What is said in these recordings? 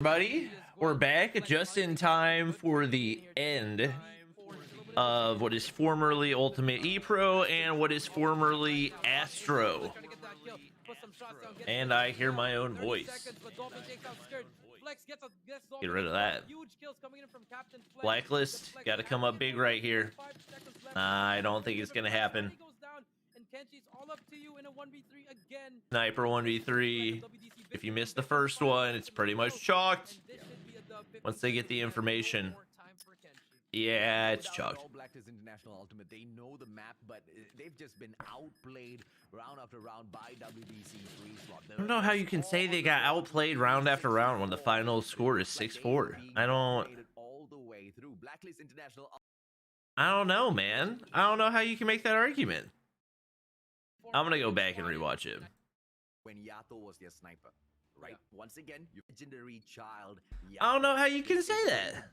Everybody, we're back just in time for the end of what is formerly Ultimate E-Pro and what is formerly Astro. And I hear my own voice. Get rid of that. Blacklist, got to come up big right here. I don't think it's going to happen. Sniper 1v3. If you missed the first one, it's pretty much chalked. Once they get the information. Yeah, it's chalked. Blacklist International Ultimate, they know the map, but they've just been outplayed round after round by WDC free slot. I don't know how you can say they got outplayed round after round when the final score is 6-4. I don't know, man. I don't know how you can make that argument. I'm gonna go back and rewatch it. When Yato was their sniper, right? Yeah. Once again, your legendary child. Yato, I don't know how you can say that.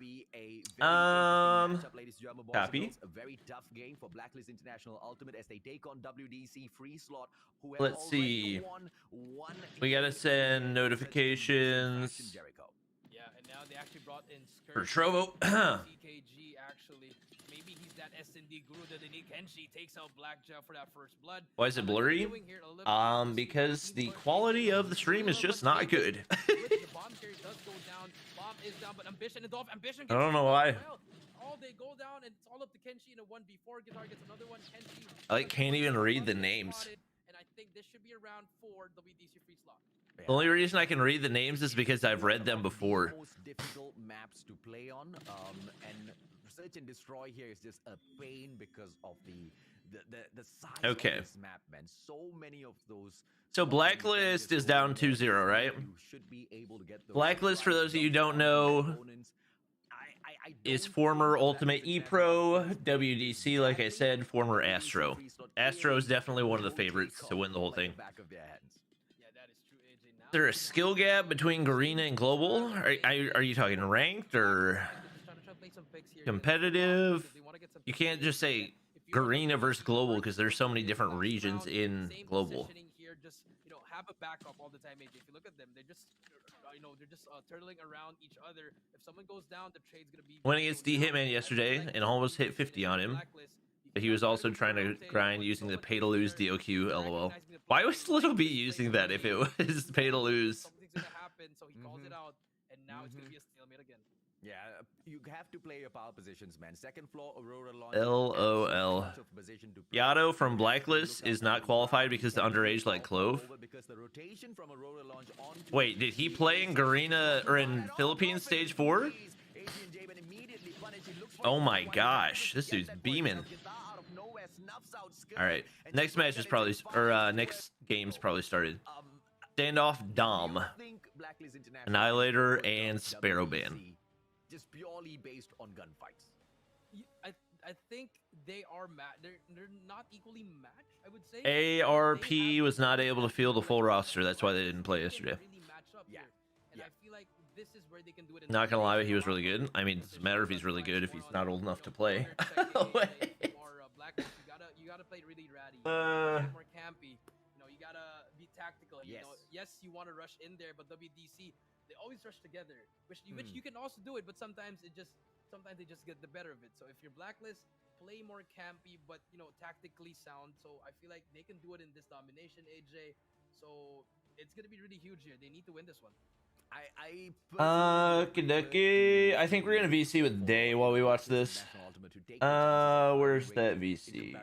Copy. A very tough game for Blacklist International Ultimate as they take on WDC free slot. Who Let's see. We gotta send notifications. Yeah, and now they actually brought in for Trovo. CKG actually. Maybe he's that S&D guru that they need. Kenshi takes out Blackjack for that first blood. Why is it blurry? Because the quality of the stream is just not good. I don't know why. They go down and it's all up to Kenshi in a 1v4. Guitar gets another one. Kenshi. I can't even read the names. And I think this should be around 4 WDC free slot. The only reason I can read the names is because I've read them before. Most difficult maps to play on, and search and destroy here is just a pain because of the size of this map, man. So many of those. So Blacklist is down 2-0, right? Blacklist, for those of you who don't know, is former Ultimate E-Pro, WDC, like I said, former Astro. Astro is definitely one of the favorites to win the whole thing. Is there a skill gap between Garena and Global? Are you talking ranked or competitive? You can't just say Garena versus Global because there's so many different regions in Global. Have a backup all the time, AJ. If you look at them, they're just turtling around each other. If someone goes down, the trade's gonna be went against D Hitman yesterday and almost hit 50 on him. But he was also trying to grind using the pay to lose DOQ. LOL. Why was Little B using that if it was pay to lose? Something's gonna happen, so he calls it out, and now it's gonna be a stalemate again. Yeah, you have to play your power positions, man. Second floor, Aurora launch. LOL. Yato from Blacklist is not qualified because the underage like Clove. Wait, did he play in Garena or in Philippines stage 4? Oh my gosh, this dude's beaming. All right, next match is probably, or next game's probably started. Standoff Dom, Annihilator, and Sparrowban. Just purely based on gunfights. I think they are they're not equally matched, I would say. ARP was not able to field the full roster. That's why they didn't play yesterday. And I feel like this is where they can do it. Not gonna lie, he was really good. I mean, it doesn't matter if he's really good if he's not old enough to play. You gotta play really ratty. More campy. You gotta be tactical. Yes, you want to rush in there, but WDC, they always rush together, which you can also do it, but sometimes they just get the better of it. So if you're Blacklist, play more campy, but tactically sound. So I feel like they can do it in this domination, AJ. So it's gonna be really huge here. They need to win this one. I think we're gonna VC with Day while we watch this. Where's that VC?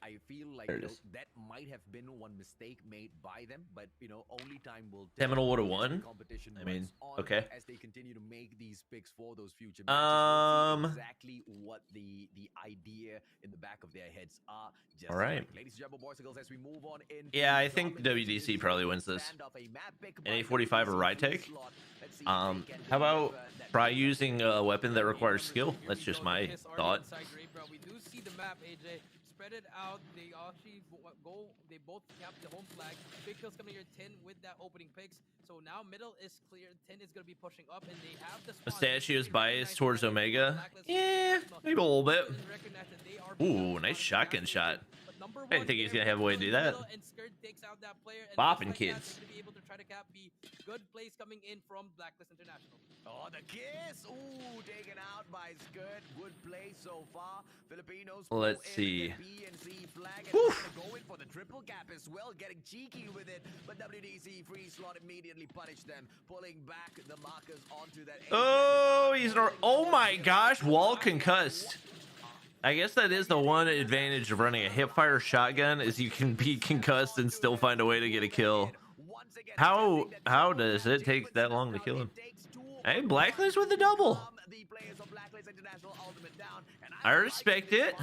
I feel like that might have been one mistake made by them, but only time will tell. Seminole would have won. I mean, okay. As they continue to make these picks for those future matches, exactly what the idea in the back of their heads are. All right. Ladies and gentlemen, boys and girls, as we move on in. Yeah, I think WDC probably wins this. An A45 or ride take. How about try using a weapon that requires skill? That's just my thought. We do see the map, AJ. Spread it out. They actually go. They both cap the home flag. Big kills coming here 10 with that opening picks. So now middle is clear. 10 is going to be pushing up, and they have the Mustachio is biased towards Omega. Yeah, maybe a little bit. Ooh, nice shotgun shot. I didn't think he was gonna have a way to do that. Bopping kids. Good plays coming in from Blacklist International. Oh, the kiss! Ooh, taken out by Skirt. Good play so far. Filipinos. Let's see. B and C flag and going for the triple cap as well, getting cheeky with it. But WDC free slot immediately punished them, pulling back the markers onto that. Oh, he's an. Oh my gosh, wall concussed. I guess that is the one advantage of running a hipfire shotgun is you can be concussed and still find a way to get a kill. How does it take that long to kill him? Hey, Blacklist with the double. I respect it.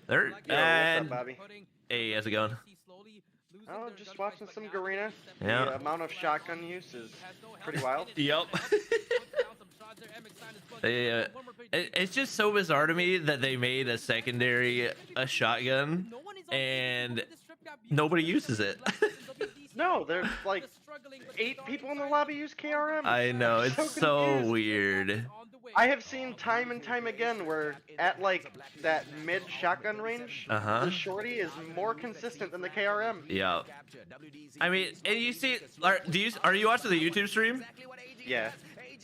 There. And Bobby? hey, how's it going? Oh, just watching some Garena. Yeah. The amount of shotgun use is pretty wild. Yep. It's just so bizarre to me that they made a secondary a shotgun and nobody uses it. No, there's like 8 people in the lobby use KRM. I know, it's so confused. weird. I have seen time and time again where at like that mid shotgun range, the shorty is more consistent than the KRM. Yeah. I mean, and you see, are you watching the YouTube stream? Yeah.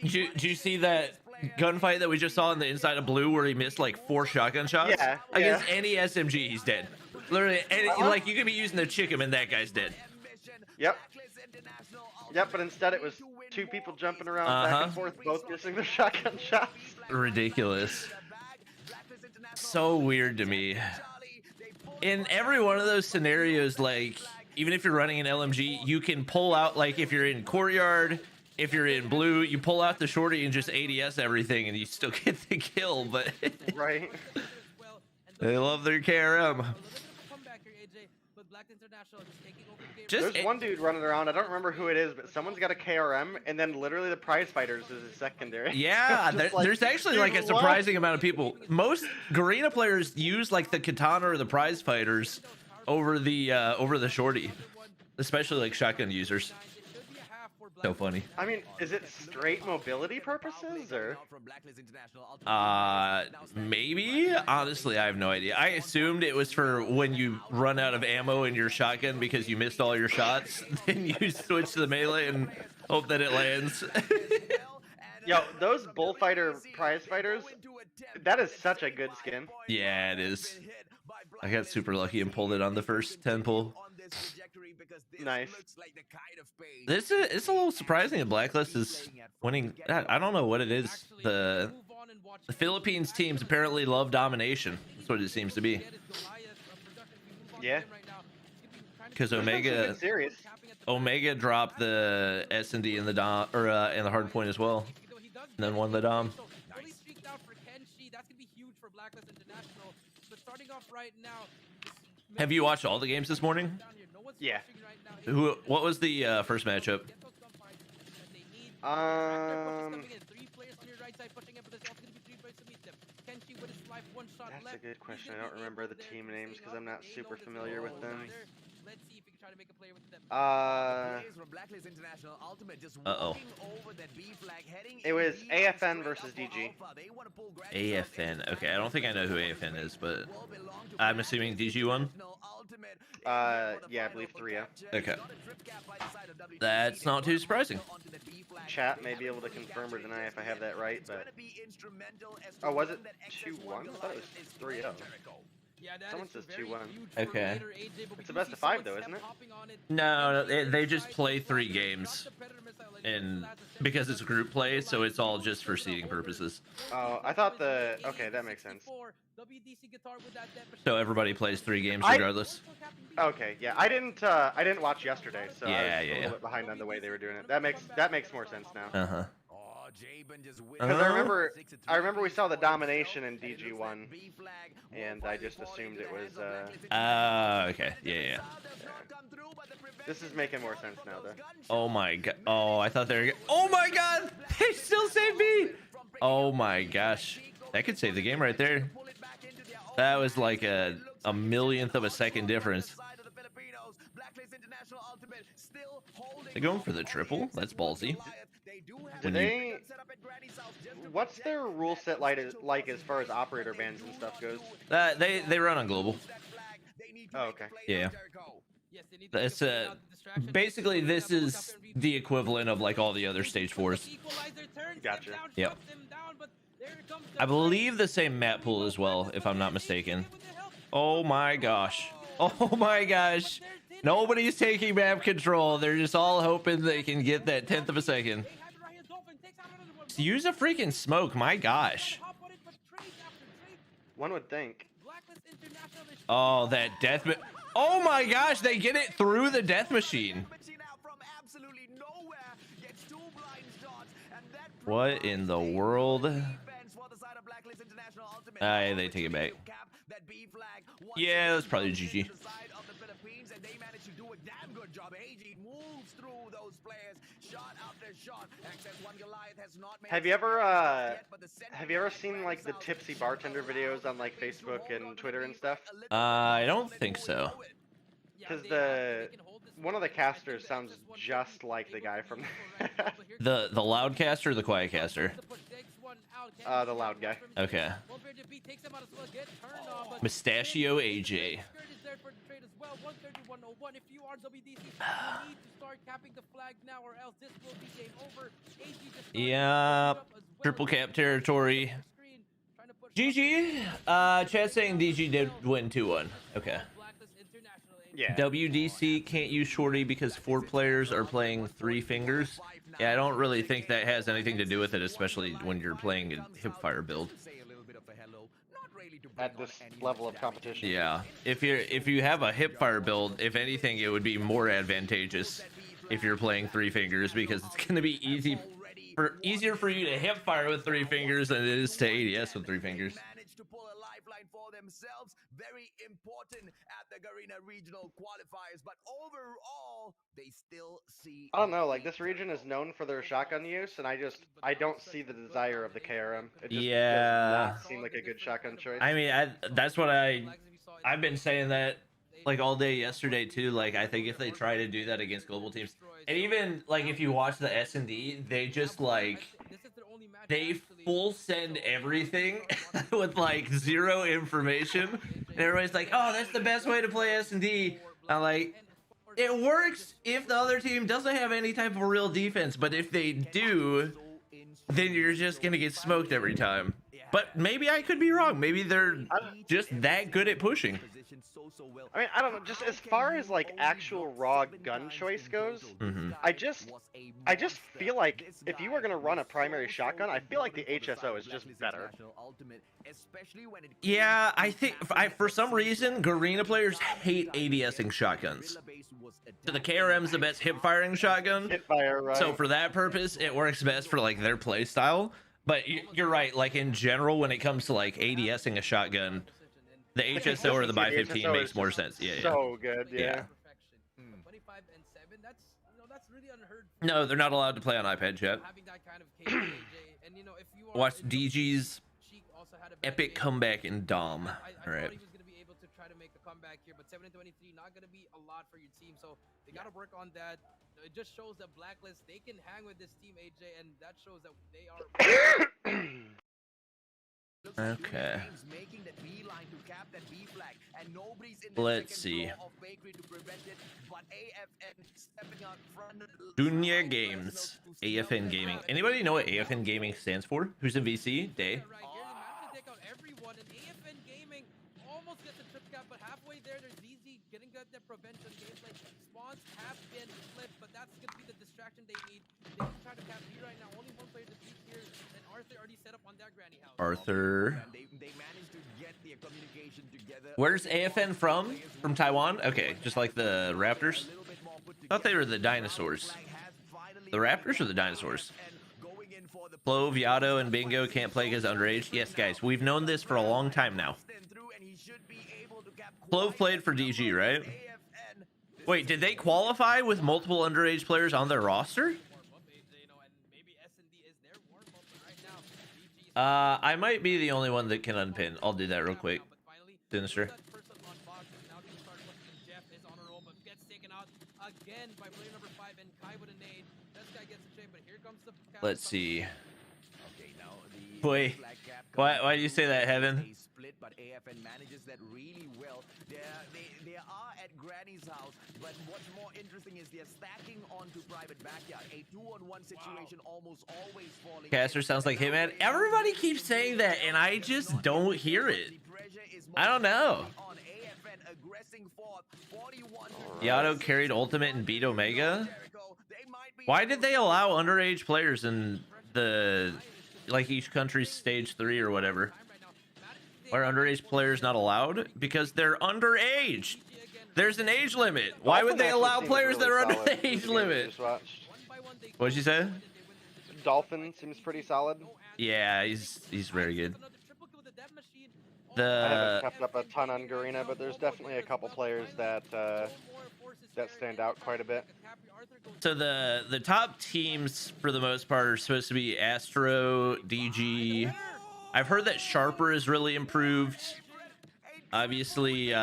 Did you see that gunfight that we just saw in the inside of blue where he missed like 4 shotgun shots? Yeah. Against any SMG, he's dead. Literally, like you could be using the chicken and that guy's dead. Yep. Yep, but instead it was 2 people jumping around back and forth, both missing the shotgun shots. Ridiculous. So weird to me. In every one of those scenarios, like even if you're running an LMG, you can pull out, like if you're in courtyard, if you're in blue, you pull out the shorty and just ADS everything and you still get the kill, but right. They love their KRM. There's one dude running around, I don't remember who it is, but someone's got a KRM, and then literally the prize fighters is a secondary. Yeah, there's actually like a surprising amount of people. Most Garena players use like the katana or the prize fighters over the shorty, especially like shotgun users. So funny. I mean, is it straight mobility purposes or? Maybe. Honestly, I have no idea. I assumed it was for when you run out of ammo in your shotgun because you missed all your shots. Then you switch to the melee and hope that it lands. Yo, those bullfighter prize fighters, that is such a good skin. Yeah, it is. I got super lucky and pulled it on the first 10 pull. Nice. It's a little surprising that Blacklist is winning. I don't know what it is. The Philippines teams apparently love domination. That's what it seems to be. Yeah. Because Omega dropped the S&D in the dom and the hardpoint as well, and then won the dom. Have you watched all the games this morning? Yeah. What was the first matchup? That's a good question. I don't remember the team names because I'm not super familiar with them. It was AFN versus DG. AFN. Okay, I don't think I know who AFN is, but I'm assuming DG won. Yeah, I believe 3-0. Okay. That's not too surprising. Chat may be able to confirm or deny if I have that right, but... Oh, was it 2-1? I thought it was 3-0. Someone says 2-1. Okay. It's the best of 5, though, isn't it? No, they just play 3 games, and because it's group play, so it's all just for seeding purposes. Oh, I thought the... Okay, that makes sense. So everybody plays 3 games regardless. Okay, yeah, I didn't watch yesterday, so I was a little bit behind on the way they were doing it. That makes more sense now. Because I remember we saw the domination in DG1, and I just assumed it was. Okay, yeah. This is making more sense now, though. Oh my god! Oh, I thought they were. Oh my god! They still saved me! Oh my gosh! That could save the game right there. That was like a millionth of a second difference. They're going for the triple. That's ballsy. What's their rule set like as far as operator bans and stuff goes? They run on global. Oh, okay. Yeah. That's basically this is the equivalent of like all the other stage 4s. Gotcha. Yep. I believe the same map pool as well, if I'm not mistaken. Oh my gosh. Oh my gosh. Nobody's taking map control. They're just all hoping they can get that 10th of a second. Use a freaking smoke. My gosh. One would think. Oh, that death. Oh my gosh. They get it through the death machine. What in the world? They take it back. Yeah, that's probably GG. Have you ever seen like the tipsy bartender videos on like Facebook and Twitter and stuff? I don't think so. Because one of the casters sounds just like the guy from the loud caster or the quiet caster? The loud guy. Okay. Mustachio AJ. Yeah, triple cap territory. GG. Chat saying DG did win 2-1. Okay. Yeah. WDC can't use shorty because 4 players are playing 3 fingers. Yeah, I don't really think that has anything to do with it, especially when you're playing a hipfire build. At this level of competition. Yeah, if you have a hipfire build, if anything, it would be more advantageous if you're playing 3 fingers, because it's going to be easier for you to hipfire with 3 fingers than it is to ADS with 3 fingers. Very important at the Garena regional qualifiers, but overall they still see. I don't know, like this region is known for their shotgun use, and I don't see the desire of the KRM. It just does not seem like a good shotgun choice. I mean, that's what I've been saying that like all day yesterday too. Like I think if they try to do that against global teams, and even like if you watch the S&D, they just like they full send everything with like 0 information, and everybody's like, oh, that's the best way to play S&D. I'm like, it works if the other team doesn't have any type of real defense, but if they do, then you're just gonna get smoked every time. But maybe I could be wrong. Maybe they're just that good at pushing. I mean, I don't know, just as far as like actual raw gun choice goes, I just feel like if you were gonna run a primary shotgun, I feel like the HSO is just better. Yeah, I think for some reason Garena players hate ADSing shotguns. So the KRM's the best hip firing shotgun. Hipfire, right? So for that purpose, it works best for like their play style. But you're right, like in general, when it comes to like ADSing a shotgun, the HSO or the by 15 makes more sense. Yeah, so good, yeah. No, they're not allowed to play on iPad, chat. Watch DG's epic comeback in Dom. All right. But 7-23 not gonna be a lot for your team, so they gotta work on that. It just shows that Blacklist, they can hang with this team, AJ, and that shows that they are. Okay. Let's see. Junior Games, AFN Gaming. Anybody know what AFN Gaming stands for? Who's in VC? Day. But halfway there, there's easy getting that prevention gameplay. Spawns have been flipped, but that's gonna be the distraction they need. They just try to cap B right now. Only 1 player to beat here, and Arthur already set up on their granny house. Arthur. They managed to get the communication together. Where's AFN from? From Taiwan? Okay, just like the Raptors. I thought they were the dinosaurs. The Raptors or the dinosaurs? Flo, Viato, and Bingo can't play because underage. Yes, guys, we've known this for a long time now. Flo played for DG, right? Wait, did they qualify with multiple underage players on their roster? I might be the only one that can unpin. I'll do that real quick. Sinister. Let's see. Boy, why do you say that, Heaven? Split, but AFN manages that really well. They are at Granny's house, but what's more interesting is they're stacking onto private backyard. A 2-on-1 situation almost always falling. Caster sounds like Hitman. Everybody keeps saying that, and I just don't hear it. I don't know. Yado carried Ultimate and beat Omega. Why did they allow underage players in the like each country's stage 3 or whatever? Why are underage players not allowed? Because they're underage. There's an age limit. Why would they allow players that are under the age limit? What'd you say? Dolphin seems pretty solid. Yeah, he's very good. I haven't kept up a ton on Garena, but there's definitely a couple players that that stand out quite a bit. So the top teams for the most part are supposed to be Astro, DG. I've heard that Sharper is really improved. Obviously,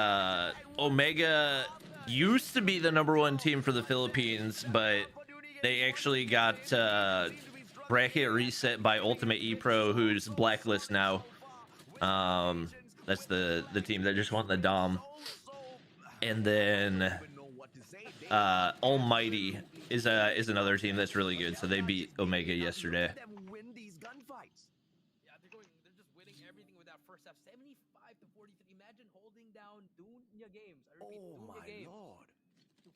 Omega used to be the #1 team for the Philippines, but they actually got bracket reset by Ultimate ePro, who's blacklist now. That's the team that just won the Dom. And then Almighty is another team that's really good. So they beat Omega yesterday. Oh my lord.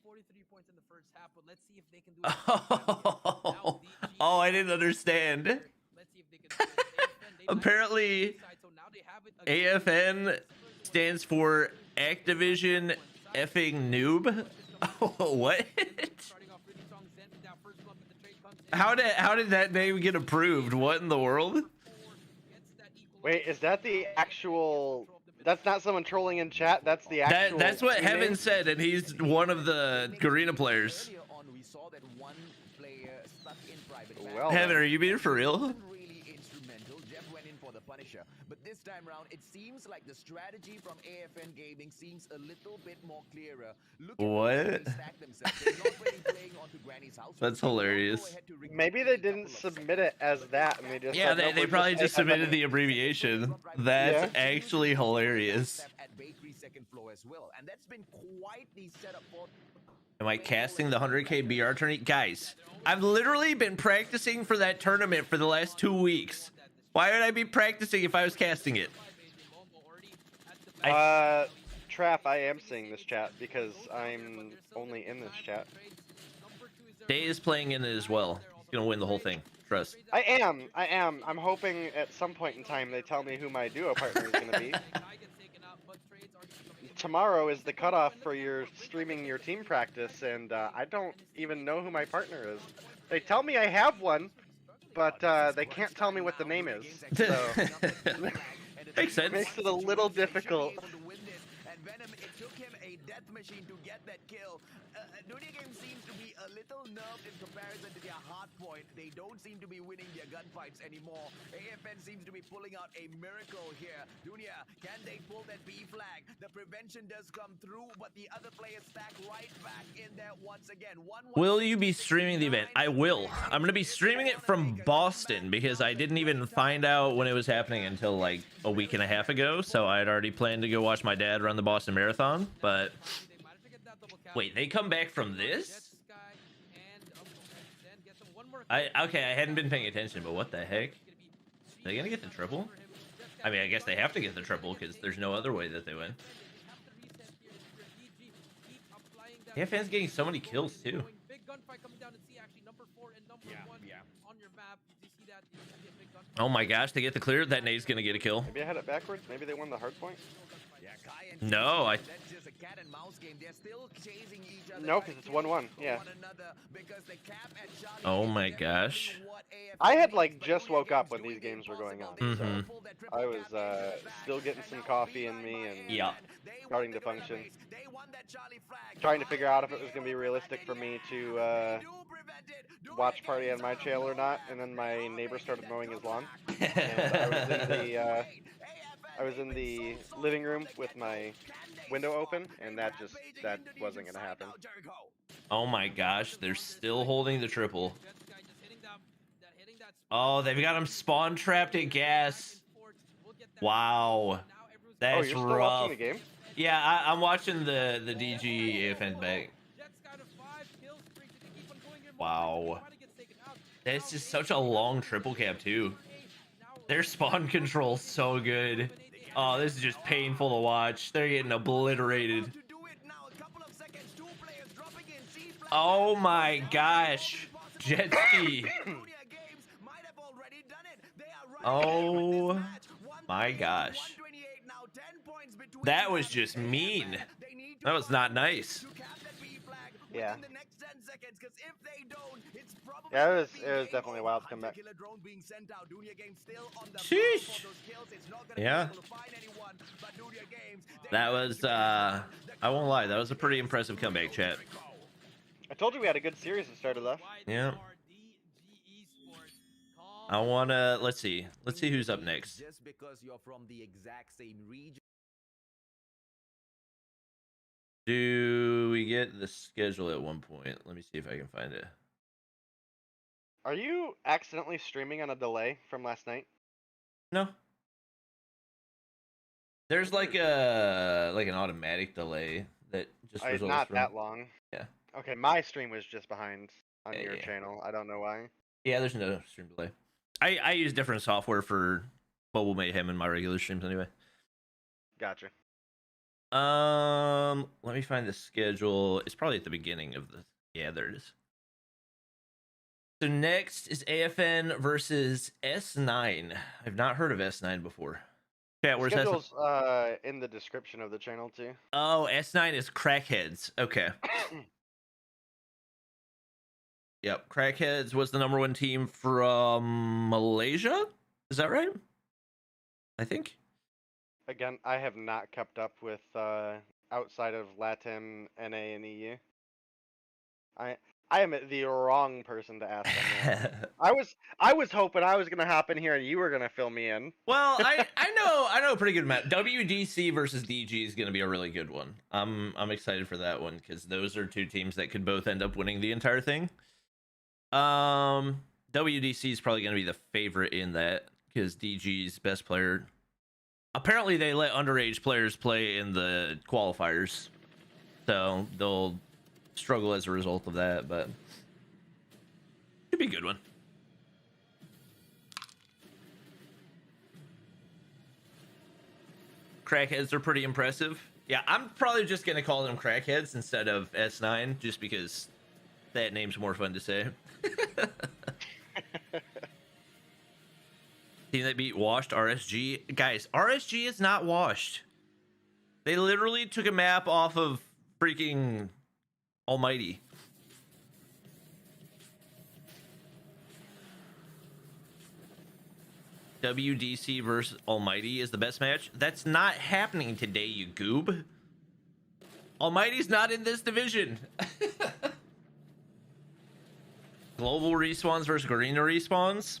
43 points in the first half, but let's see if they can do it. Oh, I didn't understand. Let's see if they can do it. Apparently, AFN stands for Activision effing noob. What? How did that name get approved? What in the world? Wait, is that the actual? That's not someone trolling in chat. That's the actual. That's what Heaven said, and he's one of the Garena players. Well, Heaven, are you being for real? But this time around, it seems like the strategy from AFN Gaming seems a little bit more clearer. What? That's hilarious. Maybe they didn't submit it as that, and they just they probably just submitted the abbreviation. That's actually hilarious. Am I casting the 100K BR tournament? Guys, I've literally been practicing for that tournament for the last 2 weeks. Why would I be practicing if I was casting it? Trap, I am seeing this chat because I'm only in this chat. Day is playing in it as well. He's gonna win the whole thing. Trust. I am. I'm hoping at some point in time they tell me who my duo partner is gonna be. Tomorrow is the cutoff for your streaming your team practice, and I don't even know who my partner is. They tell me I have one, but they can't tell me what the name is. So makes sense. Makes it a little difficult. It took him a death machine to get that kill. Dunia Game seems to be a little nerfed in comparison to their Hardpoint. They don't seem to be winning their gunfights anymore. AFN seems to be pulling out a miracle here. Dunia, can they pull that B flag? The prevention does come through, but the other players stack right back in there once again. Will you be streaming the event? I will. I'm going to be streaming it from Boston because I didn't even find out when it was happening until like a week and a half ago. So I had already planned to go watch my dad run the Boston Marathon, but wait, they come back from this? Okay, I hadn't been paying attention, but what the heck? Are they gonna get the triple? I mean, I guess they have to get the triple because there's no other way that they win. AFN's getting so many kills too. Oh my gosh, they get the clear. That nade's gonna get a kill. Maybe I had it backwards. Maybe they won the hardpoint. No, that's just a cat and mouse game. They're still chasing each other. No, because it's 1-1. Yeah. Oh my gosh. I had like just woke up when these games were going on. So I was still getting some coffee in me and starting to function. Trying to figure out if it was gonna be realistic for me to watch party on my channel or not. And then my neighbor started mowing his lawn. And I was in the living room with my window open, and that wasn't gonna happen. Oh my gosh, they're still holding the triple. Oh, they've got him spawn trapped at gas. Wow, that's you're still rough. watching the game? Yeah, I'm watching the DG AFN back. Wow, that's just such a long triple cap too. Their spawn control's so good. Oh, this is just painful to watch. They're getting obliterated. Oh my gosh, jet ski. Oh my gosh, that was just mean. That was not nice. Yeah. Yeah, it was definitely a wild comeback. Sheesh. Yeah. That was I won't lie, that was a pretty impressive comeback, chat. I told you we had a good series that started off. Yeah. I wanna let's see who's up next. Just because you're from the exact same region. Do we get the schedule at one point? Let me see if I can find it. Are you accidentally streaming on a delay from last night? No. There's like an automatic delay that just results not from... that long. Yeah. Okay, my stream was just behind on Yeah, your yeah. channel. I don't know why. Yeah, there's no stream delay. I use different software for Mobile Mayhem in my regular streams anyway. Gotcha. Let me find the schedule. It's probably at the beginning of the... Yeah, there it is. So next is AFN versus S9. I've not heard of S9 before. Chat, where's Schedule's in the description of the channel too. Oh, S9 is Crackheads. Okay. Yep, Crackheads was the #1 team from Malaysia. Is that right? I think. Again, I have not kept up with outside of LATAM, NA, and EU. I am the wrong person to ask on that. I was hoping I was gonna hop in here and you were gonna fill me in. Well, I know a pretty good match. WDC versus DG is gonna be a really good one. I'm excited for that one because those are two teams that could both end up winning the entire thing. WDC is probably gonna be the favorite in that because DG's best player. Apparently, they let underage players play in the qualifiers, so they'll struggle as a result of that, but should be a good one. Crackheads are pretty impressive. Yeah, I'm probably just gonna call them Crackheads instead of S9, just because that name's more fun to say. Team that beat washed RSG. Guys, RSG is not washed. They literally took a map off of freaking Almighty. WDC versus Almighty is the best match. That's not happening today, you goob. Almighty's not in this division. Global respawns versus Garena respawns.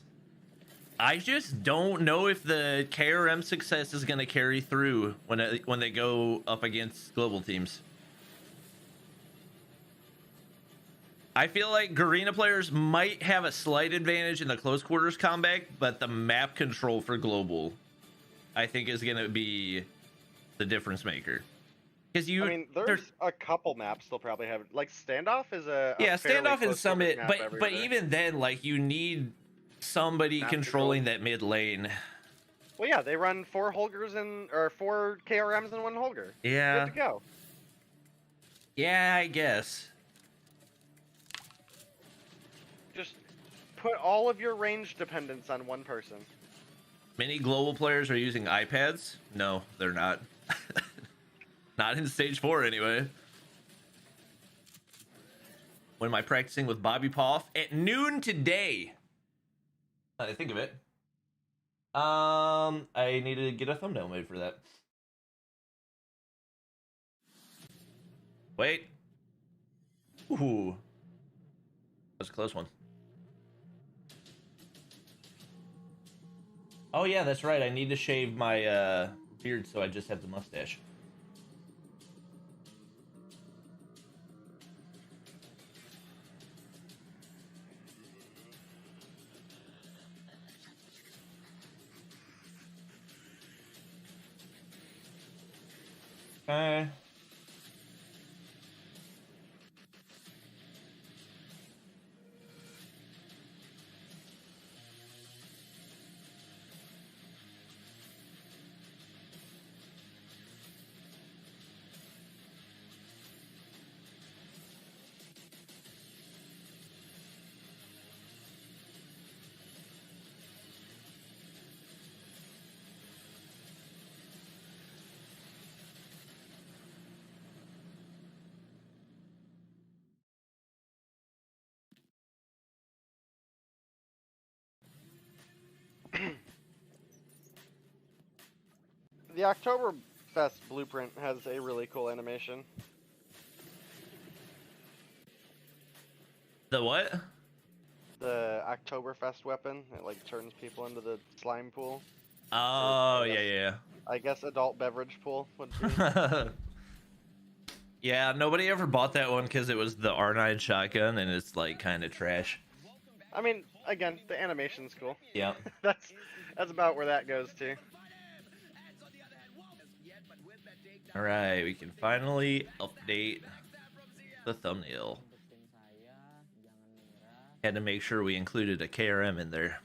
I just don't know if the KRM success is going to carry through when they go up against global teams. I feel like Garena players might have a slight advantage in the close quarters combat, but the map control for global, I think, is going to be the difference maker. Because I mean, there's a couple maps they'll probably have. Like Standoff is a Standoff and Summit, but day. even then, like, you need somebody controlling that mid lane. Well, yeah, they run 4 Holgers or 4 KRMs and 1 Holger. Yeah. Good to go. Yeah, I guess. Just put all of your range dependence on one person. Many global players are using iPads. No, they're not. Not in stage 4 anyway. When am I practicing with Bobby Poff? At noon today. I think of it. I need to get a thumbnail made for that. Wait. Ooh. That was a close one. Oh yeah, that's right. I need to shave my beard so I just have the mustache. Okay. The Oktoberfest blueprint has a really cool animation. The what? The Oktoberfest weapon, it like turns people into the slime pool. Oh, I guess, yeah. I guess adult beverage pool would be. Yeah, nobody ever bought that one because it was the R9 shotgun, and it's like kind of trash. I mean, again, the animation's cool. Yeah. that's about where that goes to. All right, we can finally update the thumbnail. Had to make sure we included a KRM in there.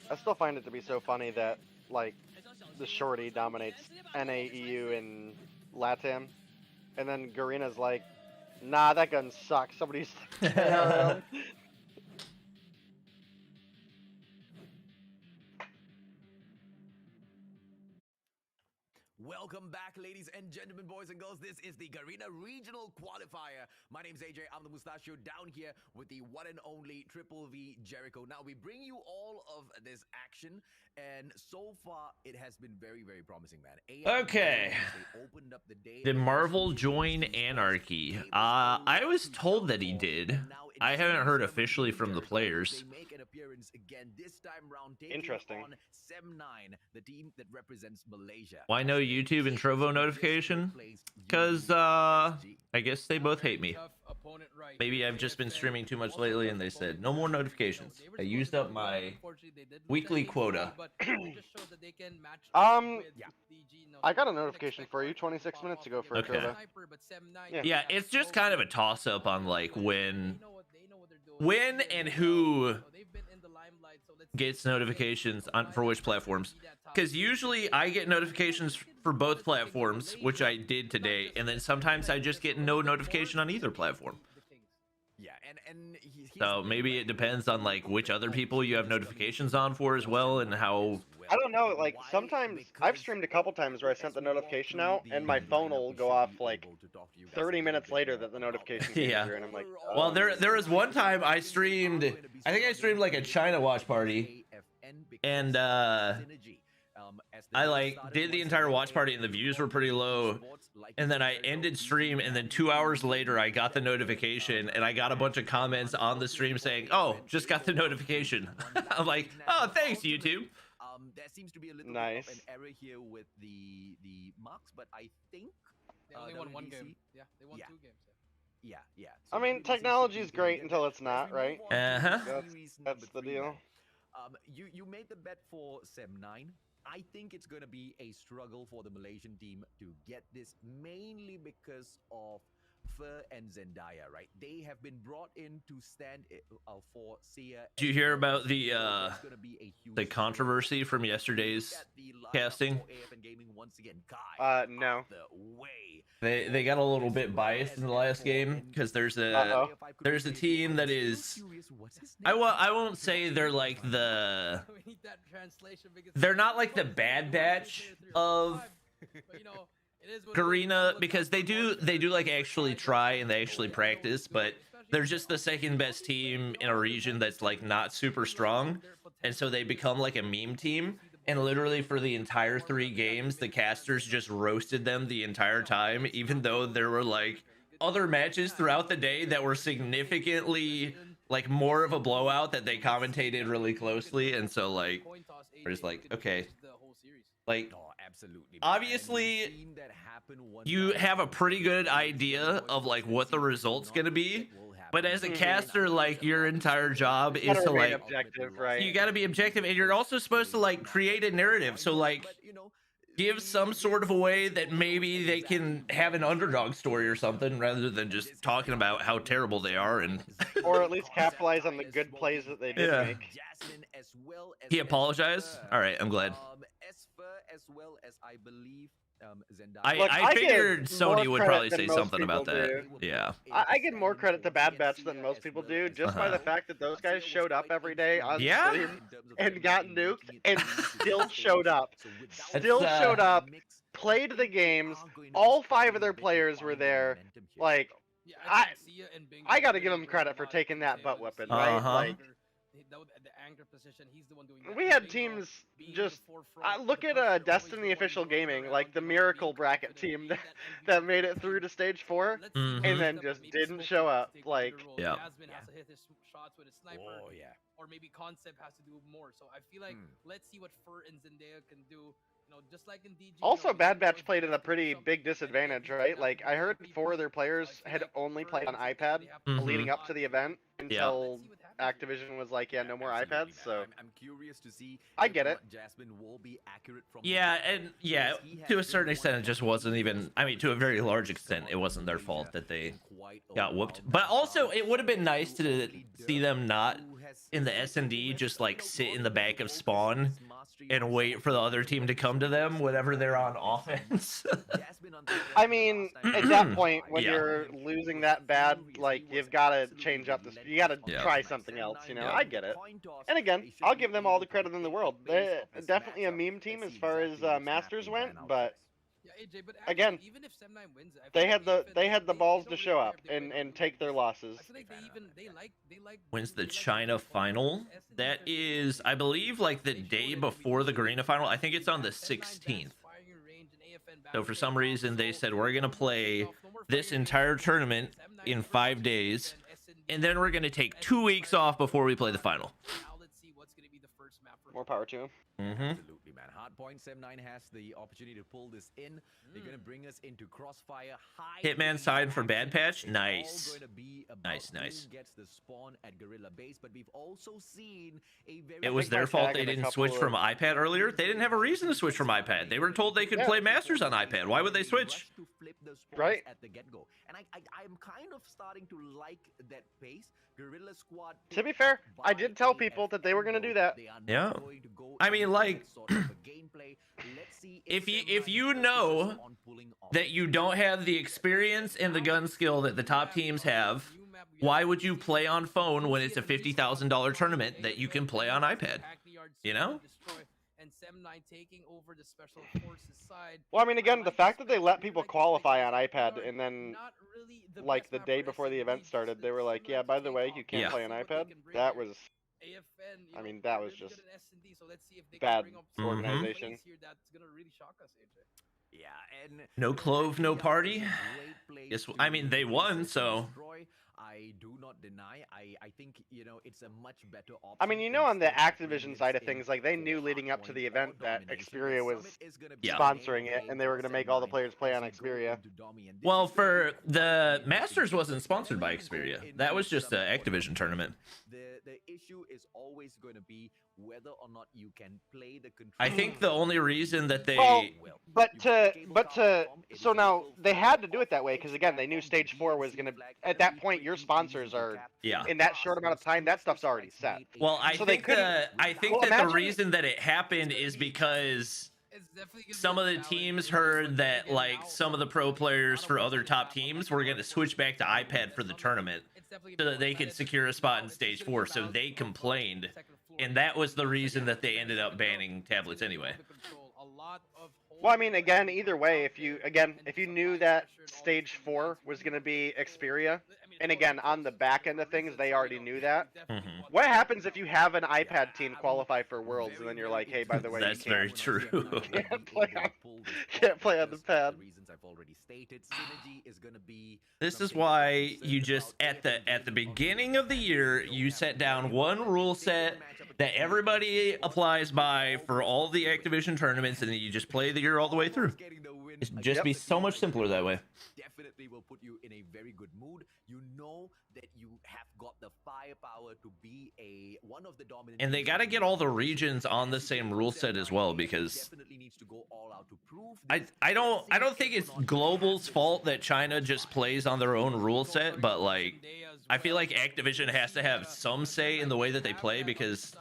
I still find it to be so funny that, like, the shorty dominates NA, EU, and LATAM, and then Garena's like, nah, that gun sucks. Somebody's KRM. Welcome back, ladies and gentlemen, boys and girls. This is the Garena Regional Qualifier. My name's AJ. I'm the Mustachio down here with the one and only Triple V Jericho. Now, we bring you all of this action, and so far, it has been very, very promising, man. Okay. Did Marvel join Anarchy? I was told that he did. I haven't heard officially from the players. Interesting. The team that represents Malaysia. Why no YouTube and Trovo notification? Because I guess they both hate me. Maybe I've just been streaming too much lately and they said no more notifications. I used up my weekly quota. I got a notification for you 26 minutes ago for okay. Yeah. Yeah, it's just kind of a toss up on like when and who gets notifications on for which platforms, because usually I get notifications for both platforms, which I did today, and then sometimes I just get no notification on either platform. Yeah, and so maybe it depends on like which other people you have notifications on for as well, and how. I don't know, like sometimes I've streamed a couple times where I sent the notification out and my phone will go off like 30 minutes later that the notication came yeah. through, and I'm like, oh. Well, there was one time I streamed, I think I streamed like a China watch party, and I like did the entire watch party and the views were pretty low, and then I ended stream, and then 2 hours later I got the notification and I got a bunch of comments on the stream saying, oh, just got the notification. I'm like, oh, thanks YouTube. There seems to be a little nice. bit of an error here with the marks, but I think they only won one game. Yeah, they won 2 games. Yeah. So I mean, technology is great until it's not, right? Uh-huh. That's the deal. You made the bet for Sem 9. I think it's going to be a struggle for the Malaysian team to get this, mainly because of Fer and Zendaya, right? They have been brought in to stand for Sia. Did you hear about the controversy from yesterday's casting? No. They got a little bit biased in the last game because there's a team that is I won't say they're like they're not like the Bad Batch of Garena, because they do like actually try and they actually practice, but they're just the second best team in a region that's like not super strong, and so they become like a meme team. And literally for the entire 3 games, the casters just roasted them the entire time, even though there were like other matches throughout the day that were significantly like more of a blowout that they commentated really closely. And so like we're just like, okay, like obviously you have a pretty good idea of like what the result's gonna be, But as a caster, like, your entire job is Gotta to remain like objective, right? you got to be objective, and you're also supposed to like create a narrative. So like give some sort of a way that maybe they can have an underdog story or something rather than just talking about how terrible they are, and or at least capitalize on the good plays that they did make. He apologized. All right, I'm glad. I figured Sony would probably say something about that. Yeah. I give more credit to Bad Batch than most people do, just by the fact that those guys showed up every day on stream and got nuked and still showed up. Still showed up, played the games. All 5 of their players were there. Like, I got to give them credit for taking that butt whipping, right? Like, the anchor position, he's the one doing we had teams just look at Destiny Official Gaming, like the Miracle Bracket team that made it through to stage 4 and then just didn't show up. Like, Jasmine has to hit his shots with a sniper. Oh yeah. Or maybe Concept has to do more. So I feel like let's see what Fur and Zendaya can do. You know, just like in DG. Also, Bad Batch played at a pretty big disadvantage, right? Like, I heard 4 of their players had only played on iPad leading up to the event until Activision was like, yeah, no more iPads. So I'm curious to see. I get it. Jasmine will be accurate from to a certain extent, it just wasn't even. I mean, to a very large extent, it wasn't their fault that they got whooped. But also, it would have been nice to see them not in the S&D just like sit in the back of spawn and wait for the other team to come to them whenever they're on offense. I mean, at that point, when you're losing that bad, like, you've got to change up this. You got to try something else, you know? I get it. And again, I'll give them all the credit in the world. They're definitely a meme team as far as Masters went, but again, even if Sem9 wins, they had the balls to show up and take their losses. When's the China final? That is, I believe, like the day before the Garena final. I think it's on the 16th. So for some reason, they said we're gonna play this entire tournament in 5 days, and then we're gonna take 2 weeks off before we play the final. More power to him. Absolutely, man. Hardpoint Sem9 has the opportunity to pull this in. They're going to bring us into Crossfire. Hitman side for Bad Patch. Nice. Nice. Gets the spawn at Gorilla Base, but we've also seen a very it was their fault they didn't switch from iPad earlier. They didn't have a reason to switch from iPad. They were told they could play Masters on iPad. Why would they switch? Right. At the get-go. And I'm kind of starting to like that pace. Guerrilla Squad. To be fair, I did tell people that they were going to do that. Yeah. I mean, like, if you know that you don't have the experience and the gun skill that the top teams have, why would you play on phone when it's a $50,000 tournament that you can play on iPad? You know? And Sem9 taking over the special forces side. Well, I mean, again, the fact that they let people qualify on iPad and then, like, the day before the event started, they were like, yeah, by the way, you can't play on iPad. That was, I mean, that was just bad organization. Yeah, and no Clove, no party. Yes, I mean, they won, so. I do not deny. I think, you know, it's a much better option. I mean, you know, on the Activision side of things, like, they knew leading up to the event that Xperia was sponsoring it, and they were going to make all the players play on Xperia. Well, for the Masters wasn't sponsored by Xperia. That was just an Activision tournament. The issue is always going to be whether or not you can play the control. I think the only reason that they so now they had to do it that way because again they knew stage 4 was gonna at that point your sponsors are in that short amount of time that stuff's already set. Well, I think that the reason that it happened is because some of the teams heard that like some of the pro players for other top teams were going to switch back to iPad for the tournament so that they could secure a spot in stage 4, so they complained, and that was the reason that they ended up banning tablets anyway. Well, I mean, again, either way, if you knew that stage 4 was going to be Xperia, and again, on the back end of things, they already knew that. What happens if you have an iPad team qualify for Worlds, and then you're like, hey, by the way, that's very true. Can't play on the pad. This is why you just at the beginning of the year you set down one rule set that everybody applies by for all the Activision tournaments, and then you just play the year all the way through. It'd just be so much simpler that way. definitely will put you in a very good mood. You know that you have got the firepower to be one of the dominant. And they got to get all the regions on the same rule set as well, because definitely needs to go all out to prove I don't think it's Global's fault that China just plays on their own rule set, but like I feel like Activision has to have some say in the way that they play, because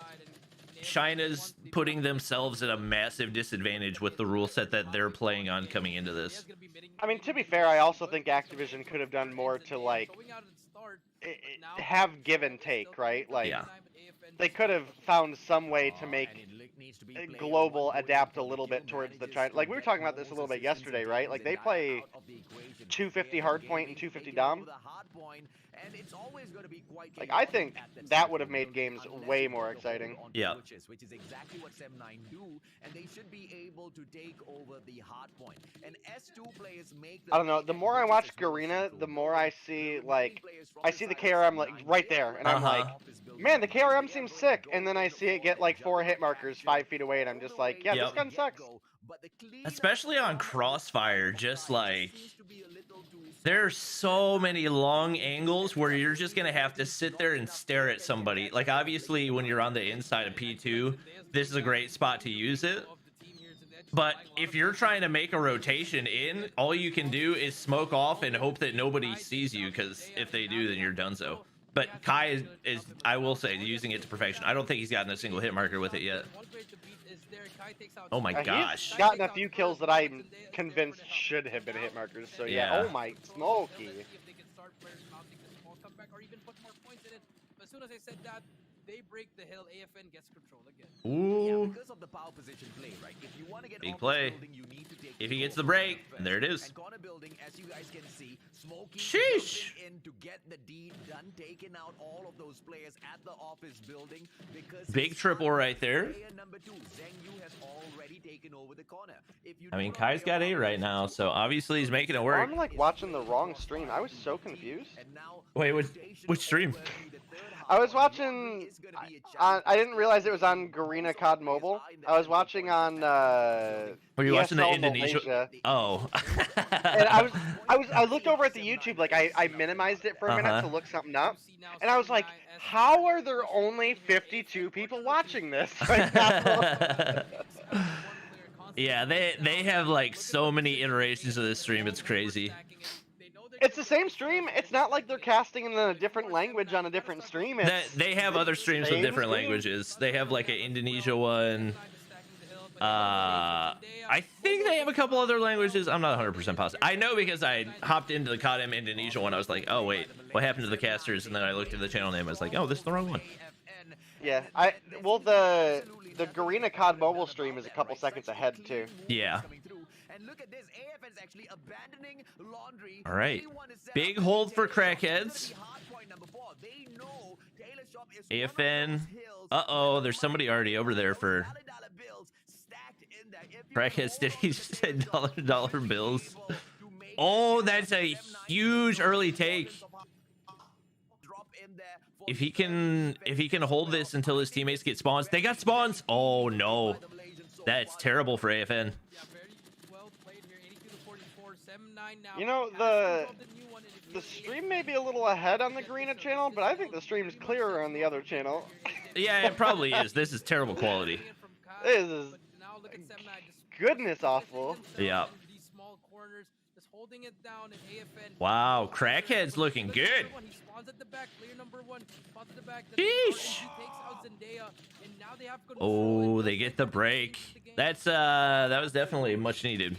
China's putting themselves at a massive disadvantage with the rule set that they're playing on coming into this. I mean, to be fair, I also think Activision could have done more to like have give and take, right? Like, yeah. They could have found some way to make Global adapt a little bit towards the China. Like, we were talking about this a little bit yesterday, right? Like, they play 250 Hardpoint and 250 Dom. Like, I think that would have made games way more exciting. Yeah. Which is exactly what Sem9 do, and they should be able to take over the Hardpoint. And S2 players make. I don't know. The more I watch Garena, the more I see I see the KRM like right there, and I'm like, man, the KRM seems sick. And then I see it get like 4 hit markers 5 feet away, and I'm just like, yeah, this gun sucks. Especially on Crossfire, just like there's so many long angles where you're just gonna have to sit there and stare at somebody. Like, obviously when you're on the inside of P2, this is a great spot to use it, but if you're trying to make a rotation in, all you can do is smoke off and hope that nobody sees you, because if they do, then you're donezo. But Kai is I will say, using it to perfection. I don't think he's gotten a single hit marker with it yet. Oh my gosh. He's gotten a few kills that I'm convinced should have been hit markers, so yeah. Oh my smoky. As soon as I said that, they break the hill, AFN gets control again. Ooh. Yeah, because of the power position play, right? If you want to get big play. Building, you need to take if he gets the break, and there it is. And corner building, as you guys can see, Smokey sheesh in to get the deed done, taking out all of those players at the office building, because big triple right there. Number 2, Zhengyu has already taken over the corner. I mean, Kai's got 8 right now, so obviously he's making it work. I'm like watching the wrong stream. I was so confused. Wait, which stream? I was watching. I didn't realize it was on Garena COD Mobile. I was watching on. Were you watching the Indonesia? Malaysia. Oh. And I looked over at the YouTube. Like I minimized it for a minute to look something up, and I was like, how are there only 52 people watching this right now? Yeah, they have like so many iterations of this stream. It's crazy. It's the same stream. It's not like they're casting in a different language on a different stream. They have other streams with different languages. They have like an Indonesia one. I think they have a couple other languages. I'm not 100% positive. I know because I hopped into the CODM Indonesia one. I was like, oh wait, what happened to the casters? And then I looked at the channel name. I was like, oh, this is the wrong one. Yeah, the Garena COD mobile stream is a couple seconds ahead too. Yeah. And look at this, AFN's actually abandoning laundry. All right, big hold for crackheads. AFN. Uh-oh, there's somebody already over there for crackheads. Did he just say dollar bills? Oh, that's a huge early take. If he can hold this until his teammates get spawns. They got spawns. Oh no, that's terrible for AFN. You know, the stream may be a little ahead on the Garena channel, but I think the stream's clearer on the other channel. Yeah, it probably is. This is terrible quality. This is goodness awful. Yeah. Wow, crackhead's looking good. Sheesh. Oh, they get the break. That was definitely much needed.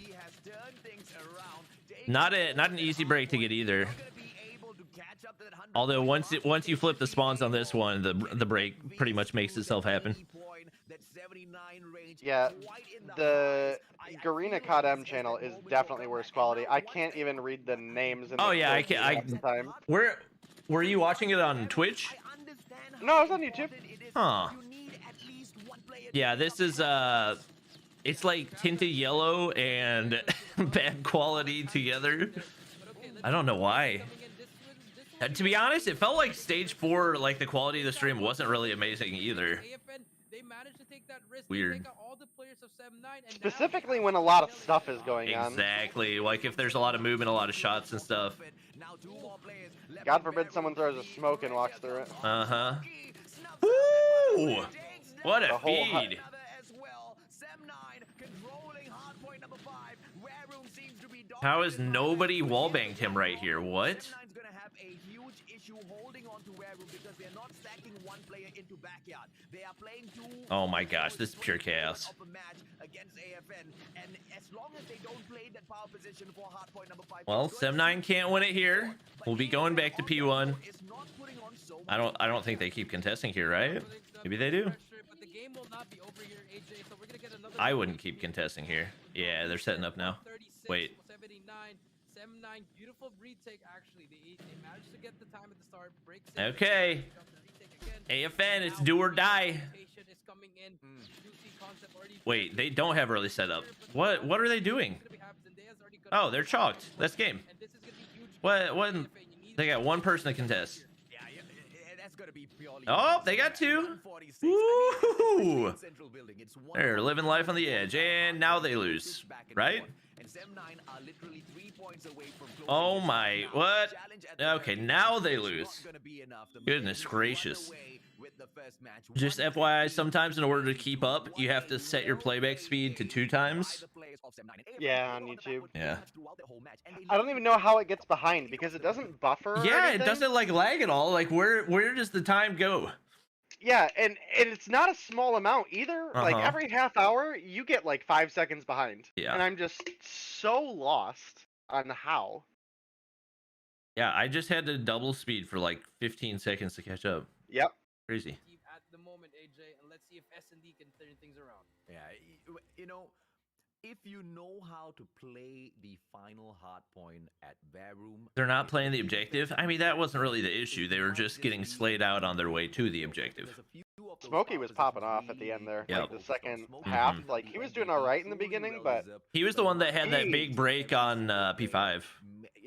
Not an easy break to get either. Although once you flip the spawns on this one, the break pretty much makes itself happen. Yeah, the Garena CODM channel is definitely worse quality. I can't even read the names. Oh yeah, I can't. Where were you watching it on Twitch? No, it was on YouTube. Huh. Yeah, this is it's like tinted yellow and bad quality together. I don't know why. To be honest, it felt like stage 4, like the quality of the stream wasn't really amazing either. they managed to take that risk. Weird. They take out all the players of 7-9 and Specifically when a lot of stuff is going on. Exactly. Like if there's a lot of movement, a lot of shots and stuff. God forbid someone throws a smoke and walks through it. Uh-huh. Woo! What a feed. How has nobody wallbanged him right here? What? Oh my gosh, this is pure chaos. Well, 7-9 can't win it here. We'll be going back to P1. I don't think they keep contesting here, right? Maybe they do. I wouldn't keep contesting here. Yeah, they're setting up now. Wait. 7-9, beautiful retake actually. They managed to get the time at the start. Okay. AFN, it's do or die. Wait, they don't have early setup. What are they doing? Oh, they're chalked. That's game. What? They got one person to contest. Oh, they got two. Woo! They're living life on the edge, and now they lose, right? Oh my, what? Okay, now they lose. Goodness gracious. Just FYI, sometimes in order to keep up, you have to set your playback speed to 2 times. Yeah, on YouTube. Yeah. I don't even know how it gets behind because it doesn't buffer. Yeah, it doesn't like lag at all. Like where does the time go? Yeah, and it's not a small amount either. Like every half hour, you get like 5 seconds behind. Yeah. And I'm just so lost on how. Yeah, I just had to double speed for like 15 seconds to catch up. Yep. Crazy. At the moment, AJ, and let's see if S&D can turn things around. Yeah, you know, if you know how to play the final hardpoint at Varum, They're not playing the objective. I mean, that wasn't really the issue. They were just getting slayed out on their way to the objective. Smokey was popping off at the end there. Yep. Like the second half. Like he was doing all right in the beginning, but He was the one that had that big break on P5.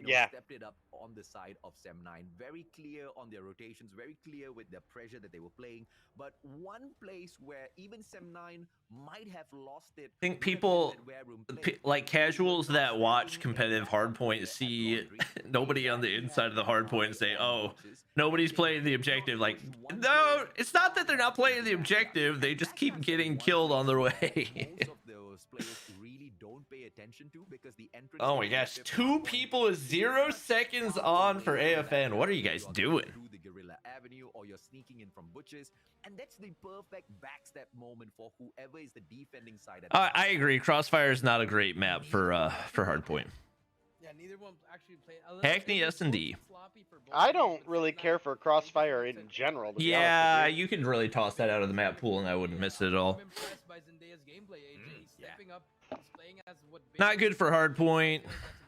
Yeah. Stepped it up on the side of 7-9. Very clear on their rotations, very clear with the pressure that they were playing. But one place where even 7-9 might have lost it. I think people, like casuals that watch competitive hardpoint, see nobody on the inside of the hardpoint and say, oh, nobody's playing the objective. Like, no, it's not that they're not playing the objective. They just keep getting killed on their way. Oh my gosh, 2 people with 0 seconds on for AFN. What are you guys doing? And that's the perfect backstep moment for whoever is the defending side. I agree. Crossfire is not a great map for Hardpoint. Yeah, neither one actually played. Hackney S&D. I don't really care for Crossfire in general. To be Yeah, honest with you can really toss that out of the map pool and I wouldn't miss it at all. I'm impressed by Zendaya's gameplay, AJ. He's stepping up. He's playing as what Not good for Hardpoint.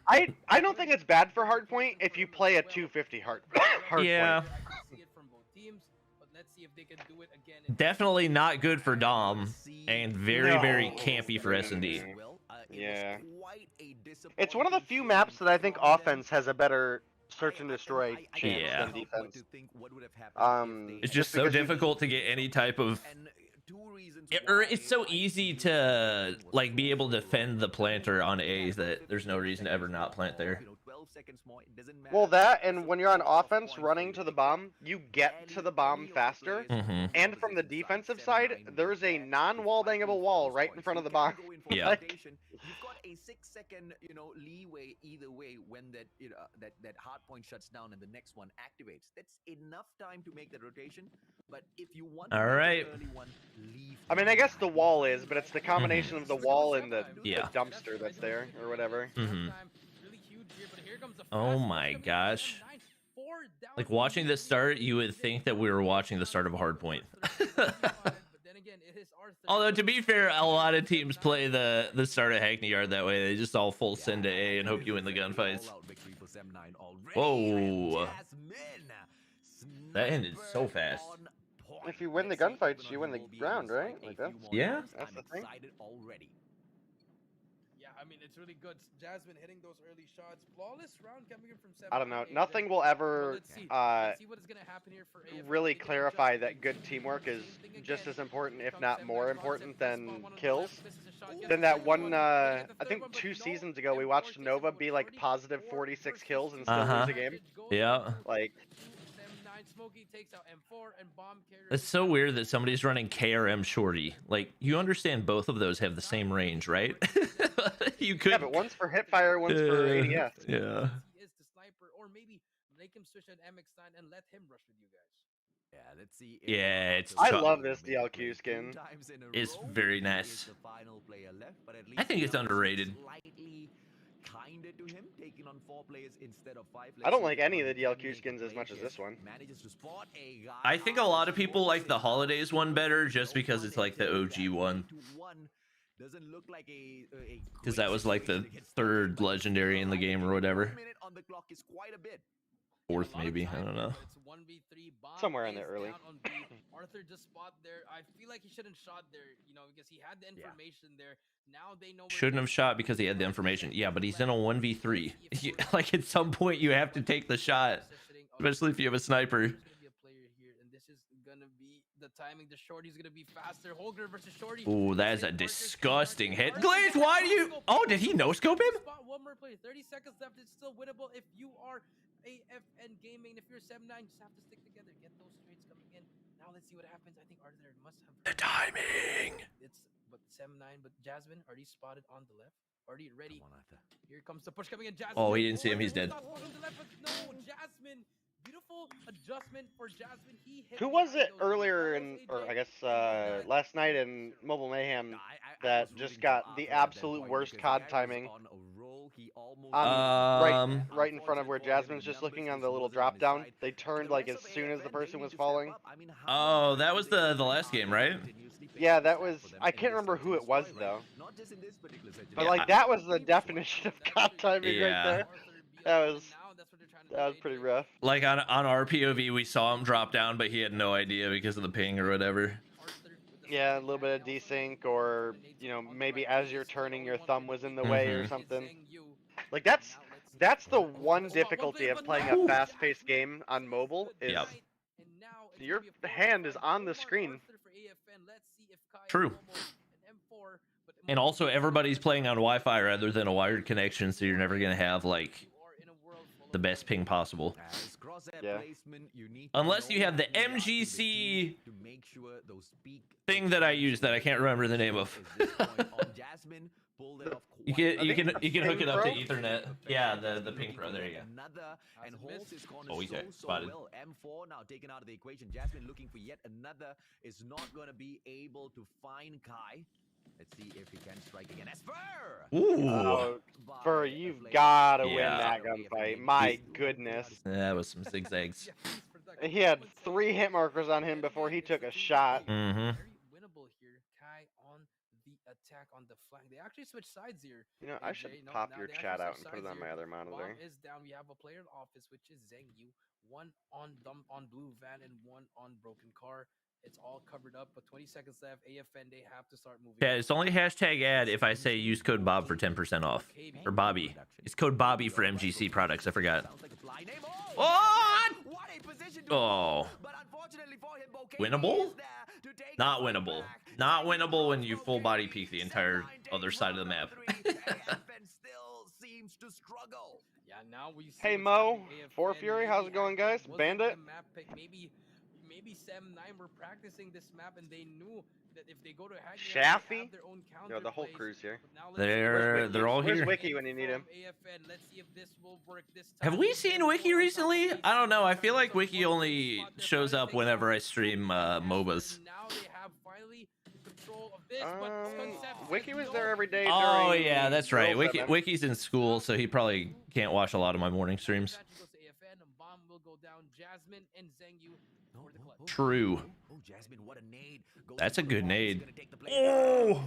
I don't think it's bad for Hardpoint if you play a 250 Hardpoint. Yeah. See it from both teams, but let's see if they can do it again. Definitely not good for Dom, and very, very campy for S&D. Yeah. It's one of the few maps that I think offense has a better search and destroy chance than defense. It's just so difficult to get any type of... It's so easy to like be able to defend the planter on A's that there's no reason to ever not plant there. Well, that, and when you're on offense running to the bomb, you get to the bomb faster. And from the defensive side, there's a non-wall bangable wall right in front of the bomb. Yeah. You've got a 6-second, leeway either way when that hard point shuts down and the next one activates. That's enough time to make the rotation. But if you want all right. early one, leave. I mean, I guess the wall is, but it's the combination of the wall and the Yeah. dumpster that's there or whatever. Oh my gosh. Like watching this start, you would think that we were watching the start of a Hardpoint. Although to be fair, a lot of teams play the start of Hackney Yard that way. They just all full send to A and hope you win the gunfights. Whoa. That ended so fast. If you win the gunfights, you win the round, right? Like that's, yeah. That's the thing. Yeah, I mean, it's really good. Jasmine hitting those early shots. Flawless round coming in from 7. I don't know. Nothing will ever Let's see what is gonna happen here for AFN. really clarify that good teamwork is just as important, if not more important, than kills. Then that one, I think 2 seasons ago, we watched Nova be like positive 46 kills and still lose a game. Yeah. Like, it's so weird that somebody's running KRM Shorty. Like, you understand both of those have the same range, right? You could. Yeah, but one's for hipfire, one's for ADS. Yeah. He is the sniper, or maybe make him switch at MX9 and let him rush with you guys. Yeah, let's see. Yeah, it's. I love this DLQ skin. It's very nice. I think it's underrated. Kinder to him, taking on 4 players instead of 5. I don't like any of the DLQ skins as much as this one. I think a lot of people like the Holidays one better just because it's like the OG one. Because that was like the 3rd legendary in the game or whatever. 4th maybe, I don't know. Somewhere in there early. Arthur just spot there. I feel like he shouldn't shot there, you know, because he had the information there. Now they know. Shouldn't have shot because he had the information. Yeah, but he's in a 1v3. Like at some point you have to take the shot, especially if you have a sniper. The timing, the shorty's gonna be faster. Holger versus shorty. Oh, that is a disgusting hit. Glaze, why do you? Oh, did he no scope him? One more play. 30 seconds left. It's still winnable if you are AFN gaming. If you're 7-9, just have to stick together. Get those trades coming in. Now let's see what happens. I think Arthur must have the timing. It's but 7-9, but Jasmine already spotted on the left. Already ready. Here comes the push coming in. Jasmine. Oh, he didn't see him. He's dead. No, Jasmine. Beautiful adjustment for Jasmine. Who was it earlier in, or I guess last night in Mobile Mayhem that just got the absolute worst COD timing? Right in front of where Jasmine's just looking on the little drop down. They turned like as soon as the person was falling. Oh, that was the last game, right? Yeah, that was. I can't remember who it was though. But like that was the definition of COD timing right there. That was pretty rough. Like on our POV, we saw him drop down, but he had no idea because of the ping or whatever. Yeah, a little bit of desync, or you know, maybe as you're turning, your thumb was in the way or something. Like that's the one difficulty of playing a fast-paced game on mobile is your hand is on the screen. True. And also, everybody's playing on Wi-Fi rather than a wired connection, so you're never gonna have like the best ping possible. Yeah. Unless you have the MGC thing that I use that I can't remember the name of. You can hook it up to Ethernet. Yeah, the ping pro. There you go. Oh, he's spotted. M4 now taken out of the equation. Jasmine looking for yet another is not going to be able to find Kai. Let's see if he can strike again. Spur! Ooh. Spur, you've got to win that gunfight. My goodness. That was some zigzags. He had 3 hit markers on him before he took a shot. Mm-hmm. Winnable here. Kai on the attack on the flank. They actually switched sides here. You know, I should pop your chat out and put it on my other monitor. Bomb is down. We have a player in office, which is Zengyu. One on blue van and one on broken car. It's all covered up, but 20 seconds left. AFN, they have to start moving. Yeah, it's only hashtag ad if I say use code Bob for 10% off. Or Bobby. It's code Bobby for MGC products. I forgot. What? Oh. Winnable? Not winnable. Not winnable when you full body peek the entire other side of the map. Hey Mo, 4 Fury, how's it going, guys? Bandit? Maybe 7-9 were practicing this map and they knew that if they go to hack, Shaffy? their own No, the whole crew's here. They're all here. Where's Wiki when you need him? Let's see if this will work this time. Have we seen Wiki recently? I don't know. I feel like Wiki only shows up whenever I stream MOBAs. Now they have finally control of this, Wiki was there every day. Oh yeah, that's right. Wiki's in school, so he probably can't watch a lot of my morning streams. Bomb will go down. Jasmine and Zengyu. True. Oh, Jasmine, what a nade. That's a good nade. Oh!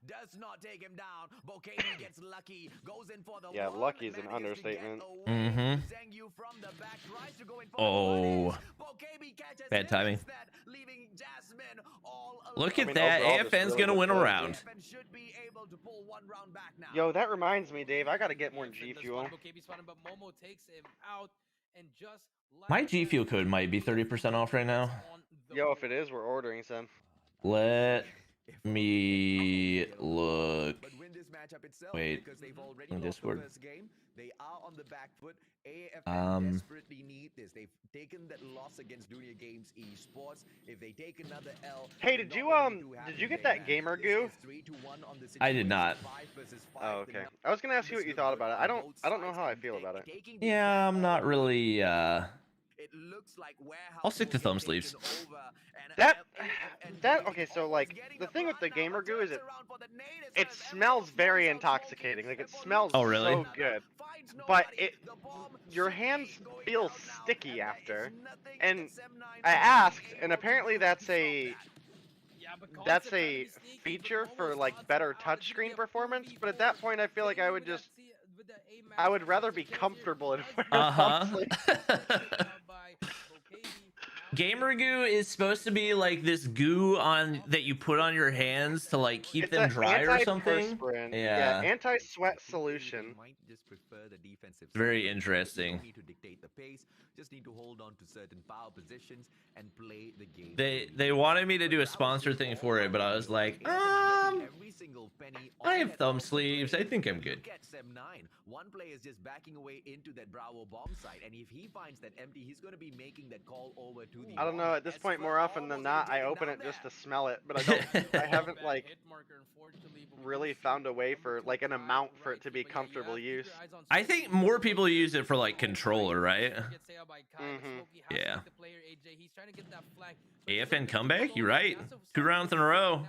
Does not take him down. Bokeh gets lucky. Goes in for the yeah, lucky is an understatement. Mm-hmm. Oh. Bad timing. Leaving Jasmine all Look I at mean, that. overall, just AFN's really gonna good win a play. round. AFN should be able to pull one round back now. Yo, that reminds me, Dave. I gotta get more AFN G does Fuel. spot him, KB spot him, but Momo takes him out, and just My like G that, Fuel code might be 30% off right now. on the Yo, if board. it is, we're ordering some. Let me look. But win this matchup itself, Wait. because they've already In lost Discord. the first game. They are on the back foot. AFN desperately need this. They've taken that loss against Junior Games Esports. If they take another L, Hey, did you get that gamer goo? I did not. Oh, okay. I was gonna ask you what you thought about it. I don't know how I feel about it. Yeah, I'm not really It looks like I'll stick to thumb sleeves. Okay, so like the thing with the gamer goo is it smells very intoxicating. Like it smells Oh, really? so good. But your hands feel sticky after. And I asked, and apparently that's a feature for like better touchscreen performance, but at that point I feel like I would rather be comfortable in thumb sleeves. Gamer goo is supposed to be like this goo that you put on your hands to like keep It's them an dry or something. antiperspirant. Yeah. Anti-sweat solution. Might just prefer the defensive Very side. interesting. You don't need to dictate the pace, just need to hold on to certain power positions and play the game. They wanted me to do a sponsor thing for it, but I was like, Every single penny I on have that thumb bounce sleeves. play. I think I'm good. Gets them 9. One player is just backing away into that Bravo bomb site, and if he finds that empty, he's going to be making that call over to the. I don't know, at this point more often than not I open it just to smell it, but I haven't like really found a way for like an amount for it to be comfortable use. I think more people use it for like controller, right? Yeah. AFN comeback? You're right. 2 rounds in a row.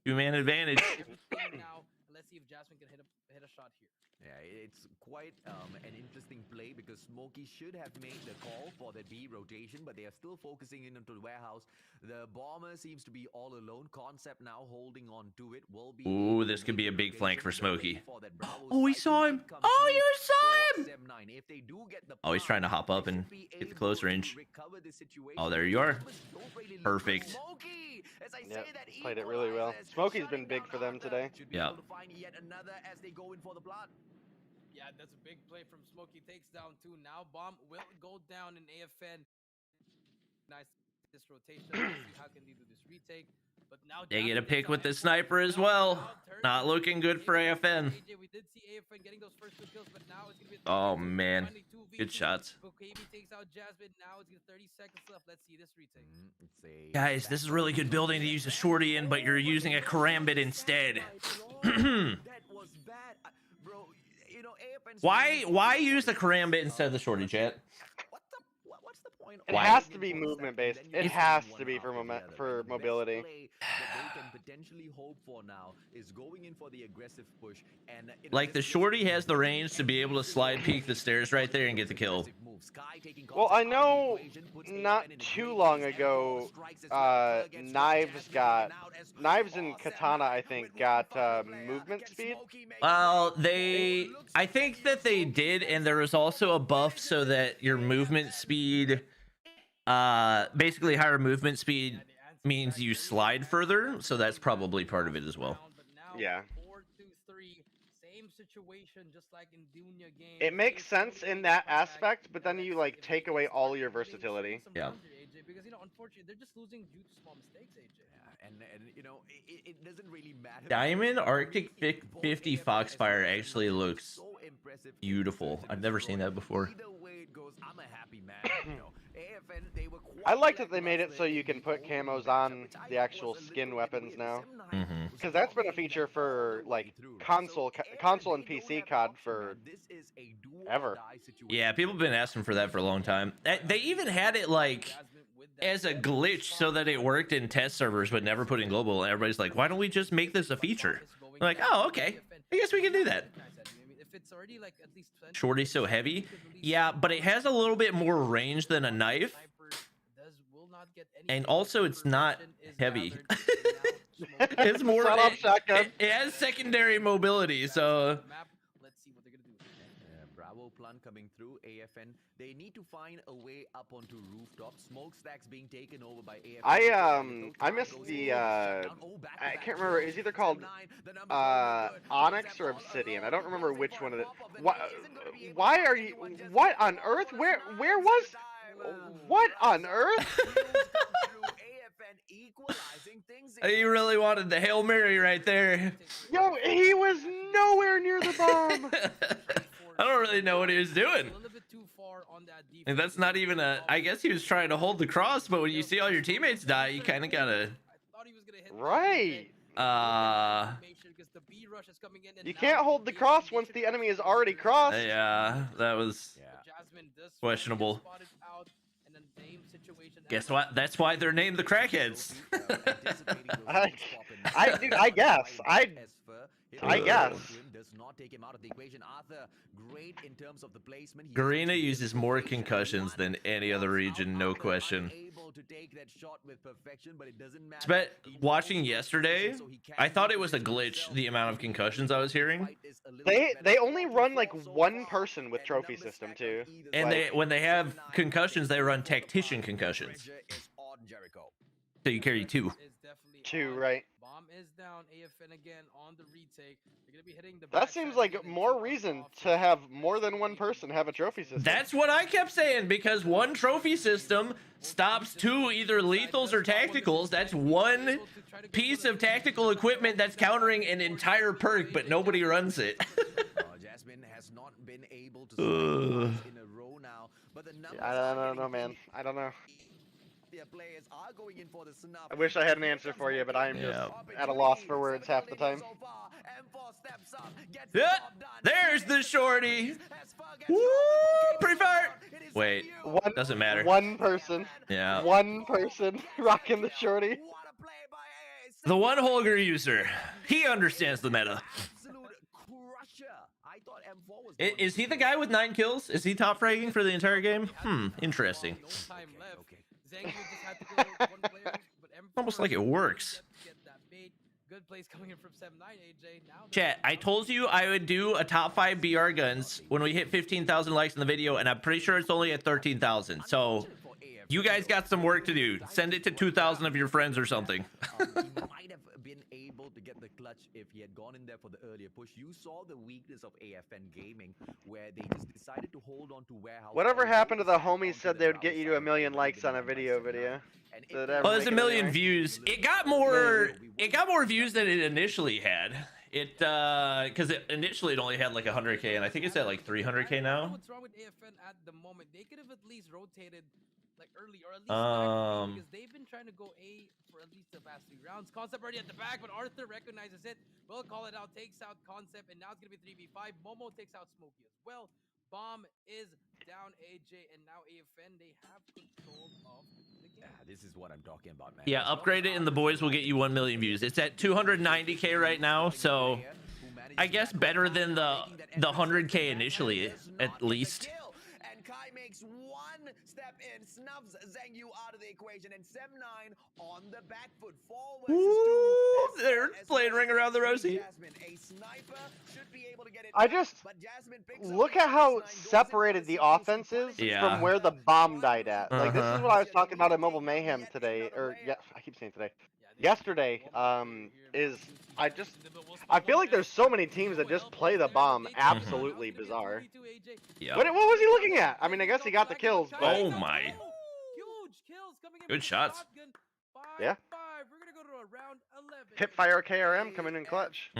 2-man advantage. Let's see if Jasmine can hit a shot here. Yeah, it's quite an interesting play because Smokey should have made the call for the B rotation, but they are still focusing in into the warehouse. The bomber seems to be all alone. Concept now holding on to it. Will be. Ooh, this could be a big flank for Smokey. Oh, we saw him. Oh, you saw him. If they do get the Oh, he's trying to hop up and get the close range. Oh, there you are. Perfect. Yep, played it really well. Smokey's been big for them today. Yeah. Yeah, that's a big play from Smokey. Takes down 2 now. Bomb will go down in AFN. Nice this rotation. Let's see how can they do this retake? But now They get a Jasmine pick takes with out the Hardpoint. sniper as Now well. turn Not looking good for AFN. AJ, we did see AFN getting those first 2 kills, but now it's gonna be Oh, man. Good shots. KB takes out Jasmine. Now it's gonna 30 seconds left. Let's see this retake. Guys, this is really good building to use a shorty in, but you're using a karambit instead. That was bad. Bro, you know, AFN's Why use the karambit instead of the shorty, chat? What's the point? It Why? has to be movement based. It has to be for mobility. That they can potentially hope for now is going in for the aggressive push, and Like the shorty has the range to be able to slide peek the stairs right there and get the kill. Well, I know not too long ago, Knives and Katana, I think, got movement speed. Well, I think that they did, and there was also a buff so that your movement speed, basically higher movement speed means you slide further, so that's probably part of it as well. Yeah. 4-2-3, same situation, just like in Junior Games. It makes sense in that aspect, but then you like take away all your versatility. Some Yeah. boundary, AJ, because unfortunately they're just losing due to small mistakes, AJ. And it doesn't really matter. Diamond Arctic 50 Foxfire actually looks So impressive. beautiful. I've never seen that before. Either way it goes, I'm a happy man. You know, AFN, they were I like that they made it so you can put camos on the actual skin weapons now. Mm-hmm. Because that's been a feature for like console and PC COD for ever. Yeah, people have been asking for that for a long time. They even had it like as a glitch so that it worked in test servers but never put in global, and everybody's like, why don't we just make this a feature? I'm like, oh, okay, I guess we can do that. Shorty's so heavy. Yeah, but it has a little bit more range than a knife, and also it's not heavy. It's more, it has secondary mobility, so Bravo plant coming through. AFN, they need to find a way up onto rooftop. Smokestacks being taken over by AFN. I missed the I can't remember. It's either called Onyx or Obsidian. I don't remember which one of it. Why are you? What on earth? Where was? What on earth? He really wanted the Hail Mary right there. Yo, he was nowhere near the bomb. I don't really know what he was doing. And that's not even a... I guess he was trying to hold the cross, but when you see all your teammates die, you kind of gotta... Right. You can't hold the cross once the enemy is already crossed. Yeah, that was questionable. Guess what? That's why they're named the Crackheads. Dude, I guess. I guess. Garena uses more concussions than any other region, no question. But watching yesterday, I thought it was a glitch, the amount of concussions I was hearing. They only run like one person with trophy system too. And like, when they have concussions, they run tactician concussions. So you carry two. Two, right? Bomb is down. AFN again on the retake. They're gonna be hitting the that seems like more reason to have more than one person have a trophy system. That's what I kept saying, because one trophy system stops two either lethals or tacticals. That's one piece of tactical equipment that's countering an entire perk, but nobody runs it. Jasmine has not been able to in a row now, but the I don't know, man. I don't know. Players are going in for the snuff. I wish I had an answer for you, but I'm just at a loss for words half the time. Yeah, there's the shorty. Woo! Pre-fire. Wait, doesn't matter. One person. Yeah. One person rocking the shorty. The one Holger user. He understands the meta. Is he the guy with 9 kills? Is he top fragging for the entire game? Interesting. Almost like it works. Chat, I told you I would do a top 5 BR guns when we hit 15,000 likes in the video, and I'm pretty sure it's only at 13,000. So you guys got some work to do. Send it to 2,000 of your friends or something. Might have been able to get the clutch if he had gone in there for the earlier push. You saw the weakness of AFN Gaming, where they just decided to hold on to warehouse. Whatever happened to the homies said they would get you to 1 million likes on a video? Well, there's 1 million views. It got more views than it initially had. It because it initially only had like 100K, and I think it's at like 300K now. What's wrong with AFN at the moment? They could have at least rotated like early, or at least because they've been trying to go A for at least the past 3 rounds. Concept already at the back, but Arthur recognizes it. Will call it out, takes out Concept, and now it's gonna be 3v5. Momo takes out Smokey as well. Bomb is down AJ, and now AFN, they have control of the game. This is what I'm talking about, man. Yeah, upgrade it and the boys will get you 1 million views. It's at 290K right now, so I guess better than the 100K initially, at least. And Kai makes one step in, snubs Zhengyu out of the equation, and Sem9 on the back foot. 4 versus 2. They're playing Ring Around the Rosie. A sniper should be able to get it. I just look at how separated the offense is from where the bomb died at. Like, this is what I was talking about at Mobile Mayhem today, or yeah, I keep saying today. Yesterday, I feel like there's so many teams that just play the bomb absolutely bizarre. Yeah. What was he looking at? I mean, I guess he got the kills, but... Oh my. Good shots. Yeah. Hipfire KRM coming in clutch.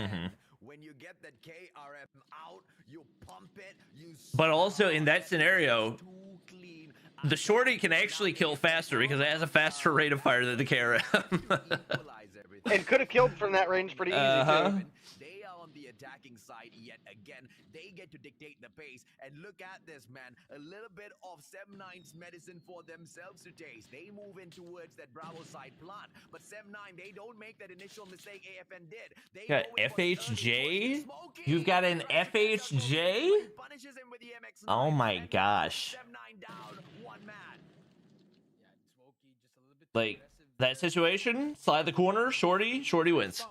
When you get that KRM out, you pump it, but also in that scenario, the shorty can actually kill faster because it has a faster rate of fire than the KRM. And could have killed from that range pretty easy too. They are on the attacking side yet again. They get to dictate the pace. And look at this, man. A little bit of Sem9's medicine for themselves to taste. They move in towards that Bravo side plant. But Sem9, they don't make that initial mistake AFN did. They got FHJ? You've got an FHJ? Oh my gosh. Like, that situation, slide the corner, shorty wins.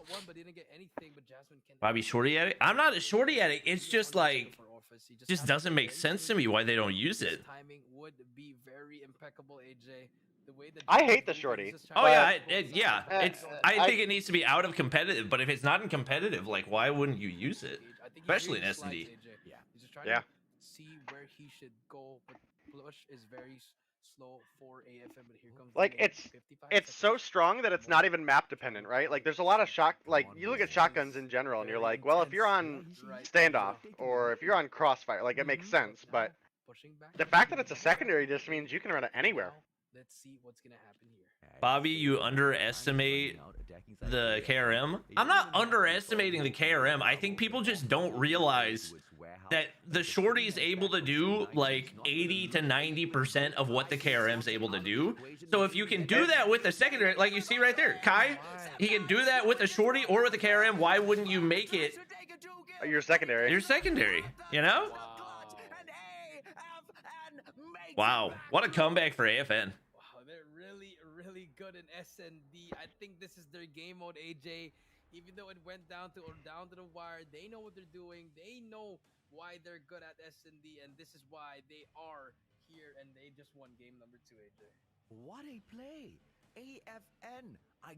Bobby shorty at it? I'm not a shorty at it. It's just like, office. He just has doesn't to make very sense to soon. me why they don't His use it. timing would be very impeccable, AJ. The way that I hate the shorty. Oh yeah, I I think it needs to be out of competitive, but if it's not in competitive, like why wouldn't you use it? I think Especially in really S&D. slides, AJ. Yeah. He's just trying Yeah. to see where he should go, but push is very slow for AFM. But here comes like the 55 it's so seconds. strong that it's not even map dependent, right? Like there's a lot of like you look at shotguns in general and you're like, well, if you're on standoff or if you're on Crossfire, like it makes sense, but Pushing back the fact that it's a secondary just means you can run it anywhere. Let's see what's gonna happen here. Bobby, you underestimate the KRM. I'm not underestimating the KRM. I think people just don't realize that the shorty's able to do like 80 to 90% of what the KRM's able to do. So if you can do that with the secondary, like you see right there, Kai, he can do that with a shorty or with a KRM. Why wouldn't you make it Your secondary. your secondary? You know? Wow, what a comeback for AFN. Wow, they're really good in S&D. I think this is their game mode, AJ. Even though it went down to the wire, they know what they're doing. They know why they're good at S&D, and this is why they are here, and they just won game number 2, AJ. What a play! AFN. I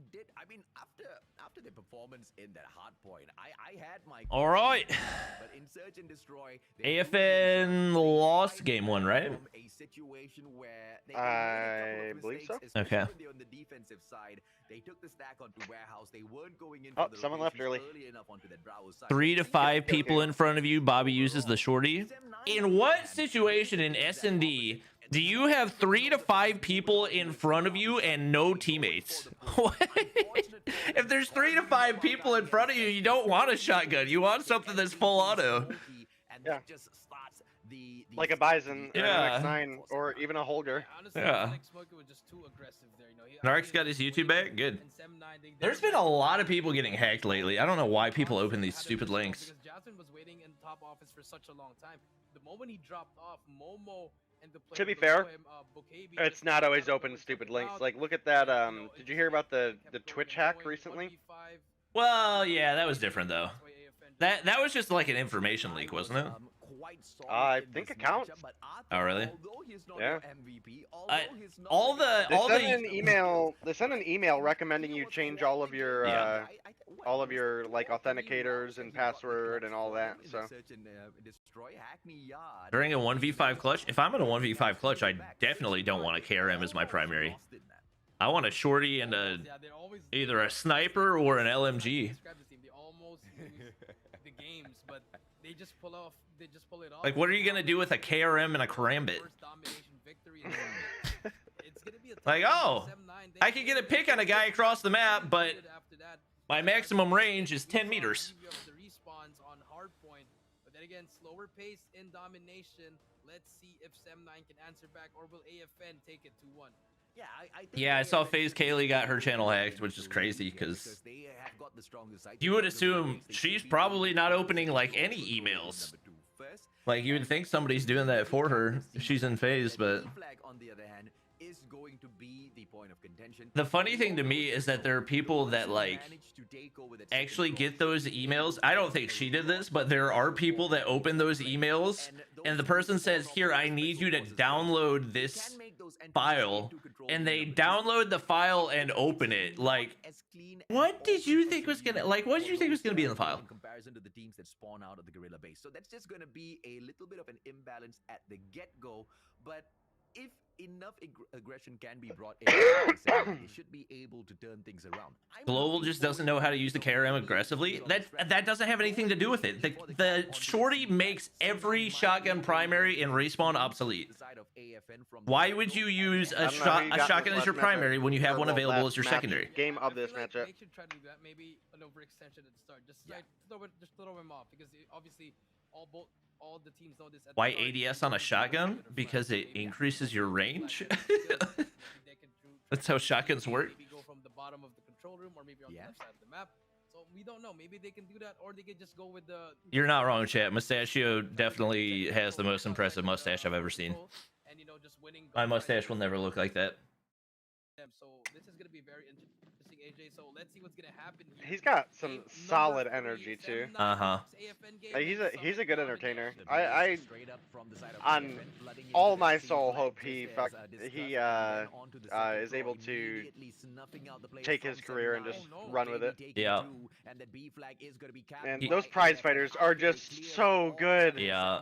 mean, after the performance in that Hardpoint, I had my. All right. But in Search and Destroy, AFN lost game 1, right? A situation where they I believe so. Okay. On the defensive side, they took the stack onto warehouse. They weren't going in. Oh, someone left early. Enough onto that Bravo side. 3 to 5 people in front of you. Bobby uses the shorty. In what situation in S&D do you have 3 to 5 people in front of you and no teammates? If there's 3 to 5 people in front of you, you don't want a shotgun. You want something that's full auto. Yeah. Like a Bison, Yeah. an X9, or even a Holger. Honestly, Yeah. Alex Smoker was just too aggressive there. You know, Narc's got his YouTube back? Good. and Sem 9, There's been a lot of people getting hacked lately. I don't know why people open these stupid links. Because Jasmine was waiting in top office for such a long time. The moment he dropped off, Momo and the player To be below fair, him, Bokebi It's just not got always out open of stupid the links. crowd. Like, look at that. You know, Did it you hear about the kept Twitch going, hack going, recently? 1v5. Well, yeah, that was different though. That's why AFN That was just like an information leak, wasn't it? I think it counts. Oh, really? Yeah. All They the sent an email. They sent an email recommending you change all of your Yeah. like authenticators and password and all that. So during a 1v5 clutch, if I'm in a 1v5 clutch, I definitely don't want a KRM as my primary. I want a shorty and a Yeah, they're always either a sniper or an LMG. describe this team. They almost lose the games, but they just pull off. They just pull it off. Like, what are you gonna do with a KRM and a Karambit? First domination victory. It's gonna be a tough Like, game oh, for Sem 9. They I can get a pick on a guy across the map, but after that, my maximum range is 10 meters. The respawns on Hardpoint, but then again, slower pace in domination. Let's see if Sem 9 can answer back, or will AFN take it 2-1? Yeah, I saw FaZe Kaylee got her channel hacked, which is crazy because you would assume she's probably not opening like any emails. Like, you would think somebody's doing that for her if she's in FaZe, but the funny thing to me is that there are people that like actually get those emails. I don't think she did this, but there are people that open those emails and the person says, here, I need you to download this file, and they download the file and open it. Like, what did you think was gonna be in the file? In comparison to the teams that spawn out of the Guerrilla base. So that's just gonna be a little bit of an imbalance at the get-go, but if enough aggression can be brought in, they should be able to turn things around. Global just doesn't know how to use the KRM aggressively. That doesn't have anything to do with it. The shorty makes every shotgun primary in respawn obsolete. Why would you use a shotgun as your primary when you have one available as your secondary? Game of this matchup. They should try to do that. Maybe an overextension at the start. Just throw him off, because obviously all the teams know this. Why ADS on a shotgun? Because it increases your range. That's how shotguns work. Maybe go from the bottom of the control room, or maybe on the left side of the map. So we don't know. Maybe they can do that, or they could just go with the. You're not wrong, chat. Mustachio definitely has the most impressive mustache I've ever seen. And you know, just winning. My mustache will never look like that. So this is gonna be very interesting. AJ. So let's see what's gonna happen here. He's got some Game solid number energy 3, too. 7-9 AFN game He's a good entertainer. domination. I on all my soul hope he is able to take his career and just run with it. Yeah. And those prize fighters are just so good. Yeah.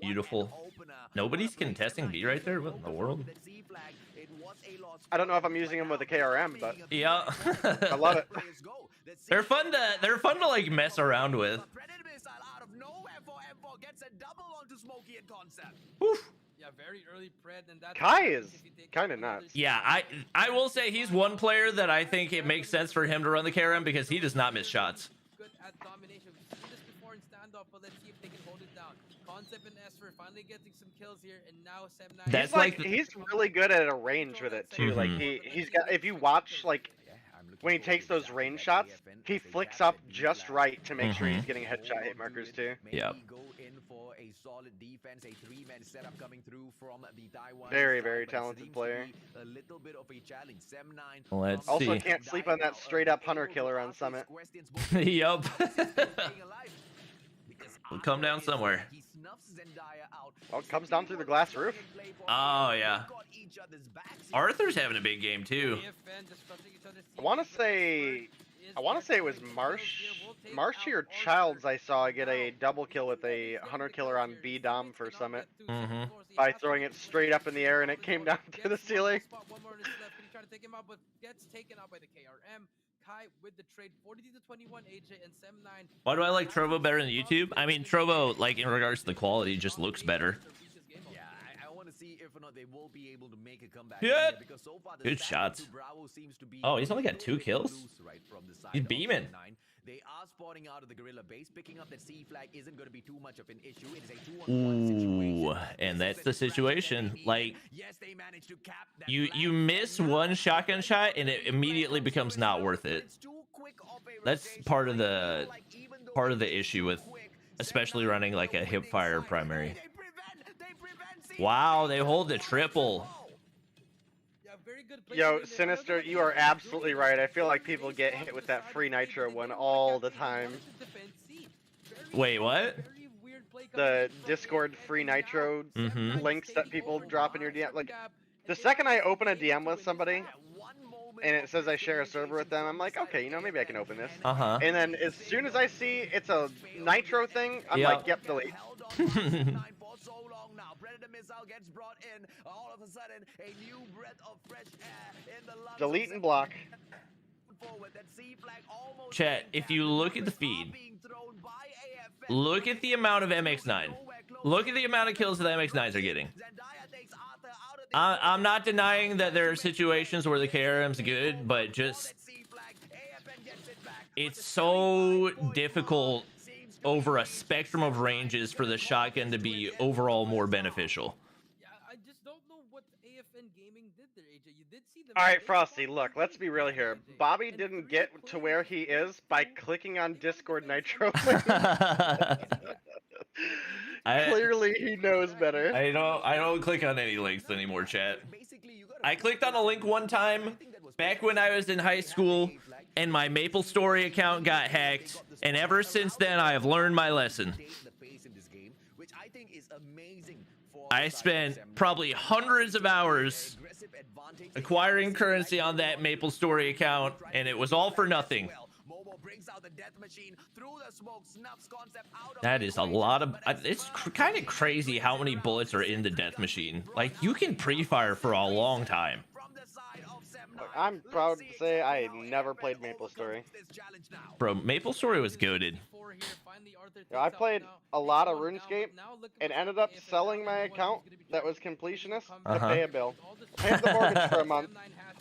Beautiful. Nobody's contesting B right there? What in the world? I don't know if I'm using him with a KRM, but yeah. I love it. They're fun to like mess around with. Oof. Yeah, very early Pred, and that's Kai is kind of nuts. Yeah, I will say he's one player that I think it makes sense for him to run the KRM because he does not miss shots. Good at domination. We've seen this before in standoff, but let's see if they can hold it down. Concept and Astro finally getting some kills here, and now 7-9. That's he's really good at a range with it too. Like he's got, if you watch like when he takes those range shots, he flicks up just right to make sure he's getting headshot hit markers too. Yeah. Very, very talented player. Let's also see. Can't sleep on that straight up hunter killer on Summit. Yup. We'll come down somewhere. Oh, it comes down through the glass roof. Oh yeah. Arthur's having a big game too. I want to say it was Marshy or Childs I saw get a double kill with a hunter killer on B Dom for Summit by throwing it straight up in the air and it came down to the ceiling. Kai with the trade 42-21 AJ and 7-9. Why do I like Trovo better than YouTube? I mean, Trovo, like in regards to the quality, just looks better. Yeah, I want to see if or not they will be able to make a comeback. Yeah. Because so far the Good shots. Oh, he's only got 2 kills. He's beaming. They are spawning out of the gorilla base. Picking up that C flag isn't going to be too much of an issue. It is a 2-on-1 situation. Ooh, and that's the situation. Like, yes, they managed to cap that you miss one shotgun shot and it immediately becomes not worth it. That's part of the issue with especially running like a hip fire primary. Wow, they hold the triple. Yo, Sinister, you are absolutely right. I feel like people get hit with that free nitro one all the time. Wait, what? The Discord free nitro links that people drop in your DM. Like, the second I open a DM with somebody and it says I share a server with them, I'm like, okay, you know, maybe I can open this. And then as soon as I see it's a nitro thing, I'm like, yep, delete. Gets brought in. All of a sudden, a new breath of fresh air in the lungs. Delete and block. Chat, if you look at the feed, look at the amount of MX9. Look at the amount of kills that the MX9s are getting. I'm not denying that there are situations where the KRM's good, but just it's so difficult over a spectrum of ranges for the shotgun to be overall more beneficial. All right, Frosty, look, let's be real here. Bobby didn't get to where he is by clicking on Discord Nitro. Clearly, he knows better. I don't click on any links anymore, chat. I clicked on a link one time back when I was in high school, and my MapleStory account got hacked, and ever since then, I have learned my lesson. I spent probably hundreds of hours acquiring currency on that MapleStory account, and it was all for nothing. That is a lot of... It's kind of crazy how many bullets are in the death machine. Like, you can pre-fire for a long time. I'm proud to say I never played MapleStory. Bro, MapleStory was goated. I played a lot of RuneScape and ended up selling my account that was completionist to pay a bill. Paid the mortgage for a month.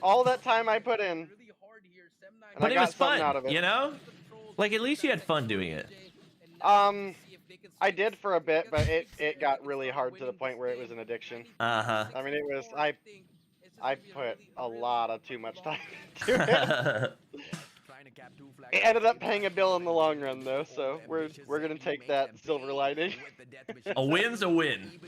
All that time I put in, but it was fun, you know? Like, at least you had fun doing it. I did for a bit, but it got really hard to the point where it was an addiction. I mean, it was... I put a lot of too much time into it. It ended up paying a bill in the long run, though, so we're gonna take that silver lining. A win's a win.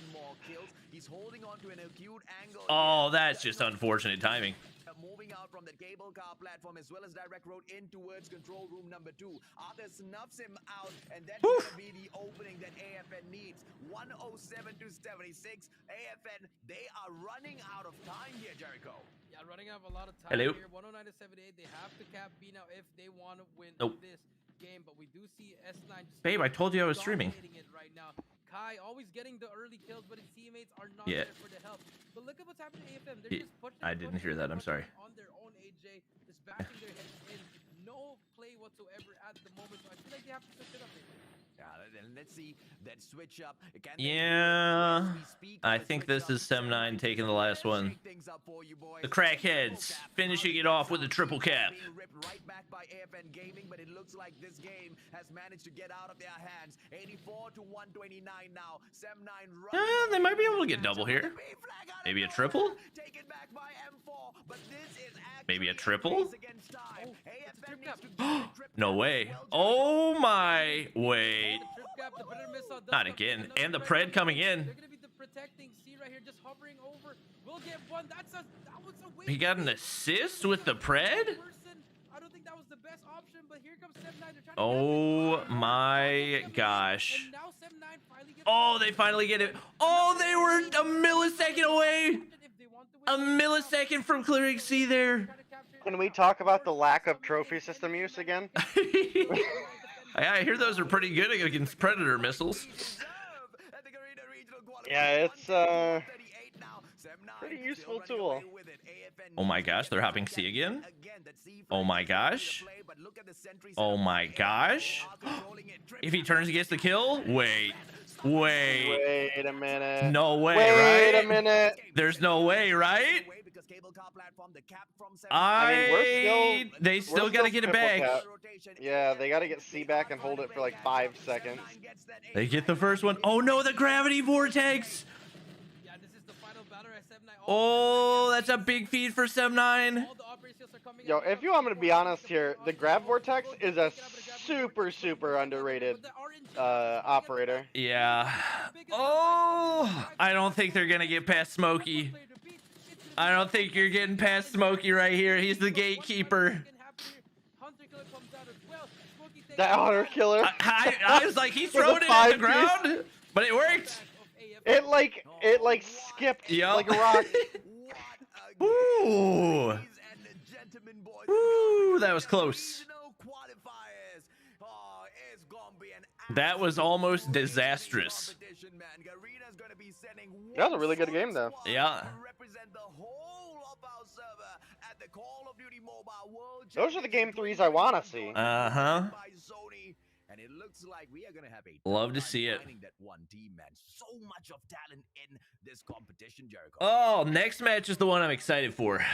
He's holding on to an acute angle. Oh, that's just unfortunate timing. Moving out from the cable car platform as well as direct road in towards control room number 2. Arthur snuffs him out, and that's going to be the opening that AFN needs. 107 to 76. AFN, they are running out of time here, Jericho. Yeah, running out of a lot of time here. 109 to 78. They have to cap B now if they want to win this game. But we do see S9 just Babe, I told you I was streaming. It right now. Kai always getting the early kills, but his teammates are not there for the help. But look at what's happening to AFM. They're just pushing. I didn't hear that. I'm sorry. On their own, AJ, just backing their heads in. No play whatsoever at the moment. So I feel like they have to switch it up. Let's see that switch up. Yeah, I think this is Sem9 taking the last one. The crackheads finishing it off with a triple cap. Right back by AFN Gaming, but it looks like this game has managed to get out of their hands. 84 to 129 now. Sem9 they might be able to get double here. Maybe a triple? Taken back by M4, but this is maybe a triple? No way. Oh my, wait. Not again. And the Pred coming in. They're gonna be the protecting C right here, just hovering over. We'll get one. That was a win. He got an assist with the Pred? I don't think that was the best option, but here comes Sem9. Oh my gosh. Oh, they finally get it. Oh, they were a millisecond away. A millisecond from clearing C there. Can we talk about the lack of trophy system use again? I hear those are pretty good against Predator missiles. Yeah, it's pretty useful tool. Oh my gosh, they're hopping C again. Oh my gosh. Oh my gosh. If he turns against the kill, wait a minute. No way, right? Wait a minute. There's no way, right? They still got to get it back. Yeah, they got to get C back and hold it for like 5 seconds. They get the first one. Oh no, the gravity vortex. Oh, that's a big feed for Sem9. Yo, if you want me to be honest here, the grav vortex is a super underrated operator. Yeah. Oh, I don't think they're gonna get past Smokey. I don't think you're getting past Smokey right here. He's the gatekeeper. That Hunter Killer. I was like, he threw it on the ground, but it worked. It like skipped like a rock. Ooh. Ooh, that was close. That was almost disastrous. That was a really good game, though. Yeah. Those are the game 3s I want to see. Uh-huh. And it looks like we are going to have a love to see it. that one team, man. So much of talent in this competition, Jericho. Oh, next match is the one I'm excited for.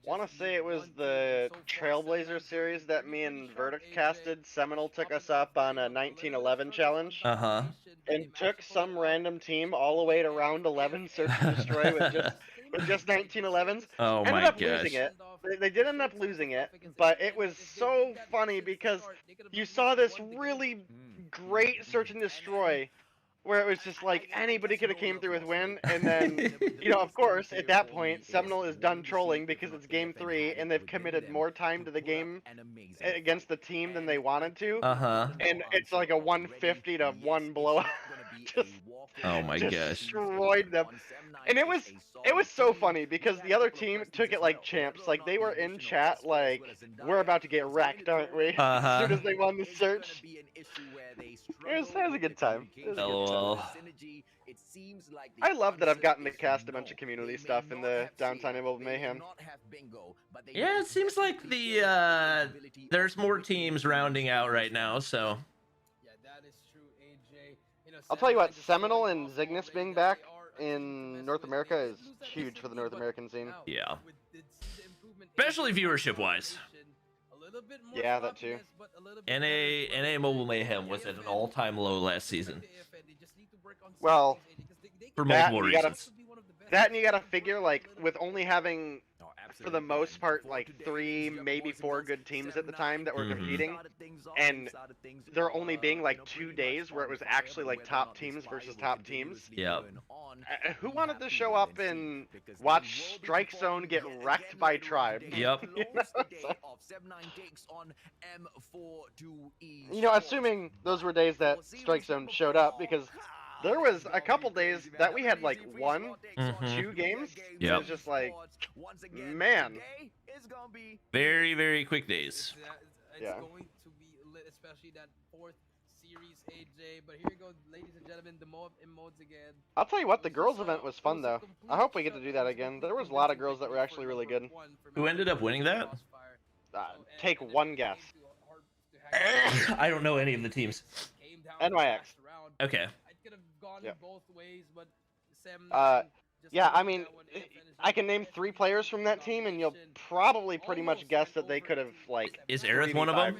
Want to say it was the Trailblazer series that me and Verdict casted. Seminole took us up on a 1911 challenge. Uh-huh. And took some random team all the way to round 11 search and destroy with just 1911s. Oh my ended up gosh. losing it. They did end up losing it, but it was so funny because you saw this really great search and destroy where it was just like anybody could have came through with win, and then, you know, of course, at that point, Seminole is done trolling because it's game 3, and they've committed more time to the game against the team than they wanted to. Uh-huh. And it's like a 150 to 1 blowout. Just, oh my gosh. Destroyed them. And it was so funny because the other team took it like champs. Like, they were in chat like, we're about to get wrecked, aren't we? Uh-huh. As soon as they won the search. It was a good time. LOL. I love that I've gotten to cast a bunch of community stuff in the downtime of Mayhem. Yeah, it seems like there's more teams rounding out right now, so. Yeah, that is true, AJ. I'll tell you what, Seminole and Zygnus being back in North America is huge for the North American scene. Yeah. Especially viewership-wise. Yeah, that too. NA Mobile Mayhem was at an all-time low last season. Well, for multiple reasons. That and you gotta figure, like, with only having, for the most part, like 3, maybe 4 good teams at the time that were competing, and there only being like 2 days where it was actually like top teams versus top teams. Yeah. Who wanted to show up and watch Strike Zone get wrecked by Tribe? Yep. You know, assuming those were days that Strike Zone showed up, because there was a couple days that we had like 1, 2 games. Yep. It was just like, man. Very, very quick days. It's Yeah. going to be lit, especially that 4th series, AJ. But here you go, ladies and gentlemen, the emotes again. I'll tell you what, the girls event was fun though. I hope we get to do that again. There was a lot of girls that were actually really good. Who ended up winning that? Take one guess. I don't know any of the teams. NYX. Okay. I could have gone Yep. both ways, but Yeah, I mean, I can name 3 players from that team, and you'll probably pretty much guess that they could have, like... Is Aerith one of them?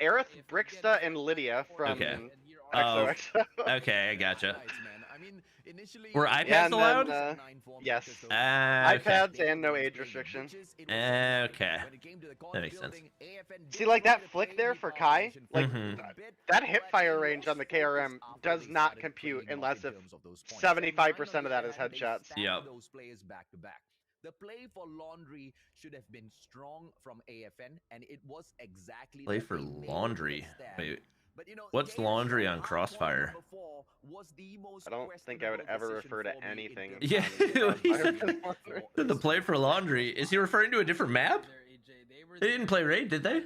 Aerith, Bricksta, and Lydia from Okay. XOXO. Okay, I gotcha. Were iPads Yeah, and allowed? then, yes. Okay. iPads and no age restriction. Okay. That makes sense. See, like that flick there for Kai, like Mhm. that hipfire range on the KRM does not compute unless if 75% of that is headshots. Yep. The play for Laundry should have been strong from AFN, and it was exactly Play that for they made Laundry. the stand. Wait, But, you know, what's Gator's Laundry on Hardpoint Crossfire? number 4 was the most I don't think I would questionable ever decision refer to for me in anything. terms Yeah, of he Crossfire. said the play for Laundry. Is he referring to a different map? They didn't play Raid, did they?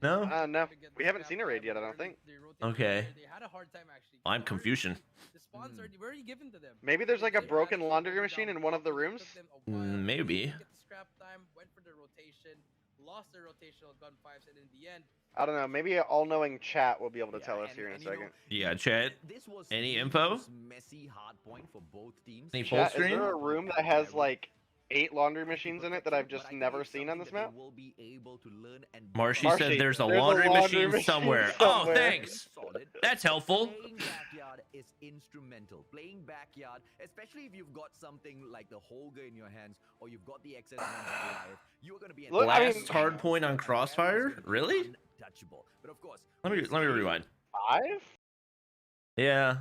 No? No, we haven't seen a raid yet, I don't think. Okay. They had a hard time actually. I'm Confucian. The spawns are already given to them. Maybe there's like a broken laundry machine in one of the rooms. Maybe. Get the scrap time, went for the rotation, lost their rotational gun 5s, and in the end, I don't know, maybe an all-knowing chat will be able to tell us here in a second. Yeah, chat. This was Any the info? most messy hardpoint for both teams. Any full Chat, is screen? there a room that has like 8 laundry machines in it that I've just never seen on this map? Marshy Marshy, said there's a there's a laundry laundry machine machine somewhere. somewhere. Oh, thanks. That's helpful. Playing backyard is instrumental. Playing backyard, especially if you've got something like the Holger in your hands, or you've got the excess amount of life, you're gonna be Look, I mean- Last hard point on Crossfire? Really? untouchable. But of course, Let me rewind. 5? Yeah.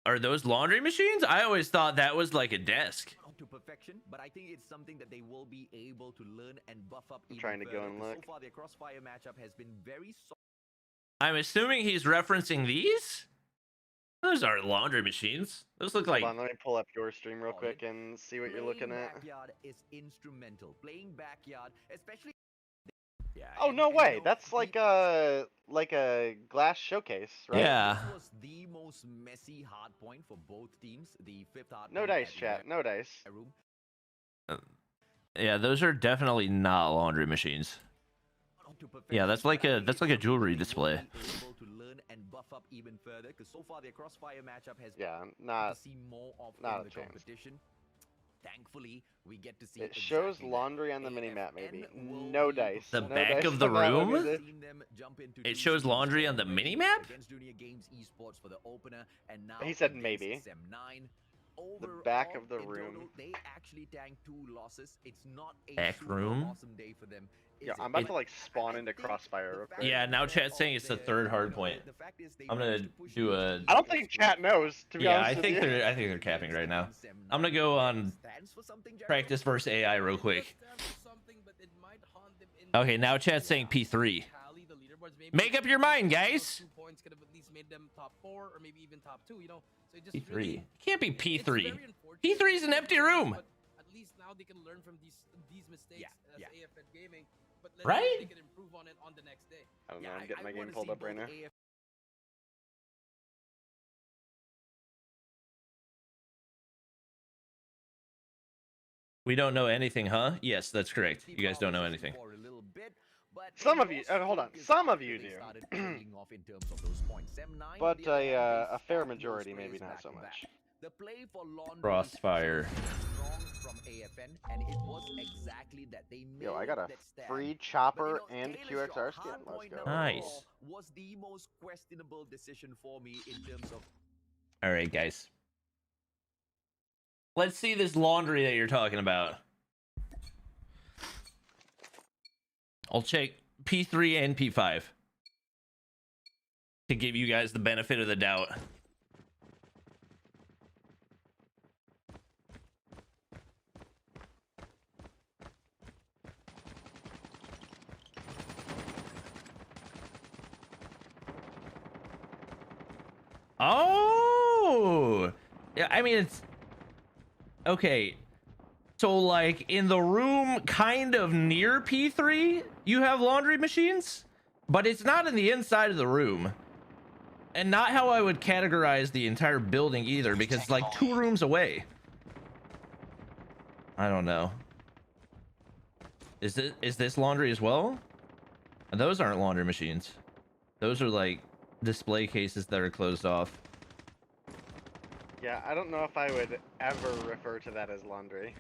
Are those laundry machines? I always thought that was like a desk. to perfection, but I think it's something that they will be able to learn and buff up. I'm even trying to go further, and 'cause look. So far, their Crossfire matchup has been very solid. I'm assuming he's referencing these? Those are laundry machines. Those look like... Hold on, let me pull up your stream real quick and see what you're looking at. Backyard is instrumental. Playing backyard, especially. Yeah, Oh, no and, way. you know, That's like a glass showcase, right? Yeah. This was the most messy hard point for both teams. The 5th hard No point dice, at chat. No dice. their room. Yeah, those are definitely not laundry machines. To Yeah, that's like perfection, a but I think jewelry it's something they will display. be able to learn and buff up even further, 'cause so far their Crossfire matchup has Yeah, to not. see more of not in a the chance. competition. Thankfully, we get to see. It shows exactly that. laundry on the minimap, maybe. AFN will No be dice. The No back dice of the on that one, room? is it? Seen them jump into It two shows teams laundry on the already minimap? against Junior Games Esports for the opener, and now He said against maybe. Sem9. The back of the Overall, in room. total, they actually tanked 2 losses. It's not a Back super room? awesome day for them. Yeah, is I'm it? about But to like I spawn into think Crossfire real the quick. fact Yeah, that now they're chat's saying it's the all 3rd there, hard you know, point. the fact is they I'm managed gonna to push do through a... I don't think chat knows, to be Yeah, honest I with think you. they're capping right now. I'm gonna go on practice versus AI real quick. Okay, now chat's saying P3. Make up your mind, guys. 2 points could have at least made them top 4 or maybe even top 2, you know. So it just P3. really, It can't be it's P3. very unfortunate. P3 is an empty room. But at least now they can learn from these mistakes as yeah. AFN Gaming. But let's Right? see if they can improve on it on the next day. I don't know, Yeah, I'm getting my game wanna pulled see up right now. both AFN We don't know anything, huh? Yes, that's correct. You guys don't know anything. for a little bit, but Some it of you- was hold on, focused some of after you they do. started trailing off in terms of those points. Sem9, But on the other hand, they a fair stacked those majority, maybe players not so back-to-back. much. The play for Laundry Crossfire. strong from AFN, and it was exactly that. They made Yo, I got a that stand. free But, chopper you know, and Taylor's QXR shot, skin. Let's hardpoint go. number Nice. 4 was the most questionable decision for me in terms of All right, guys. Let's see this laundry that you're talking about. I'll check P3 and P5. to give you guys the benefit of the doubt. Oh, yeah. I mean, it's okay. So, like in the room, kind of near P3, you have laundry machines, but it's not in the inside of the room, and not how I would categorize the entire building either, because it's like 2 rooms away. I don't know. Is this laundry as well? Those aren't laundry machines. Those are like display cases that are closed off. Yeah, I don't know if I would ever refer to that as laundry.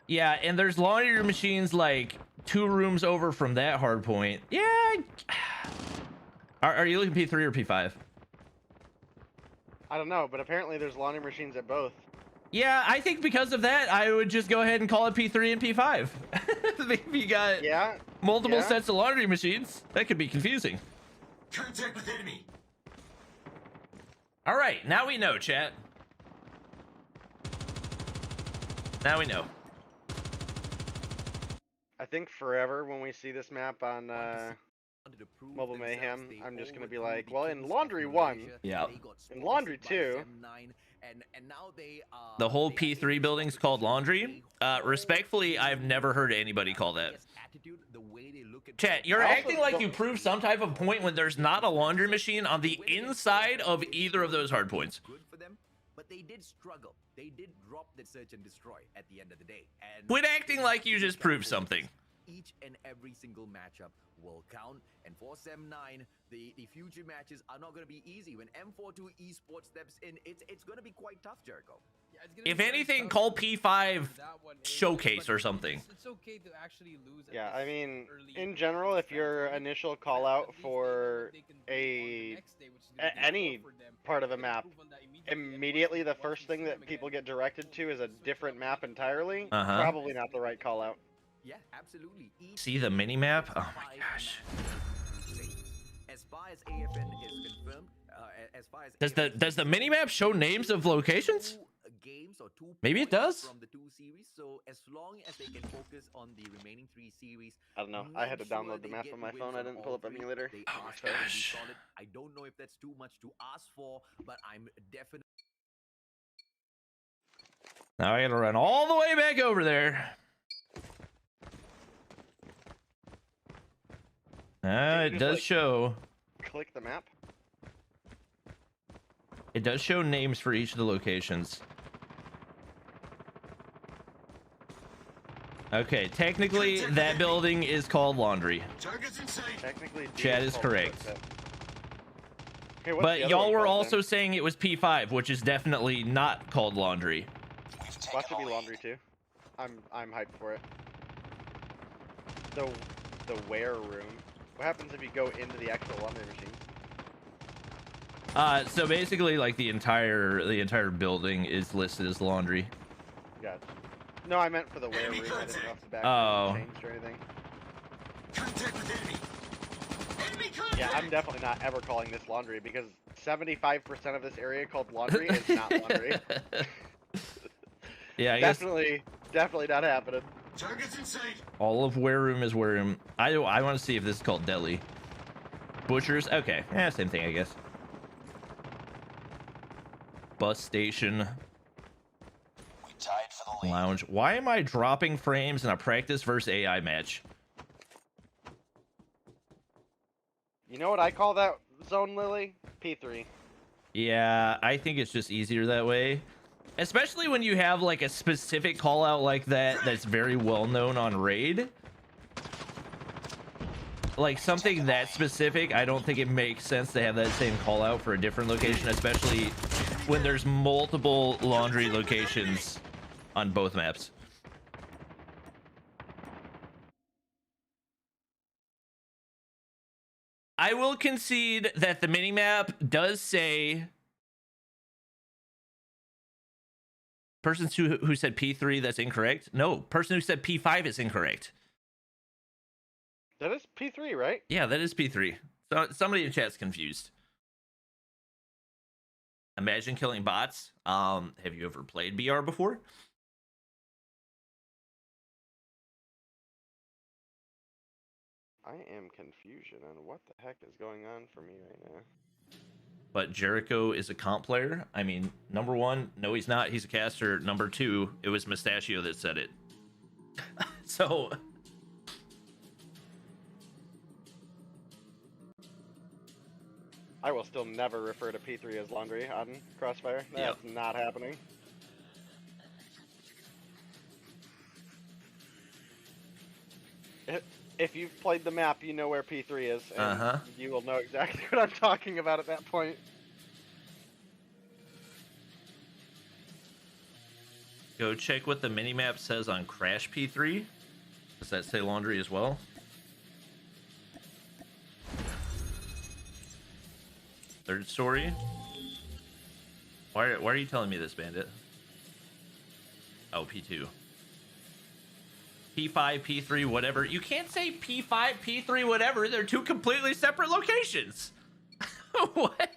Yeah, and there's laundry machines like 2 rooms over from that hardpoint. Yeah. Are you looking P3 or P5? I don't know, but apparently there's laundry machines at both. Yeah, I think because of that, I would just go ahead and call it P3 and P5. If you got multiple sets of laundry machines, that could be confusing. Contact with enemy. All right, now we know, chat. Now we know. I think forever when we see this map on Mobile Mayhem, I'm just gonna be like, well, in Laundry 1, yeah, in Laundry 2, the whole P3 building's called Laundry. Respectfully, I've never heard anybody call that. Chat, you're acting like you proved some type of point when there's not a laundry machine on the inside of either of those hard points. Good for them, but they did struggle. They did drop the search and destroy at the end of the day. And quit acting like you just proved something. Each and every single matchup will count, and for Sem9, the future matches are not going to be easy. When M42 Esports steps in, it's going to be quite tough, Jericho. Yeah, if anything, call P5 showcase or something. It's okay to actually lose. Yeah, I mean, in general, if your initial call out for any part of a map, immediately the first thing that people get directed to is a different map entirely, probably not the right call out. Yeah, absolutely. See the mini map? Oh my gosh. As far as AFN is confirmed, as far as does the mini map show names of locations? Games or 2 maybe it does from the 2 series, so as long as they can focus on the remaining 3 series. I don't know, I had to download the map on my phone. I didn't pull up emulator. Oh my gosh. I don't know if that's too much to ask for, but I'm definitely. Now I gotta run all the way back over there. It does show. Click the map. It does show names for each of the locations. Okay, technically that building is called Laundry. Technically, Chad is correct. Okay, but y'all were also saying it was P5, which is definitely not called Laundry. Watch it be Laundry too. I'm hyped for it. The wear room. What happens if you go into the actual laundry machine? So basically, like the entire building is listed as Laundry. Gotcha. No, I meant for the wear room. I didn't know off the back changed or anything. Contact with enemy. Enemy contact. Yeah, I'm definitely not ever calling this Laundry because 75% of this area called Laundry is not Laundry. Yeah, I definitely not happening. Targets in sight. All of wear room is wear room. I want to see if this is called deli. Butchers. Okay, yeah, same thing, I guess. Bus station. We tied for the lead. Lounge. Why am I dropping frames in a practice versus AI match? You know what I call that zone, Lily? P3. Yeah, I think it's just easier that way. Especially when you have like a specific call out like that that's very well known on Raid. Like something that specific, I don't think it makes sense to have that same call out for a different location, especially when there's multiple laundry locations on both maps. I will concede that the minimap does say person who said P3, that's incorrect. No, person who said P5 is incorrect. That is P3, right? Yeah, that is P3. So somebody in chat's confused. Imagine killing bots. Have you ever played BR before? I am confusion on what the heck is going on for me right now. But Jericho is a comp player. I mean, number one, no, he's not. He's a caster. Number two, it was Mustachio that said it. So I will still never refer to P3 as laundry on Crossfire. That's not happening. If you've played the map, you know where P3 is, and you will know exactly what I'm talking about at that point. Go check what the minimap says on Crash P3. Does that say laundry as well? Third story? Why are you telling me this, Bandit? Oh, P2. P5, P3, whatever. You can't say P5, P3, whatever. They're two completely separate locations. What?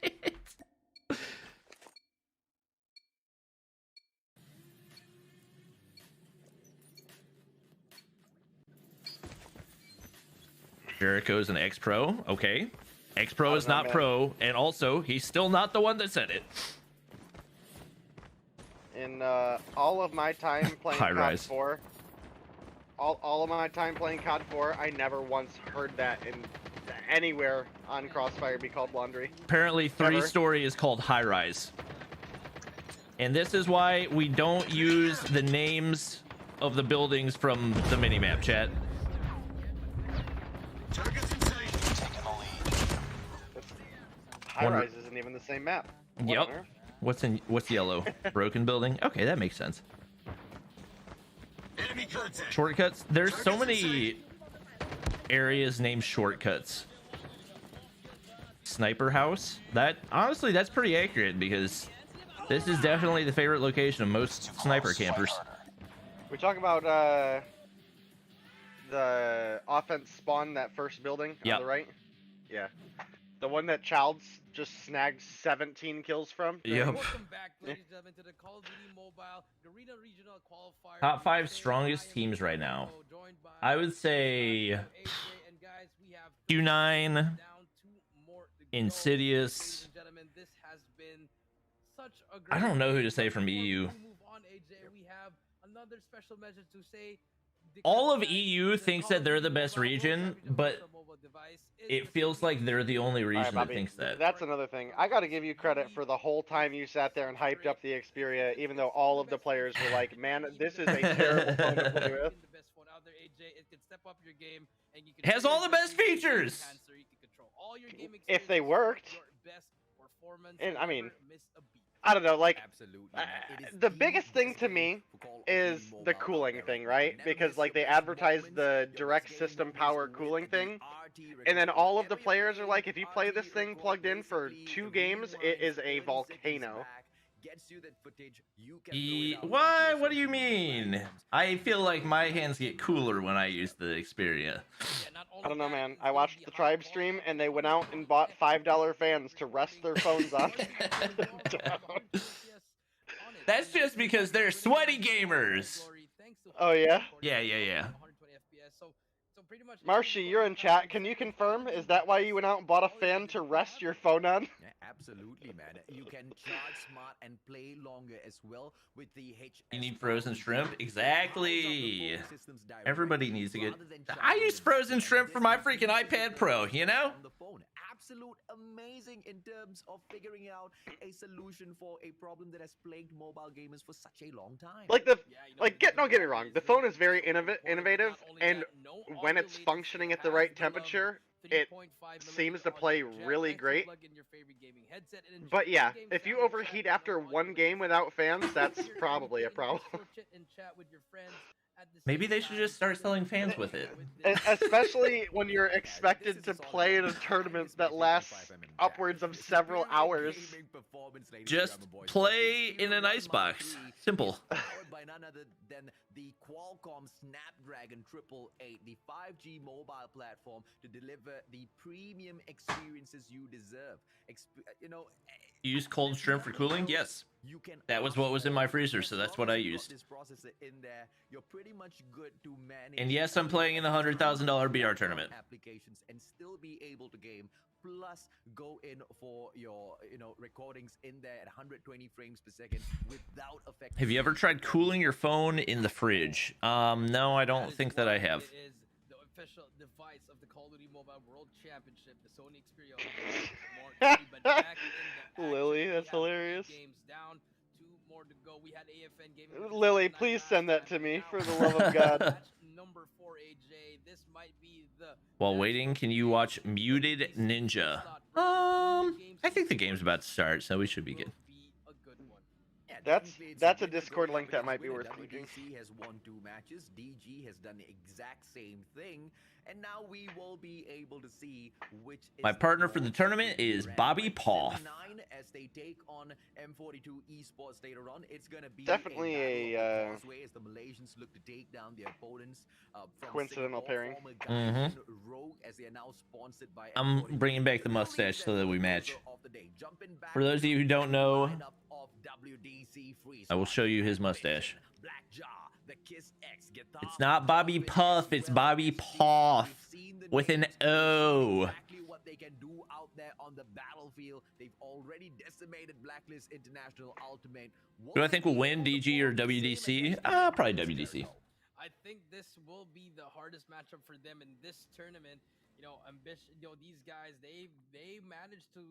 Jericho's an ex-pro. Okay. Ex-pro is not pro, and also, he's still not the one that said it. In all of my time playing COD 4, all of my time playing COD 4, I never once heard that in anywhere on Crossfire be called laundry. Apparently, three-story is called high-rise. And this is why we don't use the names of the buildings from the minimap, chat. Targets in sight. Taking the lead. High-rise isn't even the same map. Yep. What's yellow? Broken building? Okay, that makes sense. Enemy contact. Shortcuts. There's so many areas named shortcuts. Sniper house. That honestly, that's pretty accurate because this is definitely the favorite location of most sniper campers. We talk about the offense spawn, that first building on the right. Yeah. The one that Childs just snagged 17 kills from. Yep. Welcome back, ladies and gentlemen, to the Call of Duty Mobile Garena Regional Qualifier. Top 5 strongest teams right now. I would say Q9, Insidious. I don't know who to say from EU. All of EU thinks that they're the best region, but it feels like they're the only region that thinks that. That's another thing. I got to give you credit for the whole time you sat there and hyped up the Xperia, even though all of the players were like, man, this is a terrible phone to play with. It has all the best features! If they worked. And I mean, I don't know, like, the biggest thing to me is the cooling thing, right? Because, like, they advertise the direct system power cooling thing, and then all of the players are like, if you play this thing plugged in for 2 games, it is a volcano. Why? What do you mean? I feel like my hands get cooler when I use the Xperia. I don't know, man. I watched the Tribe stream, and they went out and bought $5 fans to rest their phones on. That's just because they're sweaty gamers. Oh, yeah? Yeah. Marshy, you're in chat. Can you confirm? Is that why you went out and bought a fan to rest your phone on? Yeah, absolutely, man. You can charge smart and play longer as well with the HS. You need frozen shrimp? Exactly. Everybody needs to get... I use frozen shrimp for my freaking iPad Pro, you know? Absolute amazing in terms of figuring out a solution for a problem that has plagued mobile gamers for such a long time. Like don't get me wrong, the phone is very innovative, and when it's functioning at the right temperature, it seems to play really great. But yeah, if you overheat after 1 game without fans, that's probably a problem. at the Maybe same they should time, just start selling fans with it. Especially when you're expected to play in a tournament that lasts upwards of several hours. Just play in an icebox. Simple. By none other than the Qualcomm Snapdragon 888, the 5G mobile platform to deliver the premium experiences you deserve. You use cold shrimp for cooling? Yes. That was what was in my freezer, so that's what I used. This processor in there, you're pretty much good to manage. And yes, I'm playing in the $100,000 BR tournament. Applications and still be able to game. Plus, go in for your recordings in there at 120 frames per second without affecting. Have you ever tried cooling your phone in the fridge? No, I don't think that I have. It is the official device of the Call of Duty Mobile World Championship, the Sony Xperia. But back in the Lily, action, that's we have hilarious. 8 games down, 2 more to go. We had AFN gaming. Lily, please send that to me, for the love of God. Match number 4, AJ. This might be the. While waiting, can you watch Muted Ninja? I think the game's about to start, so we should be good. That's a Discord link that might be worth clicking. WDC has won 2 matches. DG has done the exact same thing, and now we will be able to see which. My partner for the tournament is Bobby Paw. As they take on M42 Esports later on, it's gonna be Definitely a as the Malaysians look to take down their opponents. Coincidental pairing. Rogue, as they are now sponsored by I'm bringing back the mustache so that we match. For those of you who don't know, I will show you his mustache. It's not Bobby Puff, it's Bobby Paw with an O. What they can do out there on the battlefield. They've already decimated Blacklist International Ultimate. Do I think we'll win DG or WDC? Probably WDC. I think this will be the hardest matchup for them in this tournament. Ambition. These guys, they managed to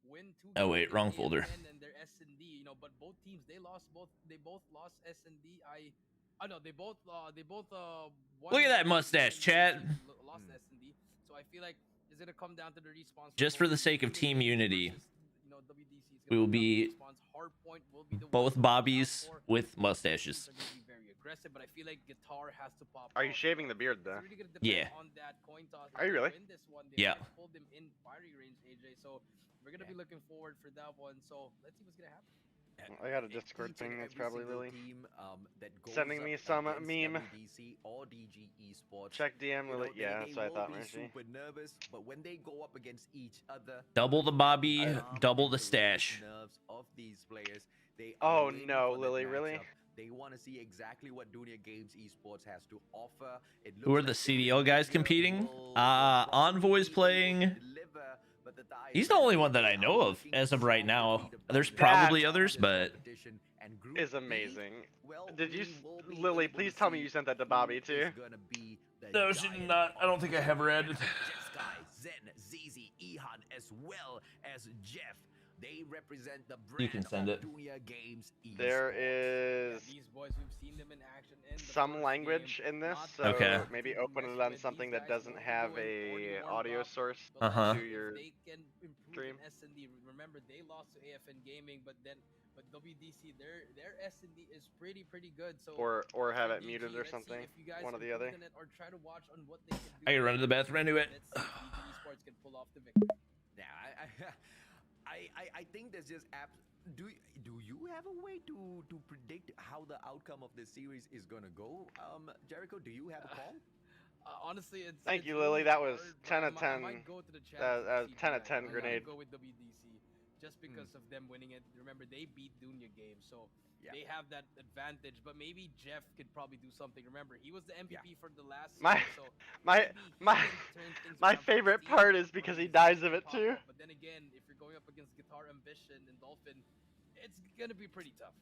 win 2 games. Oh wait, wrong folder. And their S&D, but both teams they both lost S&D. They both won. Look at that mustache, chat. Lost S&D. So I feel like it's gonna come down to the response. Just for the sake of team unity, WDC we will be both Bobbies with mustaches. Very aggressive, but I feel like Guitar has to pop. Are you shaving the beard though? Really gonna Yeah. On that coin toss. Are you really? Win this one, Yeah. Pulled him in firing range, AJ. So we're gonna be looking forward for that one. So let's see what's gonna happen. I got a Discord thing. That's probably Lily. That Sending me some meme. WDC or DG Esports. Check DM Lily. Yeah, that's what I thought. Super nervous, but when they go up against each other, Double the Bobby, double the stash. nerves of these players. They Oh, are waiting no, for that Lily, really? matchup. They want to see exactly what Dunia Games Esports has to offer. It Who are looks the like CDL guys competing? will Envoy's playing. deliver, but the die He's the only one that I know of as of right now. There's probably others, but Is amazing. Did you, Lily? Please tell me you sent that to Bobby too. no, she did not. I don't think I have read it. Zen, ZZ, Ihan, as well as Jeff. They represent the You can brand send of it. Dunia Games Esports. There is These boys, we've seen them in action. In the some first language game. in this, Not so Okay. maybe open it on something that doesn't have a audio source Uh-huh. to your They can improve stream. in S&D. Remember, they lost to AFN Gaming, but WDC, their S&D is pretty good. So or have it DG, muted or let's see something. if you guys One or the improve other. in it or try to watch on what they can do. I can run to the bathroom anyway. Let's see if DG Esports can pull off the victory. Yeah, I think there's just do you have a way to predict how the outcome of this series is gonna go, Jericho? Do you have a call? Honestly, it's. Thank it's you, Lily. really That was hard, but 10 I of might- 10. I might go to the chat That was to see 10 of that. 10 I might grenade. Go with WDC just because of them winning it. Remember, they beat Dunya Games, so Yeah. they have that advantage. But maybe Jeff could probably do something. Remember, he was the MVP for the last My- season, so my- maybe he my- can turn things my around for favorite his team, part is or because he his dies team of to it pop too. up. But then again, if you're going up against Guitar Ambition and Dolphin, it's gonna be pretty tough.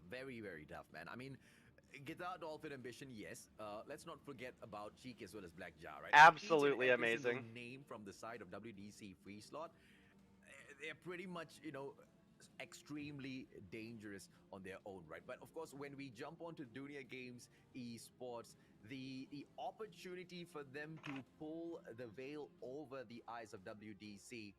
Very, very tough, man. I mean, Guitar Dolphin Ambition, yes. Let's not forget about Cheek as well as Black Jar, right? Absolutely Each and every single amazing. name from the side of WDC Free Slot, they're pretty much, extremely dangerous on their own, right? But of course, when we jump onto Dunia Games Esports, the opportunity for them to pull the veil over the eyes of WDC,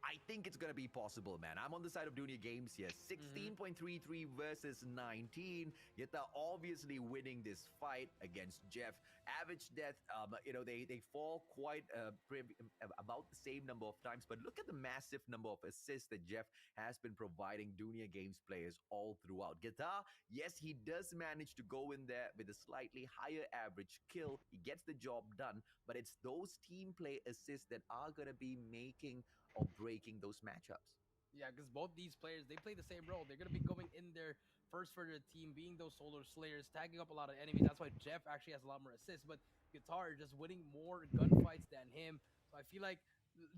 I think it's gonna be possible, man. I'm on the side of Dunia Games here. 16.33 versus 19. Yet they're obviously winning this fight against Jeff. Average death, you know, they fall quite about the same number of times. But look at the massive number of assists that Jeff has been providing Dunia Games players all throughout. Guitar, yes, he does manage to go in there with a slightly higher average kill. He gets the job done, but it's those team play assists that are going to be making or breaking those matchups. Yeah, because both these players, they play the same role. They're going to be going in there first for their team, being those solo slayers, tagging up a lot of enemies. That's why Jeff actually has a lot more assists, but Guitar just winning more gunfights than him. So I feel like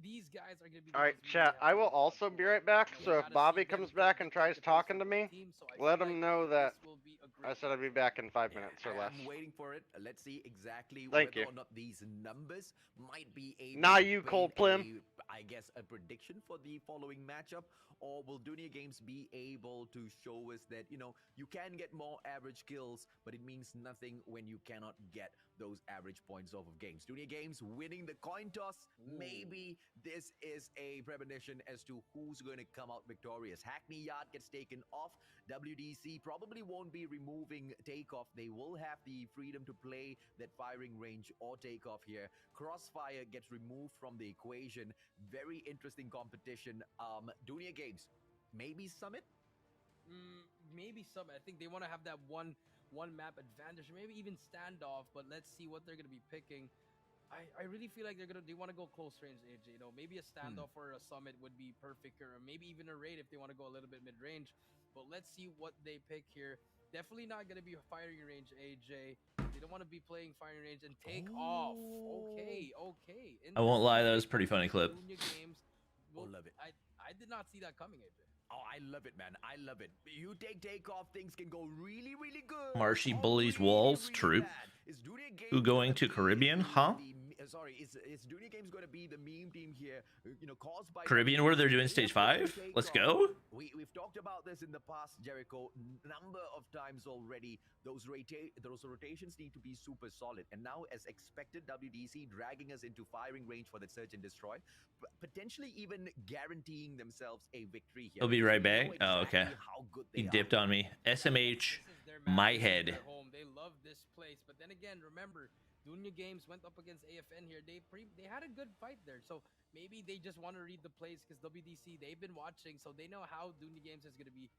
these guys are going to be... All right, chat, I will also be right back, so if Bobby comes back and tries talking to me, let him know that I said I'd be back in 5 minutes or less. I'm waiting for it. Let's see exactly Thank you. or not these numbers might be able Nah, to you paint cold plim. I guess a prediction for the following matchup, or will Dunia Games be able to show us that, you know, you can get more average kills, but it means nothing when you cannot get those average points off of games. Dunia Games winning the coin toss. Maybe this is a premonition as to who's going to come out victorious. Hackney Yard gets taken off. WDC probably won't be removing takeoff. They will have the freedom to play that firing range or takeoff here. Crossfire gets removed from the equation. Very interesting competition. Dunia Games, maybe Summit? Maybe Summit. I think they want to have that one map advantage, maybe even standoff, but let's see what they're going to be picking. I really feel like they want to go close range, AJ. You know, maybe a standoff or a Summit would be perfect, or maybe even a raid if they want to go a little bit mid range. But let's see what they pick here. Definitely not going to be firing range, AJ. They don't want to be playing firing range and take off. Okay. I won't lie, that was a pretty funny clip. Games, love it. I did not see that coming, AJ. Oh, I love it, man. I love it. You take off, things can go really, really good. Marshy bullies walls, true. Who going to Caribbean, huh? Sorry, is Dunia Games going to be the meme team here? You know, caused by Caribbean, where they're doing stage 5? Let's go. We've talked about this in the past, Jericho, number of times already. Those rotations need to be super solid. And now, as expected, WDC dragging us into firing range for the search and destroy, potentially even guaranteeing themselves a victory here. He'll be right back. Oh, okay. He dipped on me. SMH, my head. They love this place, but then again, remember, Dunia Games went up against AFN here. They had a good fight there, so maybe they just want to read the plays because WDC, they've been watching, so they know how Dunia Games is going to be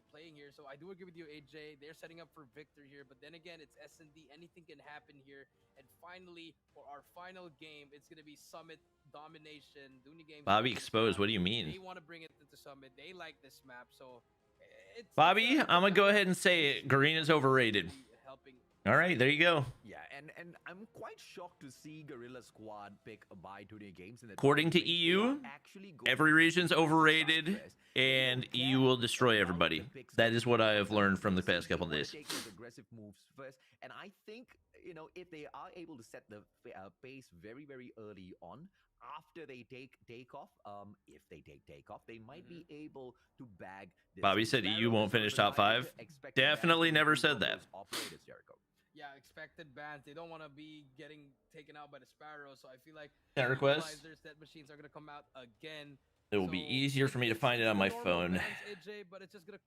playing here. So I do agree with you, AJ. They're setting up for victor here, but then again, it's S&D. Anything can happen here. And finally, for our final game, it's going to be Summit Domination. Dunia Games. Bobby exposed. What do you mean? They want to bring it into Summit. They like this map, so Bobby, I'm gonna go ahead and say it. Garena's overrated. All right, there you go. Yeah, and I'm quite shocked to see Gorilla Squad pick a buy Dunia Games. According to EU, every region's overrated, and EU will destroy everybody. That is what I have learned from the past couple of days. Aggressive moves first, and I think, you know, if they are able to set the pace very, very early on, after they take off, if they take off, they might be able to bag this. Bobby said EU won't finish top 5. Definitely never said that. Yeah, expected bans. They don't want to be getting taken out by the Sparrow, so I feel like that request. That machines are gonna come out again. It will be easier for me to find it on my phone. AJ, but it's just gonna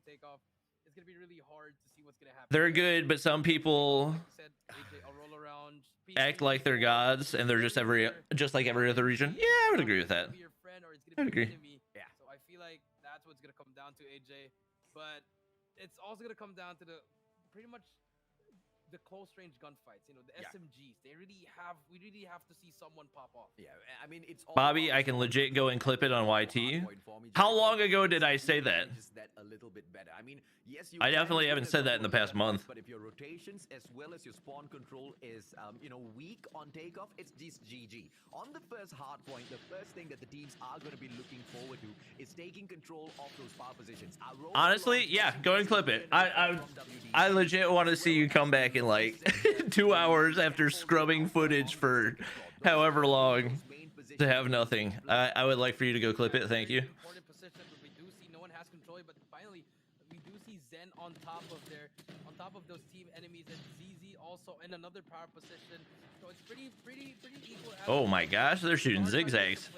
take off. It's gonna be really hard to see what's gonna happen. They're good, but some people act like they're gods, and they're just like every other region. Yeah, I would agree with that. I would agree. Yeah. So I feel like that's what's gonna come down to, AJ. But it's also gonna come down to the pretty much the close range gunfights. You know, the SMGs. We really have to see someone pop off. Yeah, I mean, it's all Bobby, I can legit go and clip it on YT. How long ago did I say that? A little bit better. I mean, yes, I definitely haven't said that in the past month. But if your rotations as well as your spawn control is, you know, weak on takeoff, it's just GG. On the first hardpoint, the first thing that the teams are going to be looking forward to is taking control of those power positions. Honestly, yeah, go and clip it. I legit want to see you come back in like 2 hours after scrubbing footage for however long to have nothing. I would like for you to go clip it. Thank you. We do see no one has control, but finally we do see Zen on top of those team enemies, and ZZ also in another power position. So it's pretty equal. Oh my gosh, they're shooting zigzags.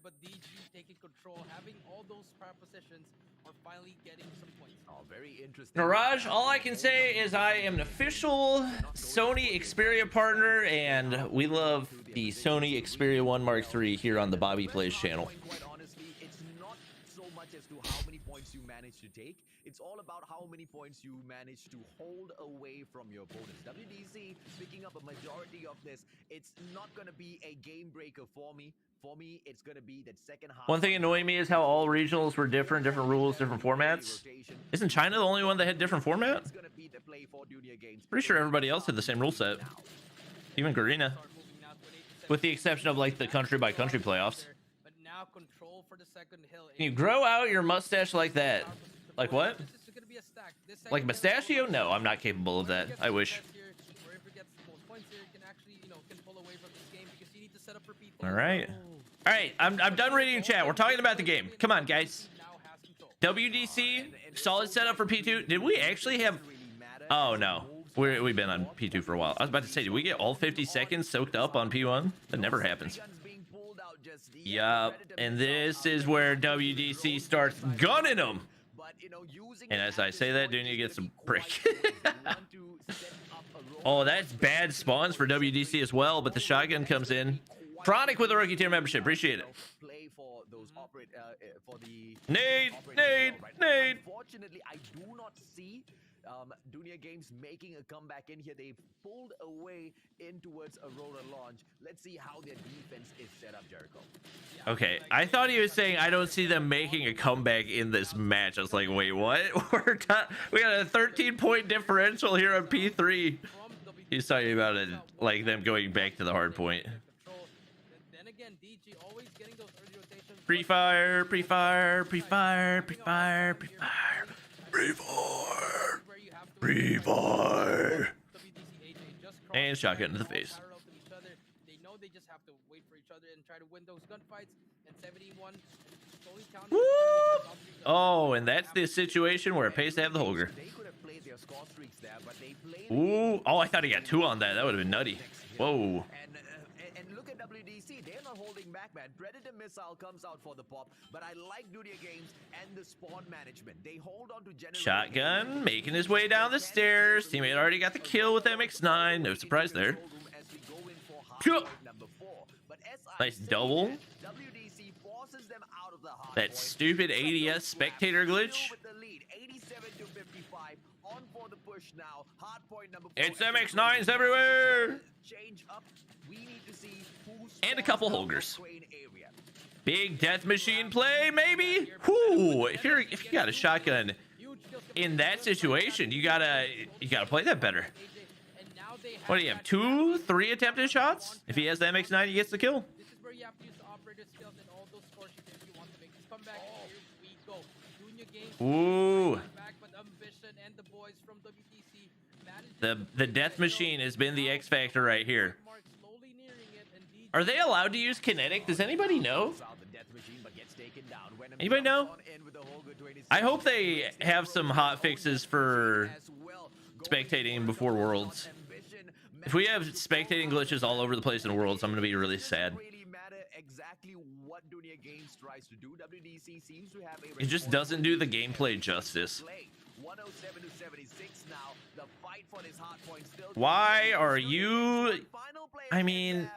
But DG taking control, having all those power positions, are finally getting some points. Oh, very interesting. Mirage, all I can say is I am an official Sony Xperia partner, and we love the Sony Xperia 1 Mark III here on the Bobby Plays channel. Quite honestly, it's not so much as to how many points you manage to take. It's all about how many points you manage to hold away from your opponents. WDC picking up a majority of this. It's not going to be a game breaker for me. For me, it's going to be that second half. One thing annoying me is how all regionals were different rules, different formats. Isn't China the only one that had different format? Pretty sure everybody else had the same rule set. Even Garena. With the exception of like the country by country playoffs. But now control for the second hill. Can you grow out your mustache like that? Like what? Like mustachio? No, I'm not capable of that. I wish. All right. All right, I'm done reading chat. We're talking about the game. Come on, guys. WDC, solid setup for P2. Did we actually have... Oh, no. We've been on P2 for a while. I was about to say, did we get all 50 seconds soaked up on P1? That never happens. Yup. And this is where WDC starts gunning them. And as I say that, Dunya gets a break. Oh, that's bad spawns for WDC as well, but the shotgun comes in. Chronic with a rookie tier membership. Appreciate it. Nade. Unfortunately, I do not see Dunya Games making a comeback in here. They've pulled away in towards a roller launch. Let's see how their defense is set up, Jericho. Okay, I thought he was saying I don't see them making a comeback in this match. I was like, wait, what? We got a 13-point differential here on P3. He's talking about it like them going back to the hard point. Pre-fire. And shotgun to the face. They know they just have to wait for each other and try to win those gunfights. And 71 slowly counting. Oh, and that's the situation where it pays to have the Holger. Ooh. Oh, I thought he got 2 on that. That would have been nutty. Whoa. And look at WDC. They're not holding back, man. Predator missile comes out for the pop, but I like Dunya Games and the spawn management. They hold on to generator. Shotgun making his way down the stairs. Teammate already got the kill with MX9. No surprise there. Nice double. That stupid ADS spectator glitch. It's MX9s everywhere. And a couple Holgers. Big death machine play, maybe. Whoo! If you got a shotgun in that situation, you gotta play that better. What do you have? 2, 3 attempted shots? If he has the MX9, he gets the kill. This is where you have to use the operator skills and all those scores if you want to make this comeback. Here we go. Dunya Games. Ooh. Back, but Ambition and the boys from WTC the death machine has been the X factor right here. Are they allowed to use kinetic? Does anybody know? Anybody know? I hope they have some hot fixes for spectating before Worlds. If we have spectating glitches all over the place in Worlds, I'm going to be really sad. It just doesn't do the gameplay justice. Why are you... I mean,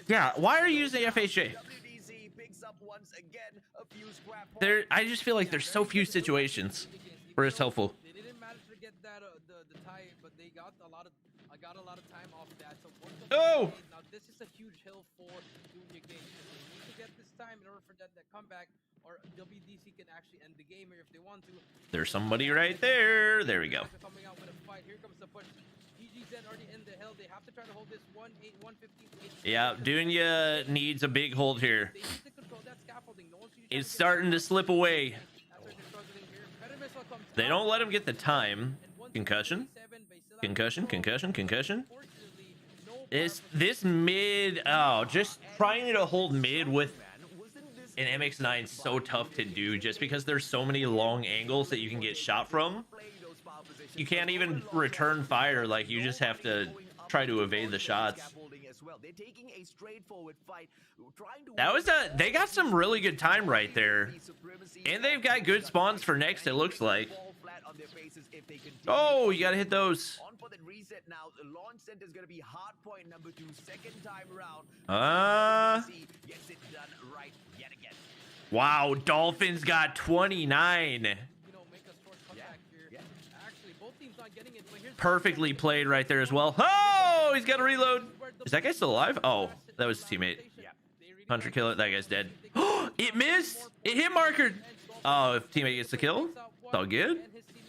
yeah, why are you using FHJ? I just feel like there's so few situations where it's helpful. They didn't manage to get that the tie, but they got a lot of time off that. So oh! Now this is a huge hill for Dunya Games. They need to get this time in order for that comeback, or WDC can actually end the game here if they want to. There's somebody right there. There we go. Coming out with a fight. Here comes the push. DG's already in the hill. They have to try to hold this 115. Yeah, Dunya needs a big hold here. They need to control that scaffolding. No one's It's starting to slip away. They don't let him get the time. Concussion. This mid, oh, just trying to hold mid with in MX9 so tough to do just because there's so many long angles that you can get shot from. You can't even return fire, like you just have to try to evade the shots. That was they got some really good time right there. And they've got good spawns for next, it looks like. Oh, you gotta hit those. On for the reset now. The launch center is gonna be Hardpoint number 2, second time around. Gets it done right yet again. Wow, Dolphins got 29. Perfectly played right there as well. Oh, he's got to reload. Is that guy still alive? Oh, that was his teammate. Hunter kill it. That guy's dead. Oh, it missed. It hit marker. Oh, if teammate gets the kill, it's all good.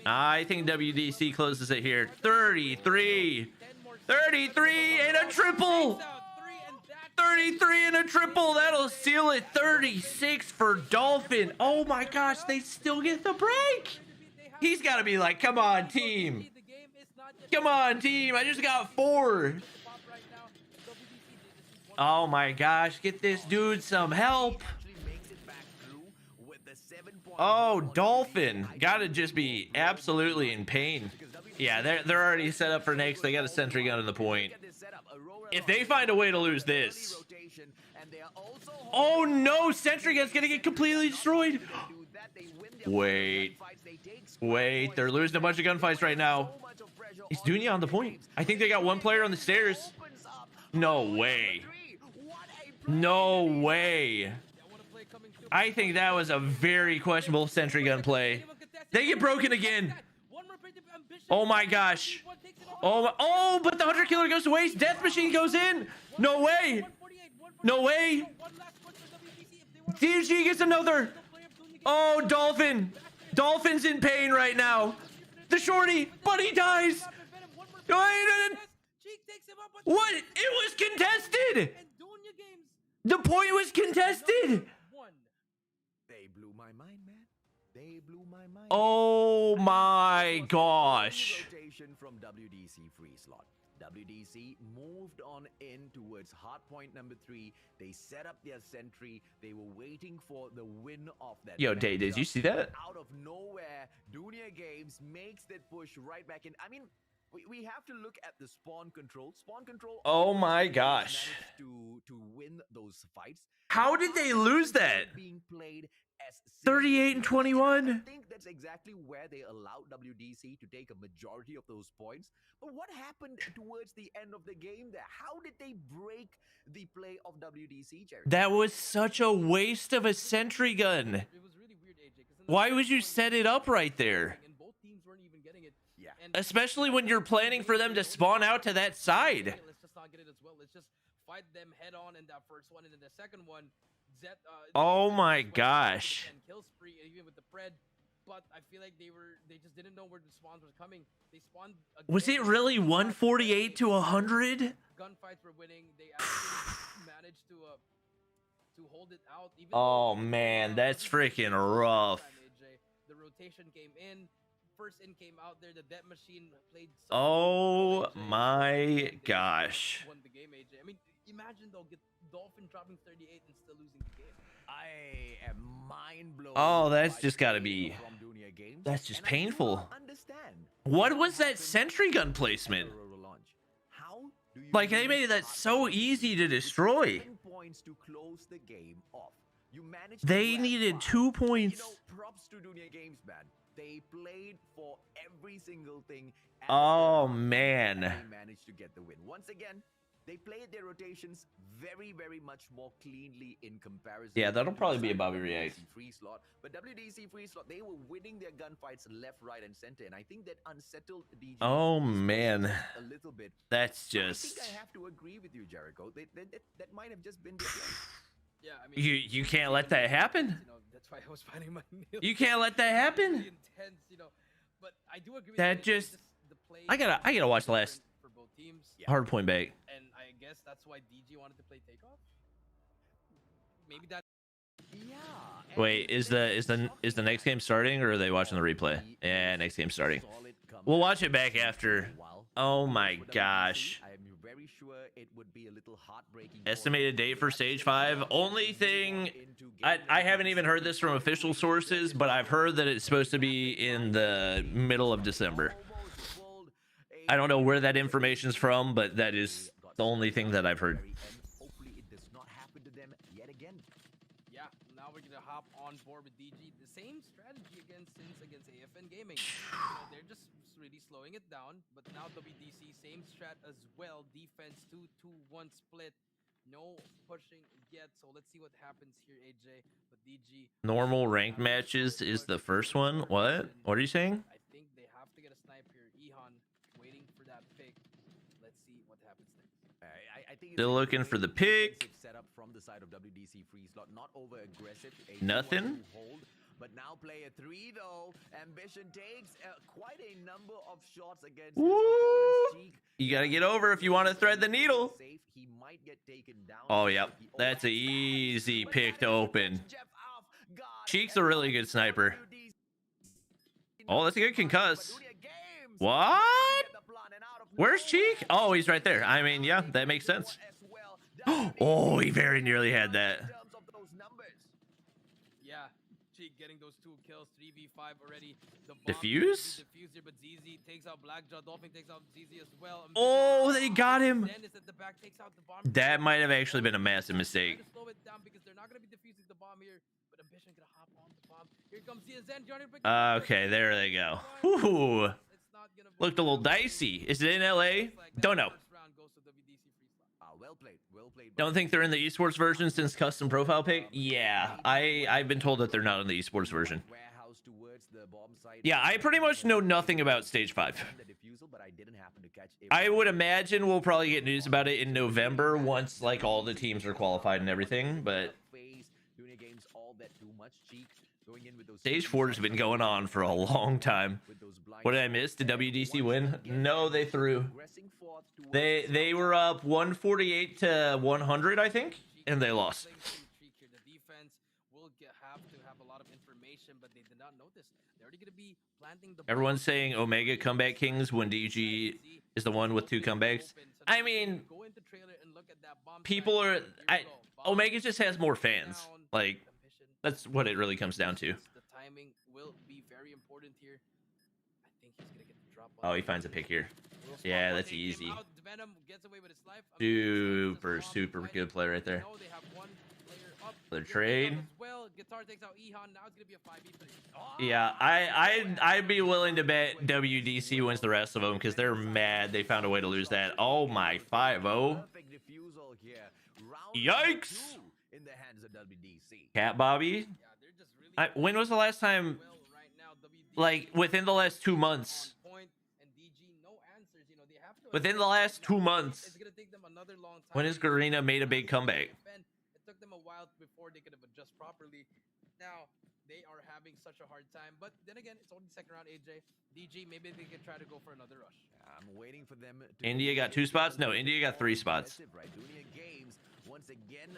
I think WDC closes it here. 33. 33 and a triple. 33 and a triple. That'll seal it. 36 for Dolphin. Oh my gosh, they still get the break. He's got to be like, come on, team. Come on, team. I just got 4. Oh my gosh, get this dude some help. Oh, Dolphin. Gotta just be absolutely in pain. Yeah, they're already set up for next. They got a Sentry gun in the point. If they find a way to lose this. Oh no, Sentry gun's gonna get completely destroyed. Wait, they're losing a bunch of gunfights right now. Is Dunya on the point? I think they got one player on the stairs. No way. No way. I think that was a very questionable Sentry gun play. They get broken again. Oh my gosh. Oh, but the Hunter Killer goes to waste. Death Machine goes in. No way. No way. DG gets another. Oh, Dolphin. Dolphin's in pain right now. The shorty, but he dies. What? It was contested. The point was contested. They blew my mind, man. They blew my mind. Oh my gosh. Rotation from WDC free slot. WDC moved on in towards Hardpoint number 3. They set up their Sentry. They were waiting for the win of that. Yo, Day, did you see that? Out of nowhere, Dunia Games makes that push right back in. I mean, we have to look at the spawn control. Spawn control. Oh my gosh. To win those fights. How did they lose that? Being played as 38 and 21. I think that's exactly where they allowed WDC to take a majority of those points. But what happened towards the end of the game there? How did they break the play of WDC, Jerry? That was such a waste of a Sentry gun. It was really weird, AJ. Why would you set it up right there? And both teams weren't even getting it. Yeah. Especially when you're planning for them to spawn out to that side. Let's just not get it as well. Let's just fight them head on in that first one, and then the second one, Zet. Oh my gosh. And kill spree even with the Pred, but I feel like they just didn't know where the spawns were coming. They spawned. Was it really 148 to 100? Gunfights were winning. They actually managed to hold it out. Even Oh man, that's freaking rough. The rotation came in. First in came out there. The Death Machine played. Oh my gosh. Won the game, AJ. I mean, imagine though, get Dolphin dropping 38 and still losing the game. I am mind blown. Oh, that's just gotta be. That's just painful. What was that Sentry gun placement? Like they made that so easy to destroy. They needed 2 points. Props to Dunia Games, man. They played for every single thing. Oh man. They managed to get the win. Once again, they played their rotations very, very much more cleanly in comparison. Yeah, that'll probably be a Bobby React. Free slot, but WDC free slot, they were winning their gunfights left, right, and center, and I think that unsettled DG. Oh man, a little bit. That's just. I think I have to agree with you, Jericho. That might have just been their play. Yeah, I mean, you can't let that happen. You know, that's why I was finding my nails. You can't let that happen. Really intense, you know. But I do agree with That you. just. The play I gotta watch the last for both teams. Hardpoint back. And I guess that's why DG wanted to play takeoff. Maybe that. Yeah. Wait, is the next game starting or are they watching the replay? Yeah, next game starting. We'll watch it back after. Oh my gosh. I'm very very sure it would be a little heartbreaking. Estimated date for Stage 5. Only thing, I haven't even heard this from official sources, but I've heard that it's supposed to be in the middle of December. I don't know where that information's from, but that is the only thing that I've heard. Hopefully it does not happen to them yet again. Yeah, now we're gonna hop on board with DG. The same strategy against AFN Gaming. They're just really slowing it down, but now WDC same strat as well. Defense 2-2-1 split. No pushing yet, so let's see what happens here, AJ. But DG Normal ranked matches is the first one. What? What are you saying? I think they have to get a snipe here. Ehan waiting for that pick. Let's see what happens next. I think Still looking for the pick. Setup from the side of WDC free slot, not over aggressive. Nothing. Hold, but now player 3 though. Ambition takes quite a number of shots against his opponent's cheek. You gotta get over if you want to thread the needle. Safe, he might get taken down. Oh, yep. That's an easy pick to open. Cheek's a really good sniper. Oh, that's a good concuss. What? Where's Cheek? Oh, he's right there. I mean, yeah, that makes sense. Oh, he very nearly had that. Yeah, Cheek getting those 2 kills, 3v5 already. Diffuse? Diffuser, but ZZ takes out Blackjaw. Dolphin takes out ZZ as well. Oh, they got him. Dennis at the back takes out the bomb. That might have actually been a massive mistake. Trying to slow it down because they're not going to be diffusing the bomb here. But Ambition gonna hop on the bomb. Here comes Zen. Okay, there they go. Whew. Looked a little dicey. Is it in LA? Don't know. Well played. Well played. Don't think they're in the esports version since custom profile pick. Yeah, I've been told that they're not in the esports version. Yeah, I pretty much know nothing about Stage 5. I would imagine we'll probably get news about it in November once like all the teams are qualified and everything, but Stage 4 has been going on for a long time. What did I miss? Did WDC win? No, they threw. They were up 148 to 100, I think, and they lost. Everyone's saying Omega comeback kings when DG is the one with 2 comebacks. I mean, people are... Omega just has more fans. Like, that's what it really comes down to. The timing will be very important here. I think he's gonna get the drop. Oh, he finds a pick here. Yeah, that's easy. Super, super good play right there. The trade. Yeah, I'd be willing to bet WDC wins the rest of them because they're mad they found a way to lose that. Oh my, 5-0. Yikes. Cat Bobby. When was the last time, like within the last 2 months? Within the last 2 months, when has Garena made a big comeback? It took them a while before they could have adjusted properly. Now they are having such a hard time, but then again, it's only second round. AJ, DG, maybe they can try to go for another rush. I'm waiting for them. India got 2 spots. No, India got 3 spots. Once again,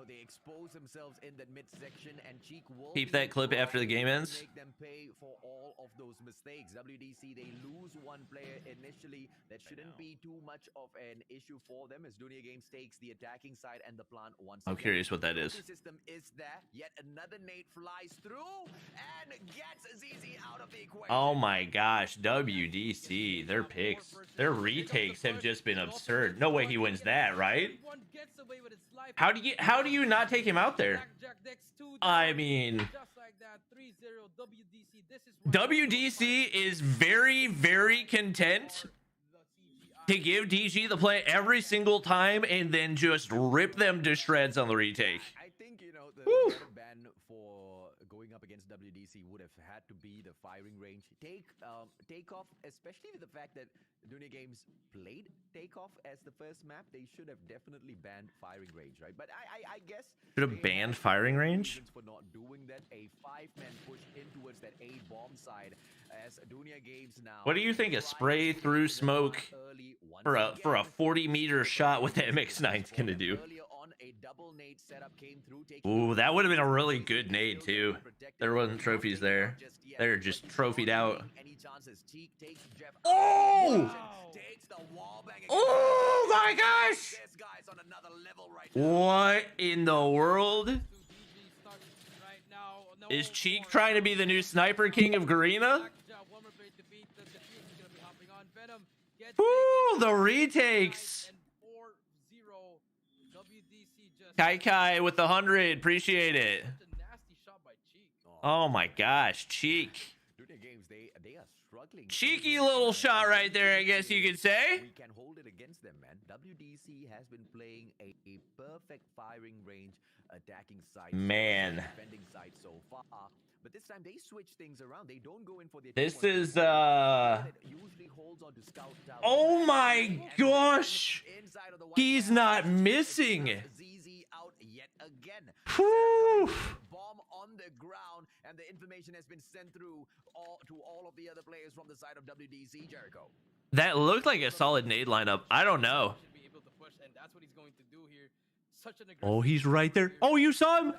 they expose themselves in that midsection, and Cheek will keep that clip after the game ends. Make them pay for all of those mistakes. WDC, they lose 1 player initially. That shouldn't be too much of an issue for them as Dunia Games takes the attacking side and the plant once again. I'm curious what that is. System is there. Yet another nade flies through and gets ZZ out of the equation. Oh my gosh, WDC, their picks, their retakes have just been absurd. No way he wins that, right? How do you not take him out there? I mean, WDC is very, very content to give DG the play every single time and then just rip them to shreds on the retake. I think, the better ban for going up against WDC would have had to be the firing range. Takeoff, especially with the fact that Dunia Games played Takeoff as the first map, they should have definitely banned firing range, right? But I guess... Should have banned firing range? For not doing that, a 5-man push in towards that A-bomb side as Dunia Games now... What do you think a spray through smoke for a 40-meter shot with the MX-9 is going to do? A double nade setup came through. Ooh, that would have been a really good nade too. There wasn't trophies there. They're just trophied out. Oh! Oh my gosh! What in the world? Is Cheek trying to be the new Sniper King of Garena? Ooh, the retakes. Kai with the 100, appreciate it. Oh my gosh, Cheek. Cheeky little shot right there, I guess you could say. We can hold it against them, man. WDC has been playing a perfect firing range, attacking side, man, defending side so far. But this time they switch things around. They don't go in for the. This is oh my gosh, he's not missing. ZZ out yet again. Whew. Bomb on the ground, and the information has been sent through to all of the other players from the side of WDC, Jericho. That looked like a solid nade lineup. I don't know. Oh, he's right there. Oh, you saw him?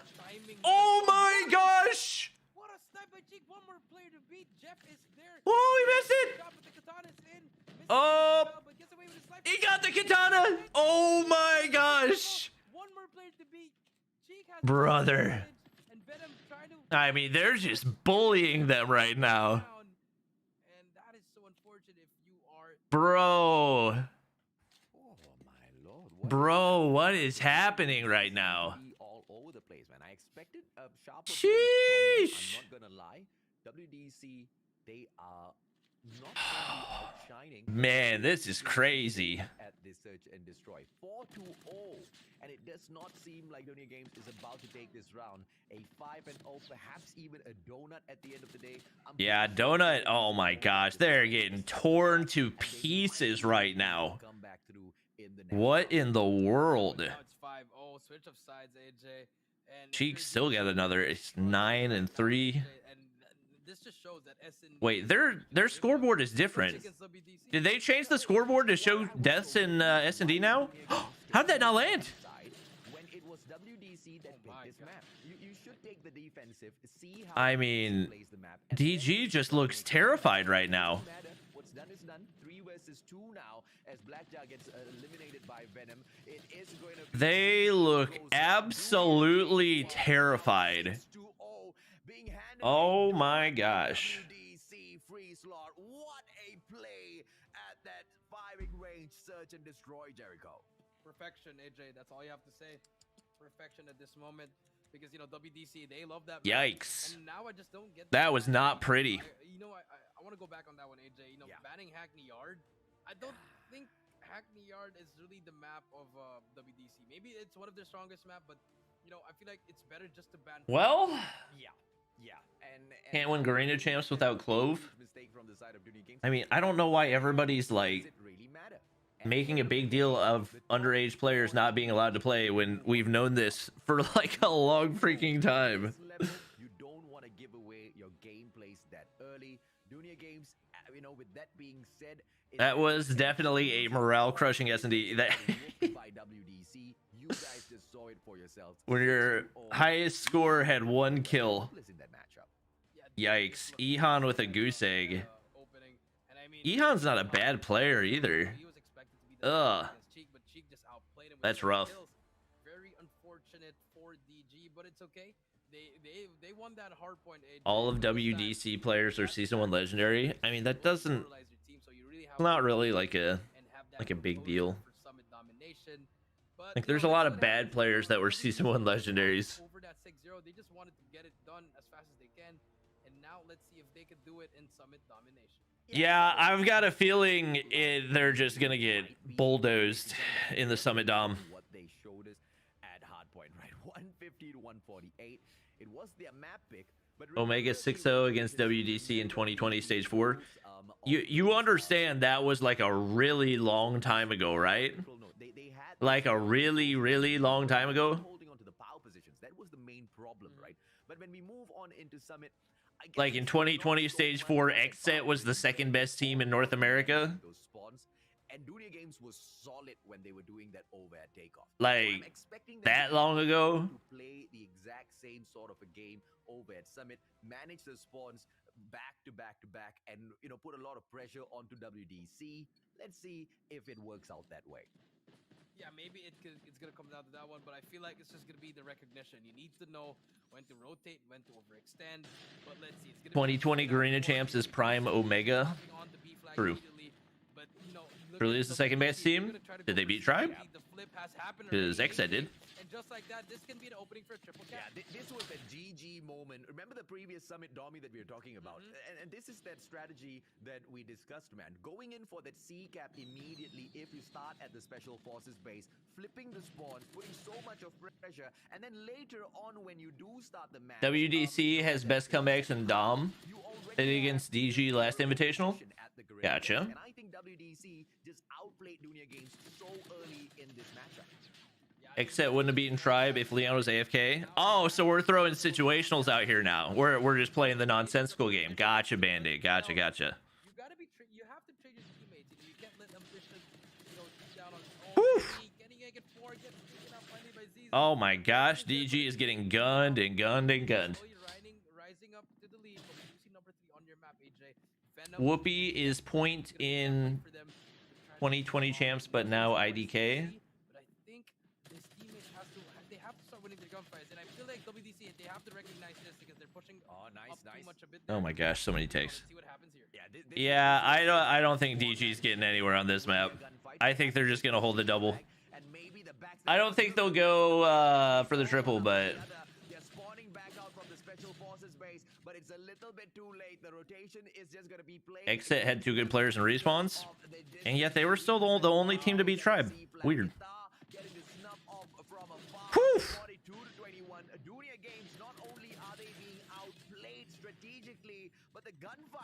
Oh my gosh! What a snipe by Cheek. One more player to beat. Jeff is there. Oh, he missed it! Oh, he got the katana! Oh my gosh! One more player to beat. Cheek has brother. I mean, they're just bullying them right now. And that is so unfortunate if you are. Bro. Oh my lord. Bro, what is happening right now? All over the place, man. I expected a sharper Sheesh. play from, I'm not gonna lie. WDC, they are not outshining. Man, this is crazy. At this search and destroy 4-0, and it does not seem like Donia Games is about to take this round. A 5-0, perhaps even a donut at the end of the day. Yeah, donut. Oh my gosh, they're getting torn to pieces right now. What in the world? Now it's 5-0. Switch of sides, AJ. And Cheek still got another. It's 9 and 3. This just shows that SND. Wait, their scoreboard is different. Did they change the scoreboard to show deaths in S&D now? How did that not land? When it was WDC that picked this map, you should take the defensive. See how I mean, DG just looks terrified right now. What's done is done. 3 versus 2 now as Blackjack gets eliminated by Venom. It is going to be They look absolutely terrified. Oh my gosh. WDC free slot. What a play at that firing range. Search and destroy, Jericho. Perfection, AJ. That's all you have to say. Perfection at this moment. Because, you know, WDC, they love that. Yikes. And now I just don't get that was not pretty. I want to go back on that one, AJ. You know, banning Hackney Yard. I don't think Hackney Yard is really the map of WDC. Maybe it's one of their strongest map, but, you know, I feel like it's better just to ban. Well, yeah. And can't win Garena champs without Clove. I mean, I don't know why everybody's like making a big deal of underage players not being allowed to play when we've known this for like a long freaking time. You don't want to give away your gameplays that early. Dunia Games, you know, with that being said, that was definitely a morale crushing S&D. That by WDC, you guys just saw it for yourselves. when your highest score had 1 kill. Yikes. Ehan with a goose egg. Ehan's not a bad player either. Ugh. That's rough. Very unfortunate for DG, but it's okay. They won that hardpoint. All of WDC players are season 1 legendary. I mean, that doesn't, it's not really like a big deal. Like, there's a lot of bad players that were season 1 legendaries. Over that 6-0, they just wanted to get it done as fast as they can. And now let's see if they could do it in Summit Domination. Yeah, I've got a feeling they're just gonna get bulldozed in the Summit Dom. What they showed us at Hardpoint, right? 150 to 148. It was their map pick, but Omega 6-0 against WDC in 2020 Stage 4. You understand that was like a really long time ago, right? Like a really, really long time ago. Holding on to the power positions. That was the main problem, right? But when we move on into Summit, like in 2020 Stage 4, XSET was the 2nd best team in North America. Those spawns, And Dunia Games was solid when they were doing that overhead takeoff. Like, I'm expecting them that long ago? to play the exact same sort of a game over at Summit, manage the spawns back to back to back, and put a lot of pressure onto WDC. Let's see if it works out that way. Yeah, maybe it's gonna come down to that one, but I feel like it's just gonna be the recognition. You need to know when to rotate, when to overextend. But let's see. It's gonna 2020 Garena champs is Prime Omega. True. But, Truly is the second best team. Did they beat Tribe? Because Exa did. And just like that, this can be an opening for a triple cap. Yeah, this was a GG moment. Remember the previous Summit Domi that we were talking about? And this is that strategy that we discussed, man. Going in for that C cap immediately if you start at the Special Forces base, flipping the spawns, putting so much of pressure, and then later on when you do start the match... WDC has best comebacks in Dom. Against DG last invitational. Gotcha. And I think WDC just outplayed Dunia Games so early in this matchup. Except wouldn't have beaten Tribe if Leon was AFK. Oh, so we're throwing situationals out here now. We're just playing the nonsensical game. Gotcha, Bandit. Gotcha. You gotta be. You have to trade your teammates. You can't let them push down on his own. Oh my gosh, DG is getting gunned and gunned and gunned. Rising up to the lead. You see number 3 on your map, AJ. Whoopi is point in 2020 champs, but now IDK. But I think this teammate they have to start winning their gunfights, and I feel like WDC, they have to recognize this because they're pushing up too much a bit there. Oh my gosh, so many takes. See what happens here. Yeah, I don't think DG's getting anywhere on this map. I think they're just gonna hold the double. I don't think they'll go for the triple, but They're spawning back out from the Special Forces base, but it's a little bit too late. The rotation is just gonna be played. Exit had 2 good players in respawns, and yet they were still the only team to beat Tribe. Weird. Whew.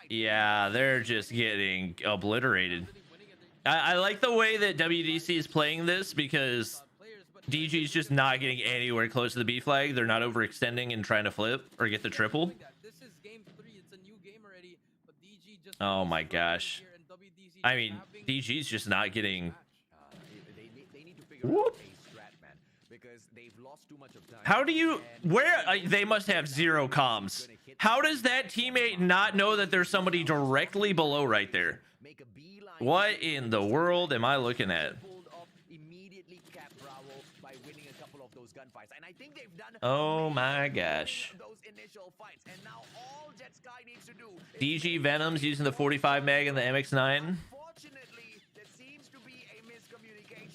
Yeah, they're just getting obliterated. I like the way that WDC is playing this because DG's just not getting anywhere close to the B flag. They're not overextending and trying to flip or get the triple. This is game 3. It's a new game already, but DG just Oh my gosh. I mean, DG's just not getting... They need to figure out a strat, man, because they've lost too much of time. How do you... They must have 0 comms. How does that teammate not know that there's somebody directly below right there? What in the world am I looking at? Oh my gosh. DG Venom's using the 45 mag and the MX9.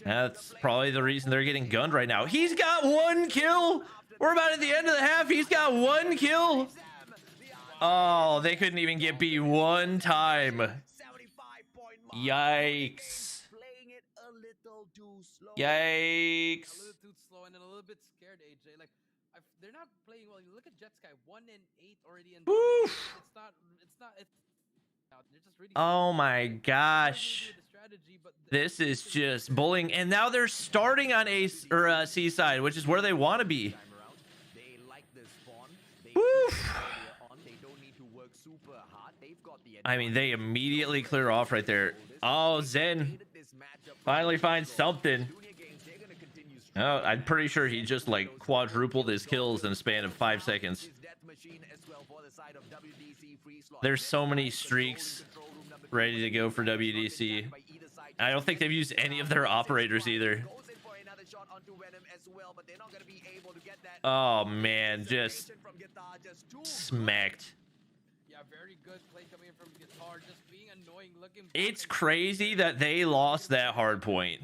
That's probably the reason they're getting gunned right now. He's got 1 kill. We're about at the end of the half. He's got 1 kill. Oh, they couldn't even get B 1 time. Yikes. Yikes. A little too slow and then a little bit scared, AJ. Like, they're not playing well. You look at Jet Sky, 1 and 8 already in. They're just really oh my gosh. This is just bullying. And now they're starting on A or C side, which is where they want to be. Woof. I mean, they immediately clear off right there. Oh, Zen finally finds something. Oh, I'm pretty sure he just like quadrupled his kills in a span of 5 seconds. There's so many streaks ready to go for WDC. I don't think they've used any of their operators either. Oh man, just smacked. Yeah, very good play coming in from Guitar, just being annoying looking. It's crazy that they lost that hard point.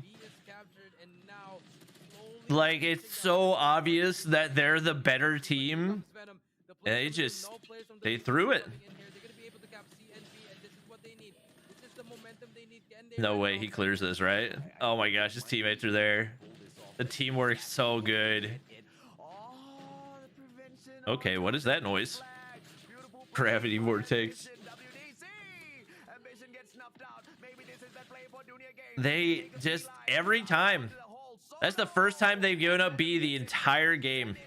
Like, it's so obvious that they're the better team. And they threw it. No way he clears this, right? Oh my gosh, his teammates are there. The teamwork's so good. Okay, what is that noise? Gravity vortex. They just, every time. That's the first time they've given up B the entire game.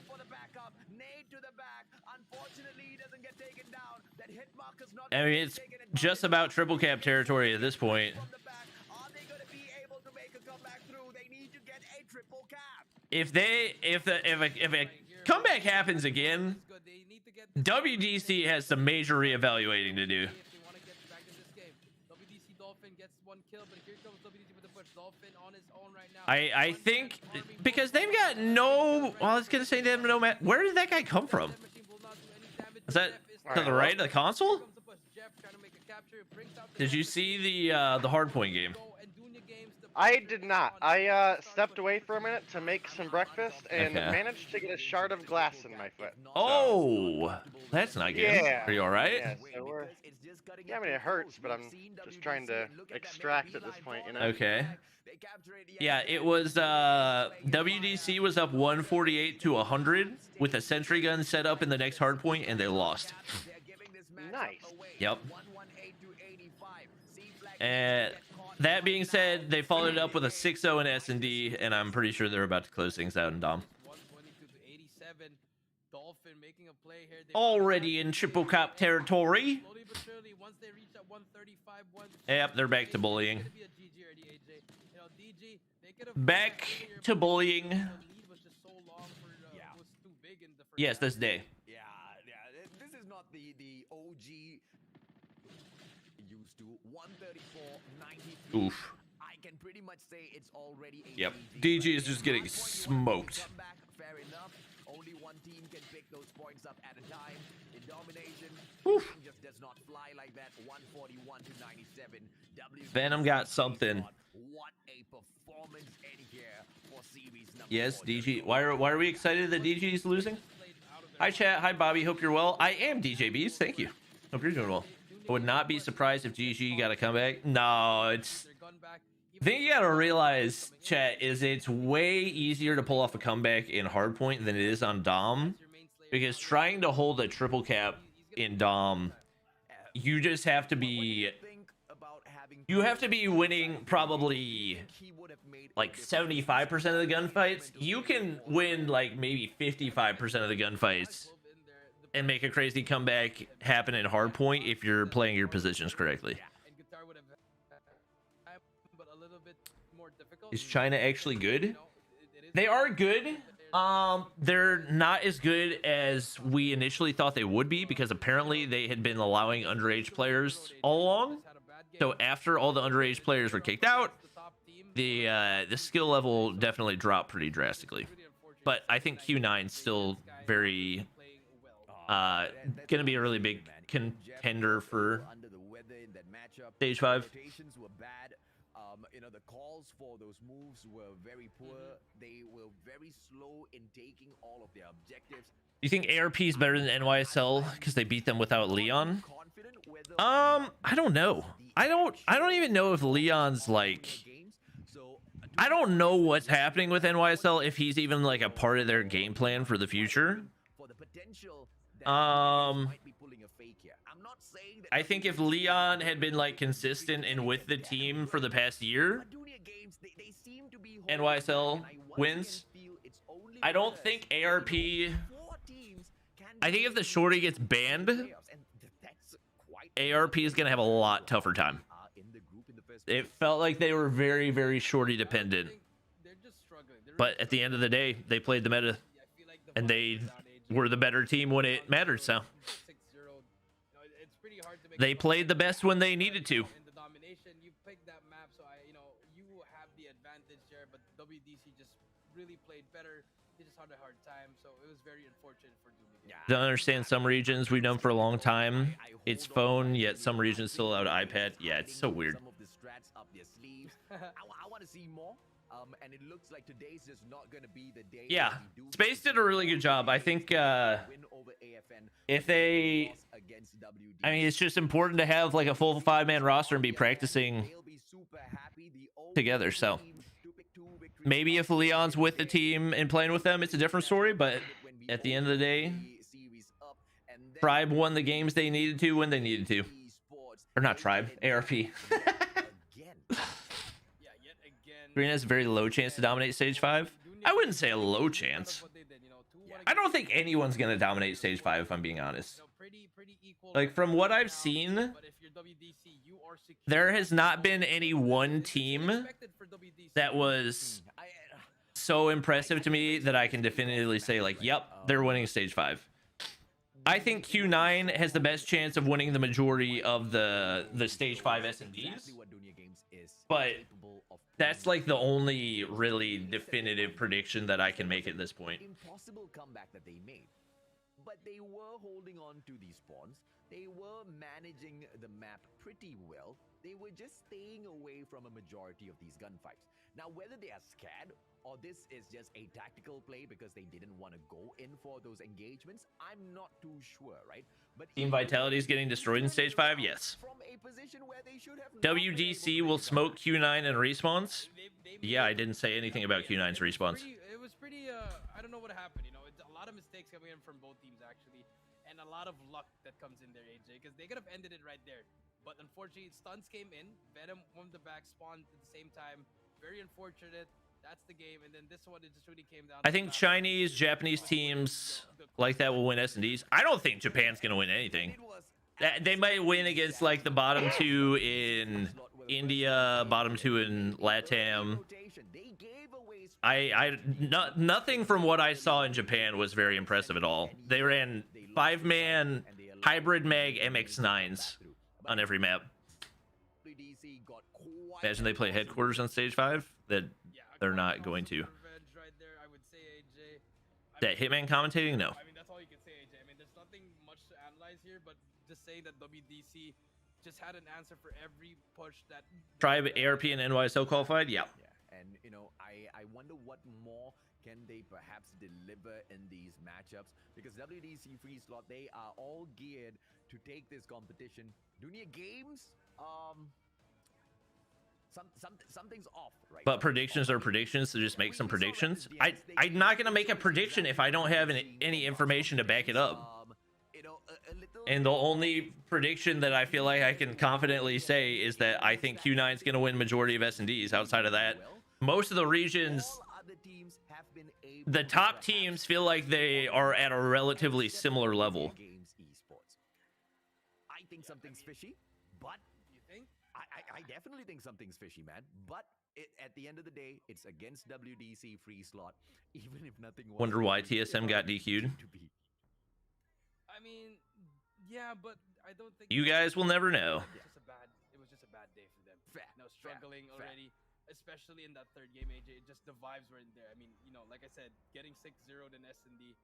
I mean, it's just about triple cap territory at this point. if a comeback happens again, WDC has some major reevaluating to do. I think because they've got no. Well, I was gonna say they have no. Where did that guy come from? Is that to the right of the console? Did you see the Hardpoint game? I did not. I stepped away for a minute to make some breakfast and managed to get a shard of glass in my foot. So. Oh, that's not good. Yeah. Are you all right? Yeah, so yeah, I mean it hurts, but I'm just trying to extract at this point, you know. Okay. Yeah, it was WDC was up 148 to 100 with a Sentry gun set up in the next hardpoint, and they lost. Nice. Yep. And that being said, they followed it up with a 6-0 in S&D, and I'm pretty sure they're about to close things out in Dom. Already in triple cap territory. Yep, they're back to bullying. Back to bullying. Yes, this day. Yeah. This is not the OG used to 134.93. Oof. I can pretty much say it's already a Yep. DG is just getting smoked. Fair enough. Only one team can pick those points up at a time. In Domination, just does not fly like that. 141 to 97. Venom got something. What a performance in here for series number Yes, 4. DG. Why are we excited that DG is losing? Hi chat. Hi Bobby. Hope you're well. I am DJ Bees. Thank you. Hope you're doing well. I would not be surprised if GG got a comeback. No, it's. The thing you gotta realize, chat, is it's way easier to pull off a comeback in Hardpoint than it is on Dom, because trying to hold a triple cap in Dom, you just have to be. You have to be winning probably like 75% of the gunfights. You can win like maybe 55% of the gunfights and make a crazy comeback happen in Hardpoint if you're playing your positions correctly. Is China actually good? They are good. They're not as good as we initially thought they would be, because apparently they had been allowing underage players all along. So after all the underage players were kicked out, the skill level definitely dropped pretty drastically. But I think Q9's still very gonna be a really big contender for stage 5. You know, the calls for those moves were very poor. They were very slow in taking all of their objectives. Do you think ARP is better than NYSL because they beat them without Leon? I don't know. I don't even know if Leon's like. I don't know what's happening with NYSL, if he's even like a part of their game plan for the future. I think if Leon had been like consistent and with the team for the past year, NYSL wins. I don't think ARP. I think if the shorty gets banned, ARP is gonna have a lot tougher time. It felt like they were very, very shorty dependent. But at the end of the day, they played the meta, and they were the better team when it mattered. So they played the best when they needed to. In the Domination, you picked that map, so you have the advantage there, but WDC just really played better. They just had a hard time, so it was very unfortunate for Doom. Don't understand some regions we've known for a long time. It's phone, yet some regions still allow iPad. Yeah, it's so weird. I want to see more. And it looks like today's just not going to be the day. Yeah, Space did a really good job. I think if they, I mean, it's just important to have like a full 5-man roster and be practicing together. So maybe if Leon's with the team and playing with them, it's a different story. But at the end of the day, Tribe won the games they needed to when they needed to. Or not Tribe, ARP. Green has a very low chance to dominate stage 5. I wouldn't say a low chance. I don't think anyone's going to dominate stage 5, if I'm being honest. Like, from what I've seen, there has not been any one team that was so impressive to me that I can definitively say, like, yep, they're winning stage 5. I think Q9 has the best chance of winning the majority of the stage 5 S&Ds, but that's like the only really definitive prediction that I can make at this point. Impossible comeback that they made. But they were holding on to these spawns. They were managing the map pretty well. They were just staying away from a majority of these gunfights. Now, whether they are scared or this is just a tactical play because they didn't want to go in for those engagements, I'm not too sure, right? But Team Vitality is getting destroyed in stage 5, yes. From a position where they should have WDC will smoke Q9 and respawns. Yeah, I didn't say anything about Q9's respawns. It was pretty, I don't know what happened, you know, it's a lot of mistakes coming in from both teams, actually, and a lot of luck that comes in there, AJ, because they could have ended it right there. But unfortunately, stuns came in, Venom on the back spawned at the same time. Very unfortunate. That's the game, and then this one, it just really came down. I think Chinese, Japanese teams like that will win S&Ds. I don't think Japan's going to win anything. They might win against like the bottom 2 in India, bottom 2 in LATAM. Nothing from what I saw in Japan was very impressive at all. They ran 5-man hybrid mag MX9s on every map. Imagine they play headquarters on stage 5. That they're not going to. That Hitman commentating? No. I mean, that's all you can say, AJ. I mean, there's nothing much to analyze here, but just saying that WDC just had an answer for every push that Tribe, ARP, and NYSL qualified. Yeah. And you know, I wonder what more can they perhaps deliver in these matchups, because WDC Free Slot, they are all geared to take this competition. Dunia Games, something's off, right? But predictions are predictions, so just make some predictions. I'm not gonna make a prediction if I don't have any information to back it up. And the only prediction that I feel like I can confidently say is that I think Q9 is gonna win majority of S&Ds. Outside of that, most of the regions, the top teams feel like they are at a relatively similar level. I think something's fishy, but you think? I definitely think something's fishy, man. But at the end of the day, it's against WDC Free Slot. Even if nothing. Wonder why TSM got DQ'd. I mean, yeah, but I don't think you guys will never know. It was just a bad day for them. You know, struggling already, especially in that third game, AJ. Just the vibes weren't there. I mean, you know, like I said, getting 6-0'd in S&D,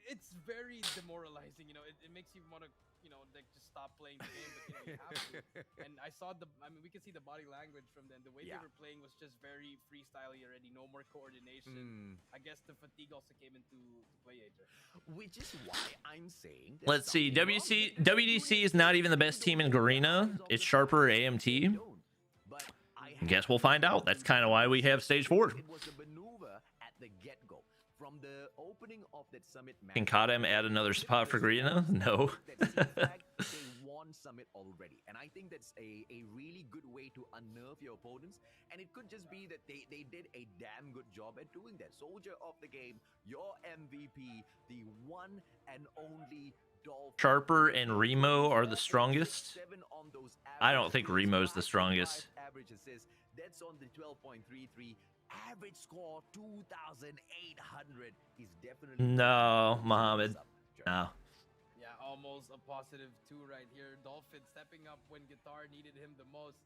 it's very demoralizing. You know, it makes you want to, you know, like just stop playing the game, but you know, you have to. And I mean, we can see the body language from them. The way they were playing was just very freestyly already. No more coordination. I guess the fatigue also came into play, AJ. Which is why I'm saying. Let's see. WDC is not even the best team in Garena. It's Sharper AMT. I guess we'll find out. That's kind of why we have stage 4. It was a maneuver at the get-go. From the opening of that summit match. Can CODM add another spot for Garena? No. They won summit already, and I think that's a really good way to unnerve your opponents. And it could just be that they did a damn good job at doing that. Soldier of the game, your MVP, the one and only Dolphin. Sharper and Remo are the strongest. I don't think Remo's the strongest. Average assist, that's on the 12.33. Average score 2,800 is definitely no, Mohammed. No. Yeah, almost a +2 right here. Dolphin stepping up when Guitar needed him the most,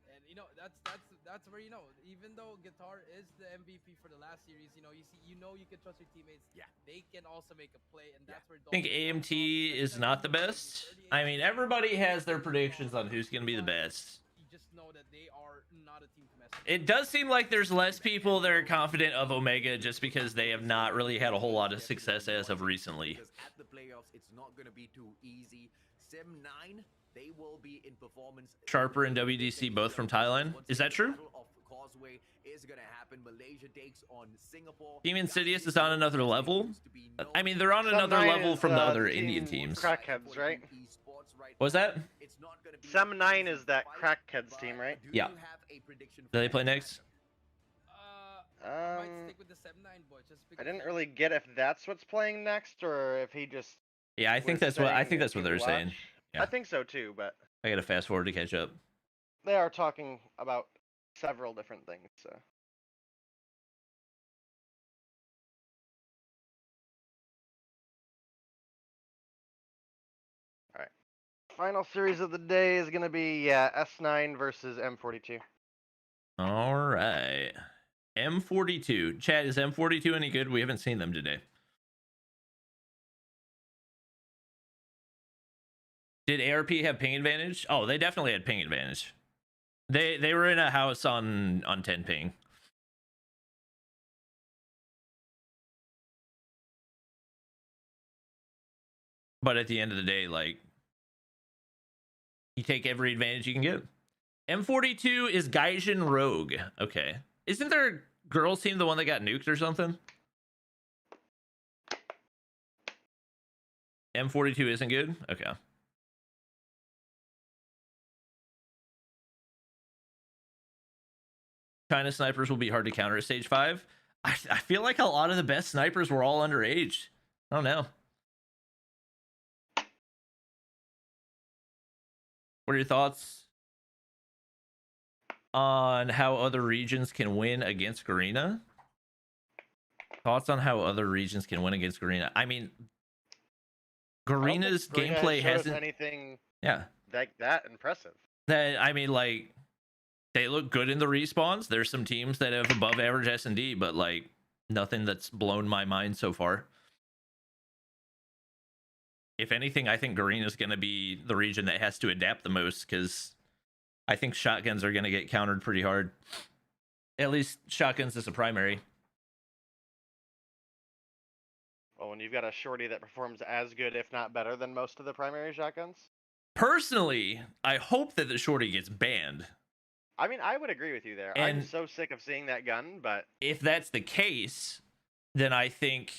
and you know that's where, you know, even though Guitar is the MVP for the last series, you know, you can trust your teammates. Yeah, they can also make a play, and that's where I Dolphin think AMT is not the best. I mean, everybody has their predictions on who's going to be the best. You just know that they are not a team to mess with. It does seem like there's less people that are confident of Omega just because they have not really had a whole lot of success as of recently. At the playoffs, it's not going to be too easy. Sim 9, they will be in performance. Sharper and WDC both from Thailand. Is that true? Is going to happen. Malaysia takes on Singapore. Team Insidious is on another level. I mean, they're on another level from the other Indian teams. Crackheads, right? What was that? Sem 9 is that Crackheads team, right? Yeah. Do they play next? I might stick with the Sem 9 boy, just because I didn't really get if that's what's playing next or if he just. Yeah, I think that's what they're saying. Yeah. I think so too, but I gotta fast forward to catch up. They are talking about several different things, so. Final series of the day is gonna be S9 versus M42. All right. M42. Chat, is M42 any good? We haven't seen them today. Did ARP have ping advantage? Oh, they definitely had ping advantage. They were in a house on 10 ping. But at the end of the day, like, you take every advantage you can get. M42 is Gaijin Rogue. Okay. Isn't their girls team the one that got nuked or something? M42 isn't good? Okay. China snipers will be hard to counter at stage 5. I feel like a lot of the best snipers were all underage. I don't know. What are your thoughts on how other regions can win against Garena? Thoughts on how other regions can win against Garena? I mean, Garena's gameplay hasn't anything. Yeah, like that impressive. That I mean, like, they look good in the respawns. There's some teams that have above average S&D, but like nothing that's blown my mind so far. If anything, I think Garena's going to be the region that has to adapt the most, because I think shotguns are going to get countered pretty hard. At least shotguns as a primary. Well, when you've got a shorty that performs as good, if not better, than most of the primary shotguns. Personally, I hope that the shorty gets banned. I mean, I would agree with you there. And I'm so sick of seeing that gun, but if that's the case, then I think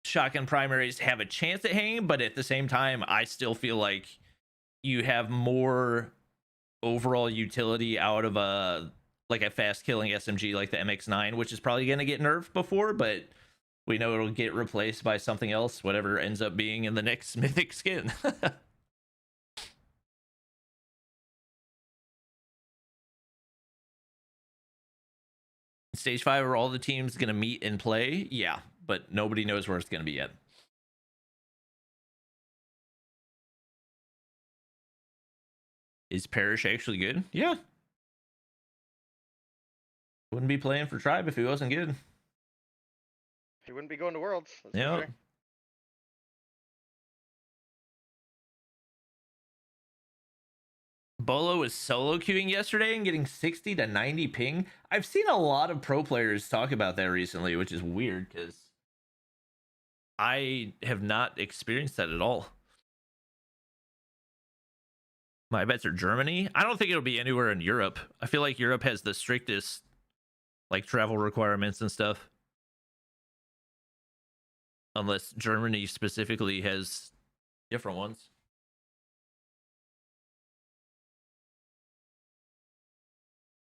shotgun primaries have a chance at hanging, but at the same time, I still feel like you have more overall utility out of a fast killing SMG like the MX9, which is probably going to get nerfed before, but we know it'll get replaced by something else, whatever ends up being in the next mythic skin. Stage 5, are all the teams going to meet and play? Yeah, but nobody knows where it's going to be yet. Is Parrish actually good? Yeah. Wouldn't be playing for Tribe if he wasn't good. He wouldn't be going to Worlds. Yeah. Sure. Bolo was solo queuing yesterday and getting 60 to 90 ping. I've seen a lot of pro players talk about that recently, which is weird because I have not experienced that at all. My bets are Germany. I don't think it'll be anywhere in Europe. I feel like Europe has the strictest like travel requirements and stuff. Unless Germany specifically has different ones.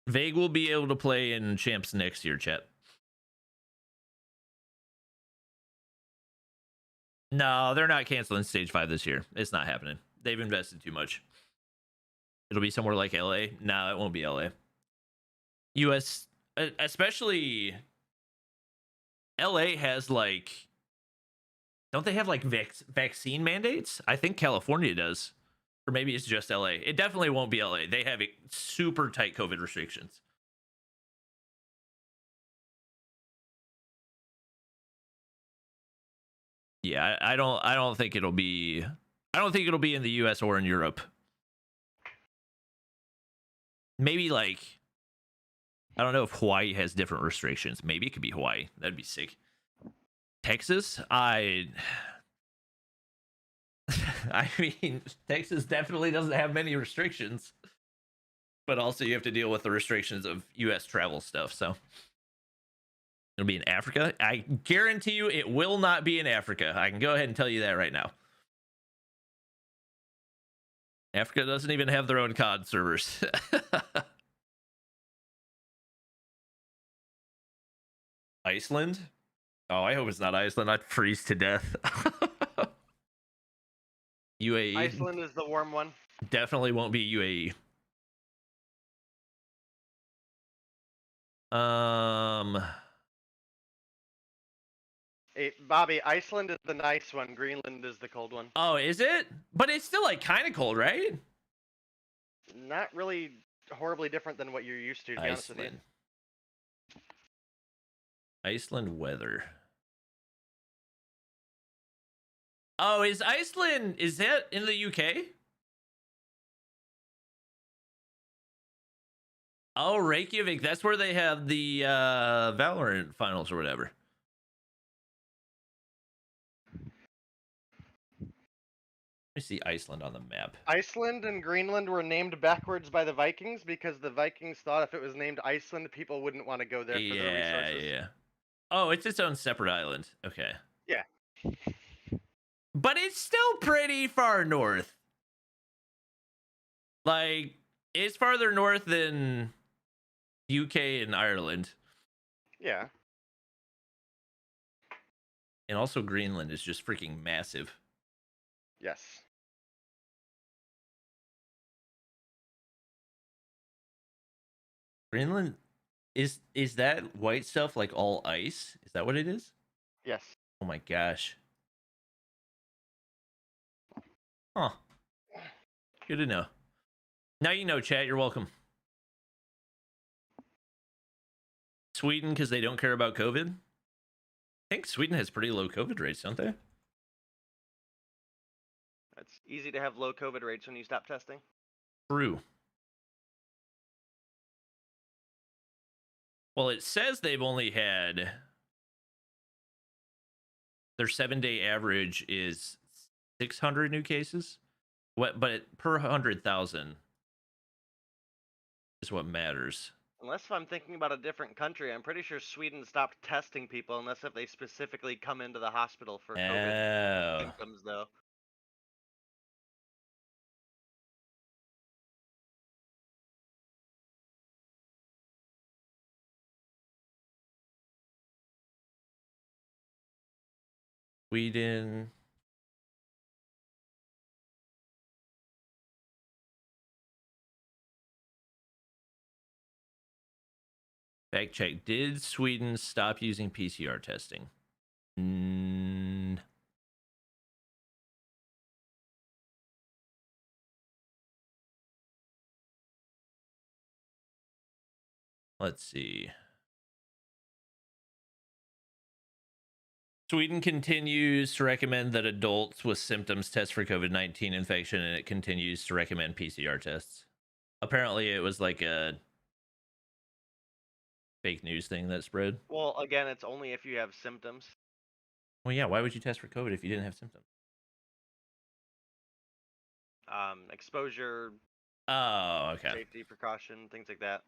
Vague will be able to play in Champs next year, chat. No, they're not canceling Stage 5 this year. It's not happening. They've invested too much. It'll be somewhere like LA. No, it won't be LA. US, especially LA has like, don't they have like vaccine mandates? I think California does. Or maybe it's just LA. It definitely won't be LA. They have super tight COVID restrictions. Yeah, I don't think it'll be in the US or in Europe. Maybe like, I don't know if Hawaii has different restrictions. Maybe it could be Hawaii. That'd be sick. Texas, I mean, Texas definitely doesn't have many restrictions, but also you have to deal with the restrictions of US travel stuff. So it'll be in Africa. I guarantee you it will not be in Africa. I can go ahead and tell you that right now. Africa doesn't even have their own COD servers. Iceland? Oh, I hope it's not Iceland. I'd freeze to death. UAE. Iceland is the warm one. Definitely won't be UAE. Hey, Bobby, Iceland is the nice one. Greenland is the cold one. Oh, is it? But it's still like kind of cold, right? Not really horribly different than what you're used to be honest with you. Iceland weather. Oh, is Iceland, is that in the UK? Oh, Reykjavik, that's where they have the Valorant finals or whatever. Let me see Iceland on the map. Iceland and Greenland were named backwards by the Vikings because the Vikings thought if it was named Iceland, people wouldn't want to go there for their resources. Yeah. Oh, it's its own separate island. Okay. Yeah. But it's still pretty far north. Like, it's farther north than UK and Ireland. Yeah. And also Greenland is just freaking massive. Yes. Greenland is that white stuff like all ice? Is that what it is? Yes. Oh my gosh. Huh. Good to know. Now you know, chat. You're welcome. Sweden, because they don't care about COVID? I think Sweden has pretty low COVID rates, don't they? It's easy to have low COVID rates when you stop testing. True. Well, it says they've only had... Their 7-day average is 600 new cases. But per 100,000 is what matters. Unless if I'm thinking about a different country, I'm pretty sure Sweden stopped testing people unless if they specifically come into the hospital for COVID symptoms, though. Sweden. Fact check. Did Sweden stop using PCR testing? Let's see. Sweden continues to recommend that adults with symptoms test for COVID-19 infection, and it continues to recommend PCR tests. Apparently, it was like a fake news thing that spread. Well, again, it's only if you have symptoms. Well, yeah, why would you test for COVID if you didn't have symptoms? Exposure. Oh, okay. Safety precaution, things like that.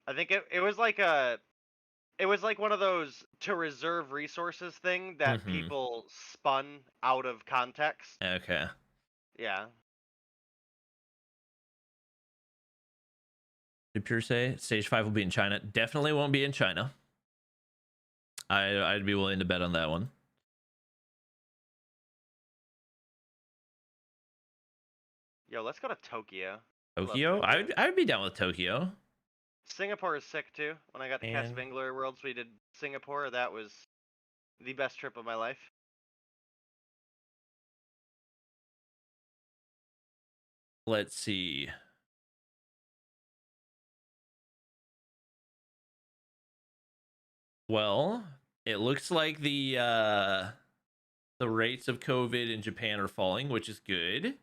I think it was like a... It was like one of those to reserve resources thing that people spun out of context. Okay. Yeah. Did Pure say stage 5 will be in China? Definitely won't be in China. I'd be willing to bet on that one. Yo, let's go to Tokyo. Tokyo? I'd be down with Tokyo. Singapore is sick too. When I got to Cast Vingler Worlds, we did Singapore. That was the best trip of my life. Let's see. Well, it looks like the rates of COVID in Japan are falling, which is good.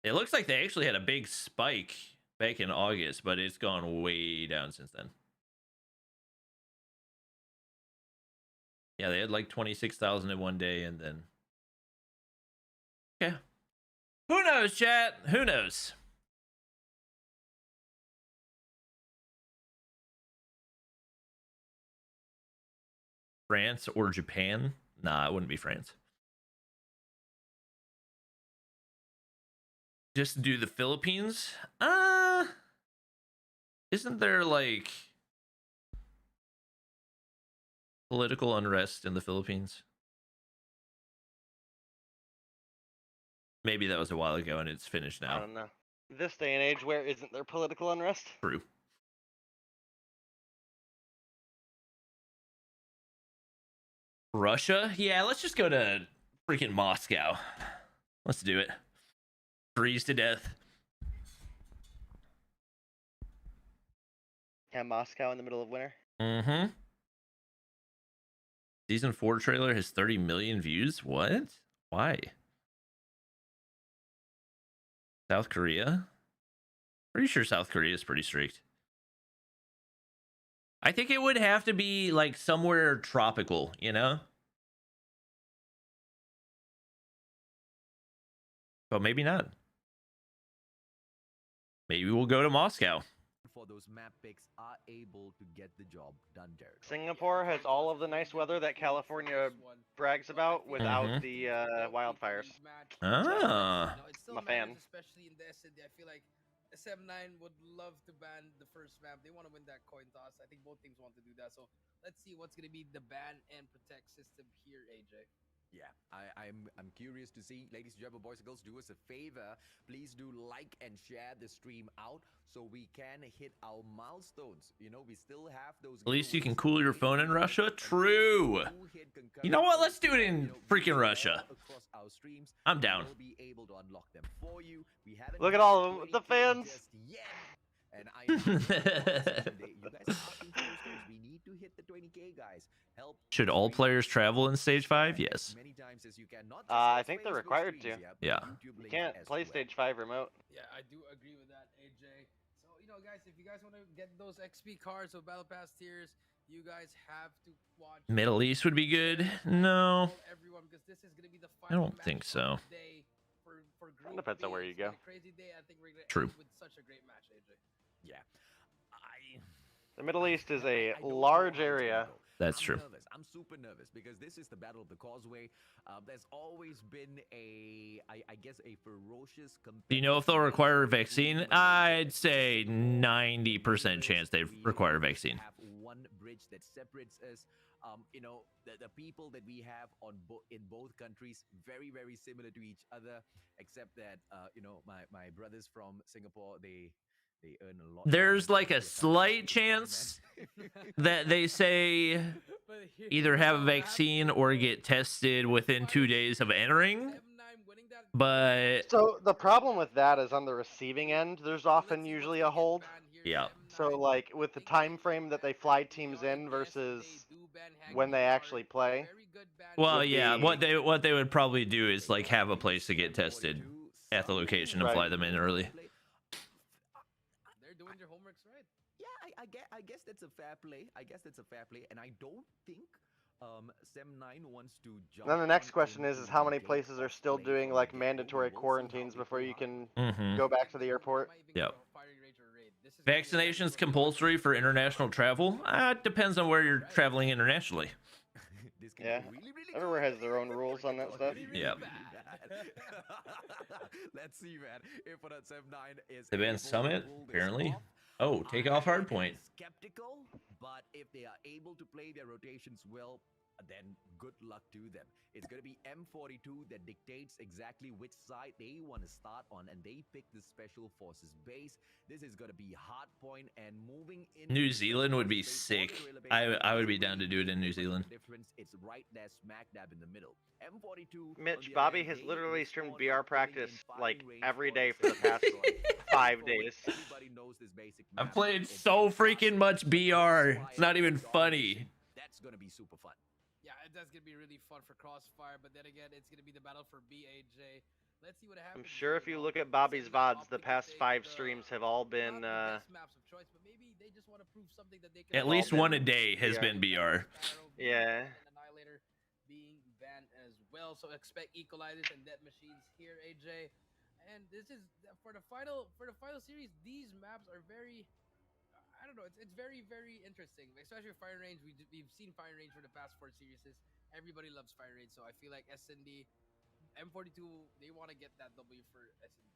It looks like they actually had a big spike back in August, but it's gone way down since then. Yeah, they had like 26,000 in one day, and then... Okay. Who knows, chat? Who knows? France or Japan? Nah, it wouldn't be France. Just do the Philippines? Isn't there like political unrest in the Philippines? Maybe that was a while ago and it's finished now. I don't know. This day and age, where isn't there political unrest? True. Russia? Yeah, let's just go to freaking Moscow. Let's do it. Freeze to death. Yeah, Moscow in the middle of winter. Mm-hmm. Season 4 trailer has 30 million views? What? Why? South Korea? Pretty sure South Korea is pretty strict. I think it would have to be like somewhere tropical, you know? But maybe not. Maybe we'll go to Moscow. For those map picks are able to get the job done, Jared. Singapore has all of the nice weather that California brags about without the wildfires. Ah. No, it still I'm a matters, fan. especially in the SND. I feel like SM9 would love to ban the first map. They want to win that coin toss. I think both teams want to do that. So let's see what's going to be the ban and protect system here, AJ. Yeah, I'm curious to see. Ladies and gentlemen, boys and girls, do us a favor. Please do like and share the stream out so we can hit our milestones. You know, we still have those. At least you can cool your phone in Russia? True. You know what? Let's do it in freaking Russia. I'm down. Look at all of the fans. And I know you guys are asking for those codes. We need to hit the 20K, guys. Help. Should all players travel in Stage 5? Yes. Many times as you can. Not I think they're required to. Yeah. You can't play Stage 5 remote. Yeah, I do agree with that, AJ. So, you know, guys, if you guys want to get those XP cards or Battle Pass tiers, you guys have to watch. Middle East would be good. No. Everyone, because this is going to be the I final don't think match so. of the day for group Depends B. on where you It's been go. a crazy day. I think we're going to True. end with such a great match, AJ. Yeah. The Middle East is a large area. That's true. Nervous. I'm super nervous because this is the Battle of the Causeway. There's always been I guess, a ferocious. Do you know if they'll require a vaccine? I'd say 90% chance they require a vaccine. Have one bridge that separates us. You know, the people that we have in both countries, very, very similar to each other, except that you know, my brothers from Singapore, they earn a lot. There's like a slight chance that they say either have a vaccine or get tested within 2 days of entering. But So the problem with that is on the receiving end, there's often usually a hold. yeah. So like with the time frame that they fly teams in versus when they actually play. Well, would yeah, be- what they would probably do is like have a place to get tested at the location and fly them in early. They're doing their homeworks right. Yeah, I guess that's a fair play. And I don't think Sem9 wants to jump. Then the next on question is into how the many game places are of still play doing from like the get-go. mandatory We will see quarantines how before they you can Mhm. go back to the airport? Yep. This is gonna be a Vaccination's very compulsory for international travel. It depends on where you're traveling internationally. This can Yeah. go really, really Everywhere good, has their own or rules on that really, stuff. really Yep. bad. Let's see, man. If Sem9 is They banned able to Summit, pull this apparently. off, Oh, take off I am Hardpoint. skeptical, but if they are able to play their rotations well, then good luck to them. It's going to be M42 that dictates exactly which side they want to start on, and they pick the Special Forces base. This is going to be Hardpoint and moving in. New Zealand would be sick. I would be down to do it in New Zealand. Difference, it's right there smack dab in the middle. M42. Mitch, on the Bobby other has hand, literally they streamed spawn BR fully practice in like firing range every for day the for the past destroy. 5 Forward, days. everybody knows this basic I've map. played It's so a freaking much classic, BR. It's not even Crossfire, funny. Domination. That's gonna be super fun. Yeah, that's gonna be really fun for Crossfire, but then again, it's gonna be the battle for BAJ. Let's see what happens. I'm sure if here, you though. look at Bobby's Seems like VODs, the optic past take 5 the- streams have all been not the best maps of choice, but maybe they just want to prove something that they can. At do. least been one a day has BR. been BR. Yeah. And Annihilator being banned as well, so expect equalizers and death machines here, AJ. And this is for the final series. These maps are very, I don't know, it's very, very interesting, especially with Fire Range. We've seen Fire Range for the past 4 series. Everybody loves Fire Range, so I feel like SND, M42, they want to get that W for SND.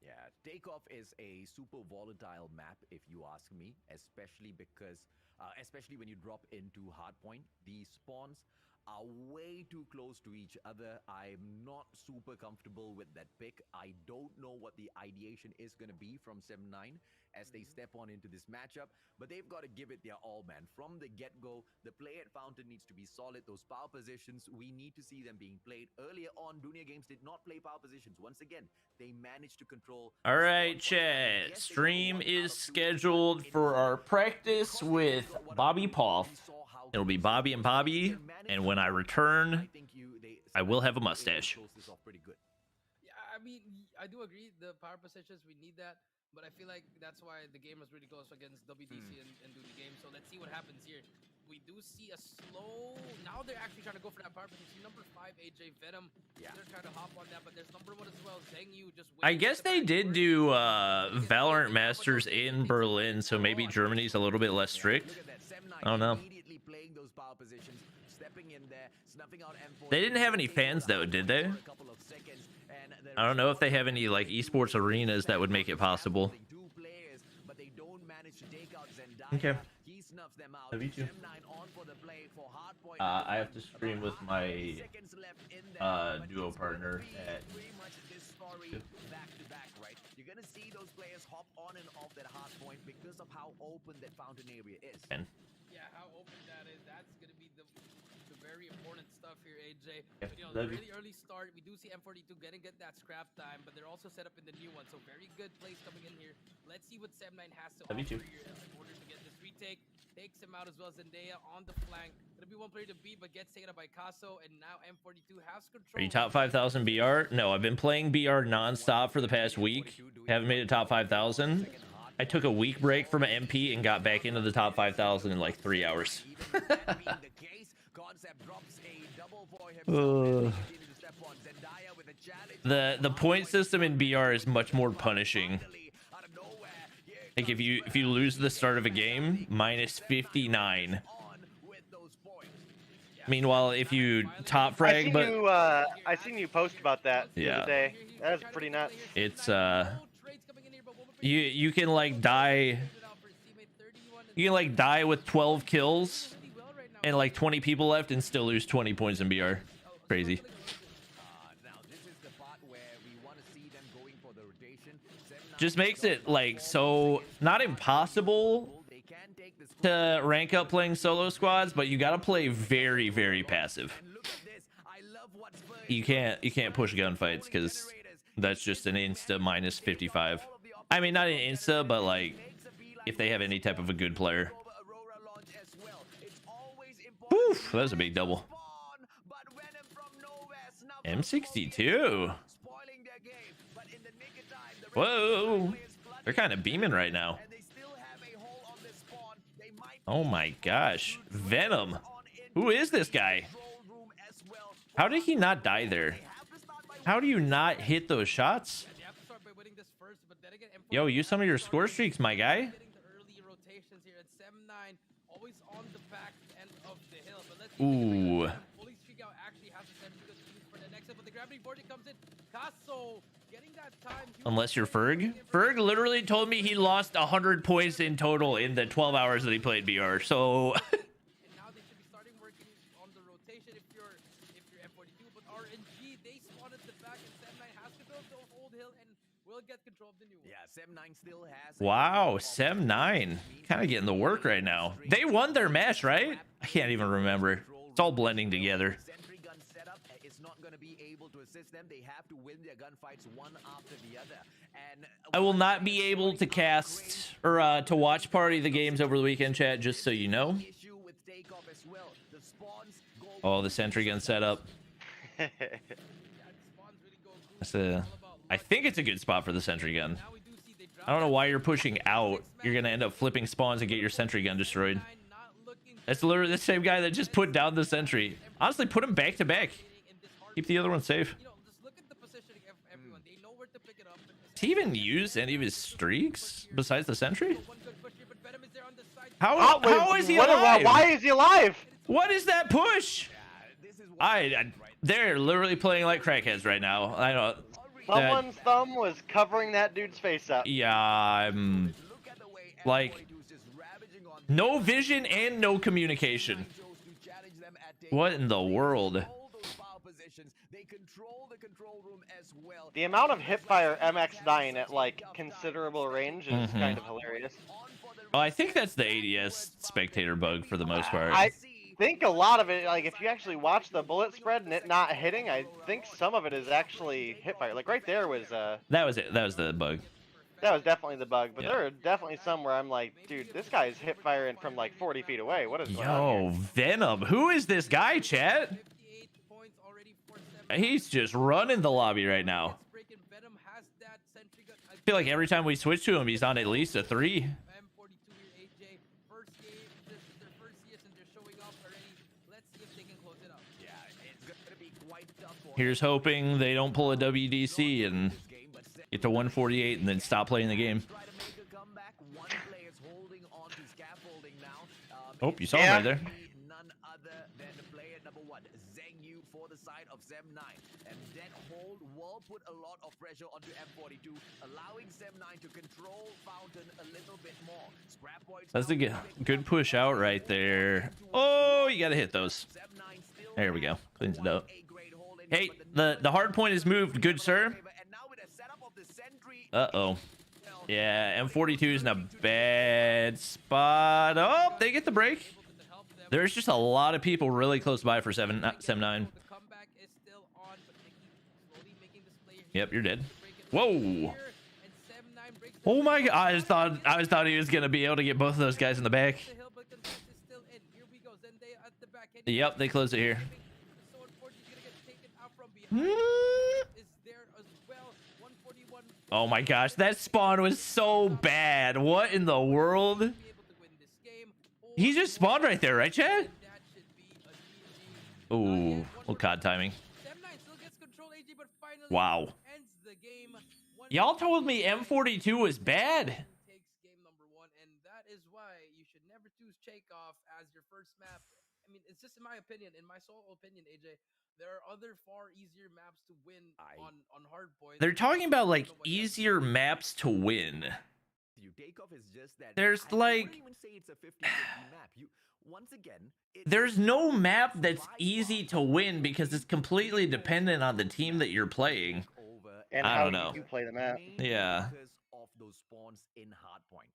Yeah, Takeoff is a super volatile map, if you ask me, especially because, especially when you drop into Hardpoint, the spawns are way too close to each other. I'm not super comfortable with that pick. I don't know what the ideation is going to be from 7-9 as they step on into this matchup, but they've got to give it their all, man. From the get-go, the play at Fountain needs to be solid. Those power positions, we need to see them being played. Earlier on, Dunia Games did not play power positions. Once again, they managed to control. All right, chat. Stream is scheduled for our practice with Bobby Paul. It'll be Bobby and Bobby, and when I return, I will have a mustache. Yeah, I mean, I do agree. The power positions, we need that. But I feel like that's why the game was really close against WDC and do the game. So let's see what happens here. We do see a slow... Now they're actually trying to go for that power position. Number 5, AJ Venom. Yeah. They're trying to hop on that, but there's number 1 as well. Zhengyu just... I guess they did do Valorant Masters in Berlin, so maybe Germany's a little bit less strict. I don't know. They didn't have any fans, though, did they? I don't know if they have any like esports arenas that would make it possible. Okay. Love you too. I have to stream with my duo partner at. You're gonna see those players hop on and off that hard point because of how open that fountain area is. Yeah, how open that is. That's gonna be the very important stuff here, AJ. Yeah, but, you know, the really early start, we do see M42 get that scrap time, but they're also set up in the new one, so very good plays coming in here. Let's see what 7-9 has to offer here in order to get this retake. Takes him out as well. Zendaya on the flank. Gonna be one player to beat, but gets taken up by Casso, and now M42 has control. Are you top 5,000 BR? No, I've been playing BR non-stop for the past week. Haven't made it top 5,000. I took a week break from an MP and got back into the top 5,000 in like 3 hours. The point system in BR is much more punishing. Like if you lose the start of a game, minus 59. Meanwhile, if you top frag, I seen you post about that the other day. That was pretty nuts. It's you can like die. You can like die with 12 kills and like 20 people left and still lose 20 points in BR. Crazy. Just makes it like so not impossible to rank up playing solo squads, but you got to play very, very passive. You can't push gunfights because that's just an insta minus 55. I mean, not an insta, but like if they have any type of a good player. Oof, that was a big double. M62. Whoa, they're kind of beaming right now. Oh my gosh, Venom. Who is this guy? How did he not die there? How do you not hit those shots? Yo, use some of your score streaks, my guy. Ooh. Unless you're Ferg. Ferg literally told me he lost 100 points in total in the 12 hours that he played BR. So now they should be starting working on the rotation if you're M42, but RNG, they spotted the back, and 7-9 has to go to Old Hill and will get control of the new one. Yeah, 7-9 still has. wow, 7-9 kind of getting the work right now. They won their match, right? I can't even remember. It's all blending together. Sentry gun setup is not going to be able to assist them. They have to win their gunfights one after the other. And I will not be able to cast or to watch party the games over the weekend, chat, just so you know. Oh, the Sentry gun setup. I think it's a good spot for the Sentry gun. I don't know why you're pushing out. You're going to end up flipping spawns and get your Sentry gun destroyed. That's literally the same guy that just put down the Sentry. Honestly, put him back to back. Keep the other one safe. Does he even use any of his streaks besides the Sentry? How is he alive? Why is he alive? What is that push? They're literally playing like crackheads right now. I know. Someone's thumb was covering that dude's face up. Yeah, I'm like no vision and no communication. What in the world? They control the control room as well. The amount of hipfire MX9 at like considerable range is kind of hilarious. Oh, I think that's the ADS spectator bug for the most part. I think a lot of it, like if you actually watch the bullet spread and it not hitting, I think some of it is actually hipfire. Like right there was that was it. That was the bug. That was definitely the bug, but there are definitely some where I'm like, dude, this guy's hip firing from like 40 feet away. What is going on here? Venom. Who is this guy, chat? He's just running the lobby right now. I feel like every time we switch to him, he's on at least a 3. Here's hoping they don't pull a WDC and get to 148 and then stop playing the game. Oh, you saw him right there. None other than the player number 1, Zengyu, for the side of Zem9. And that hold will put a lot of pressure onto M42, allowing Zem9 to control Fountain a little bit more. Scrap points. That's a good push out right there. Oh, you gotta hit those. There we go. Cleans it up. Hey, the hard point is moved, good sir. Uh-oh. Yeah, M42 is in a bad spot. Oh, they get the break. There's just a lot of people really close by for Sem9. Yep, you're dead. Whoa. Oh my god, I thought he was gonna be able to get both of those guys in the back. Yep, they close it here. Oh my gosh, that spawn was so bad. What in the world? He just spawned right there, right, Chad? Ooh, well, COD timing. Wow. Y'all told me M42 was bad. And that is why you should never choose Chekhov as your first map. I mean, it's just in my opinion, in my sole opinion, AJ. There are other far easier maps to win on Hardpoint. They're talking about like easier maps to win. There's like there's no map that's easy to win because it's completely dependent on the team that you're playing. And I don't know. You play the map. Yeah. Of those spawns in Hardpoint.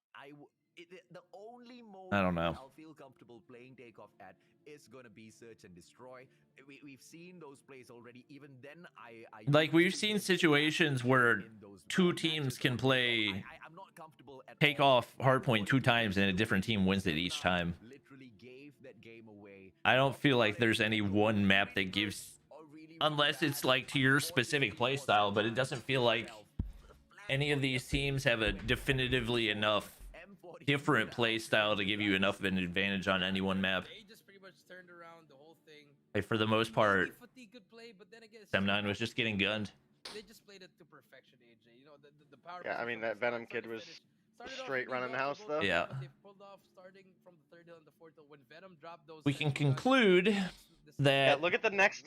The only mode I don't know. I'll feel comfortable playing Takeoff at is gonna be search and destroy. We've seen those plays already. Even then, like we've seen situations where two teams can play I'm not comfortable at take off Hardpoint 2 times and a different team wins it each time. Literally gave that game away. I don't feel like there's any one map that gives, unless it's like to your specific playstyle, but it doesn't feel like any of these teams have a definitively enough different play style to give you enough of an advantage on any one map. Like for the most part, Sem9 was just getting gunned. They just played it to perfection, AJ. You know, the power. Yeah, I mean that Venom kid was straight running the house though. Yeah. They pulled off starting from the 3rd hill and the 4th hill when Venom dropped those. We can conclude that. Yeah, look at the next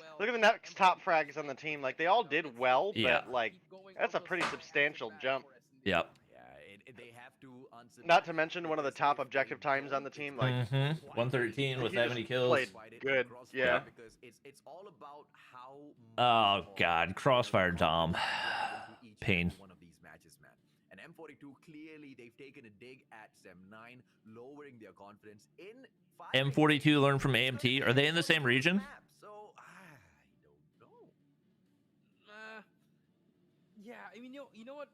top frags on the team. Like they all did well, but like that's a pretty substantial jump. Yep. They have to answer. Not to mention one of the top objective times on the team, like 113 with that many kills. Played good, yeah. Because it's all about how. Oh god, Crossfire Dom, pain. One of these matches, man. And M42 clearly they've taken a dig at Sem9, lowering their confidence in. M42 learned from AMT. Are they in the same region? So I don't know. Yeah, I mean, you know what?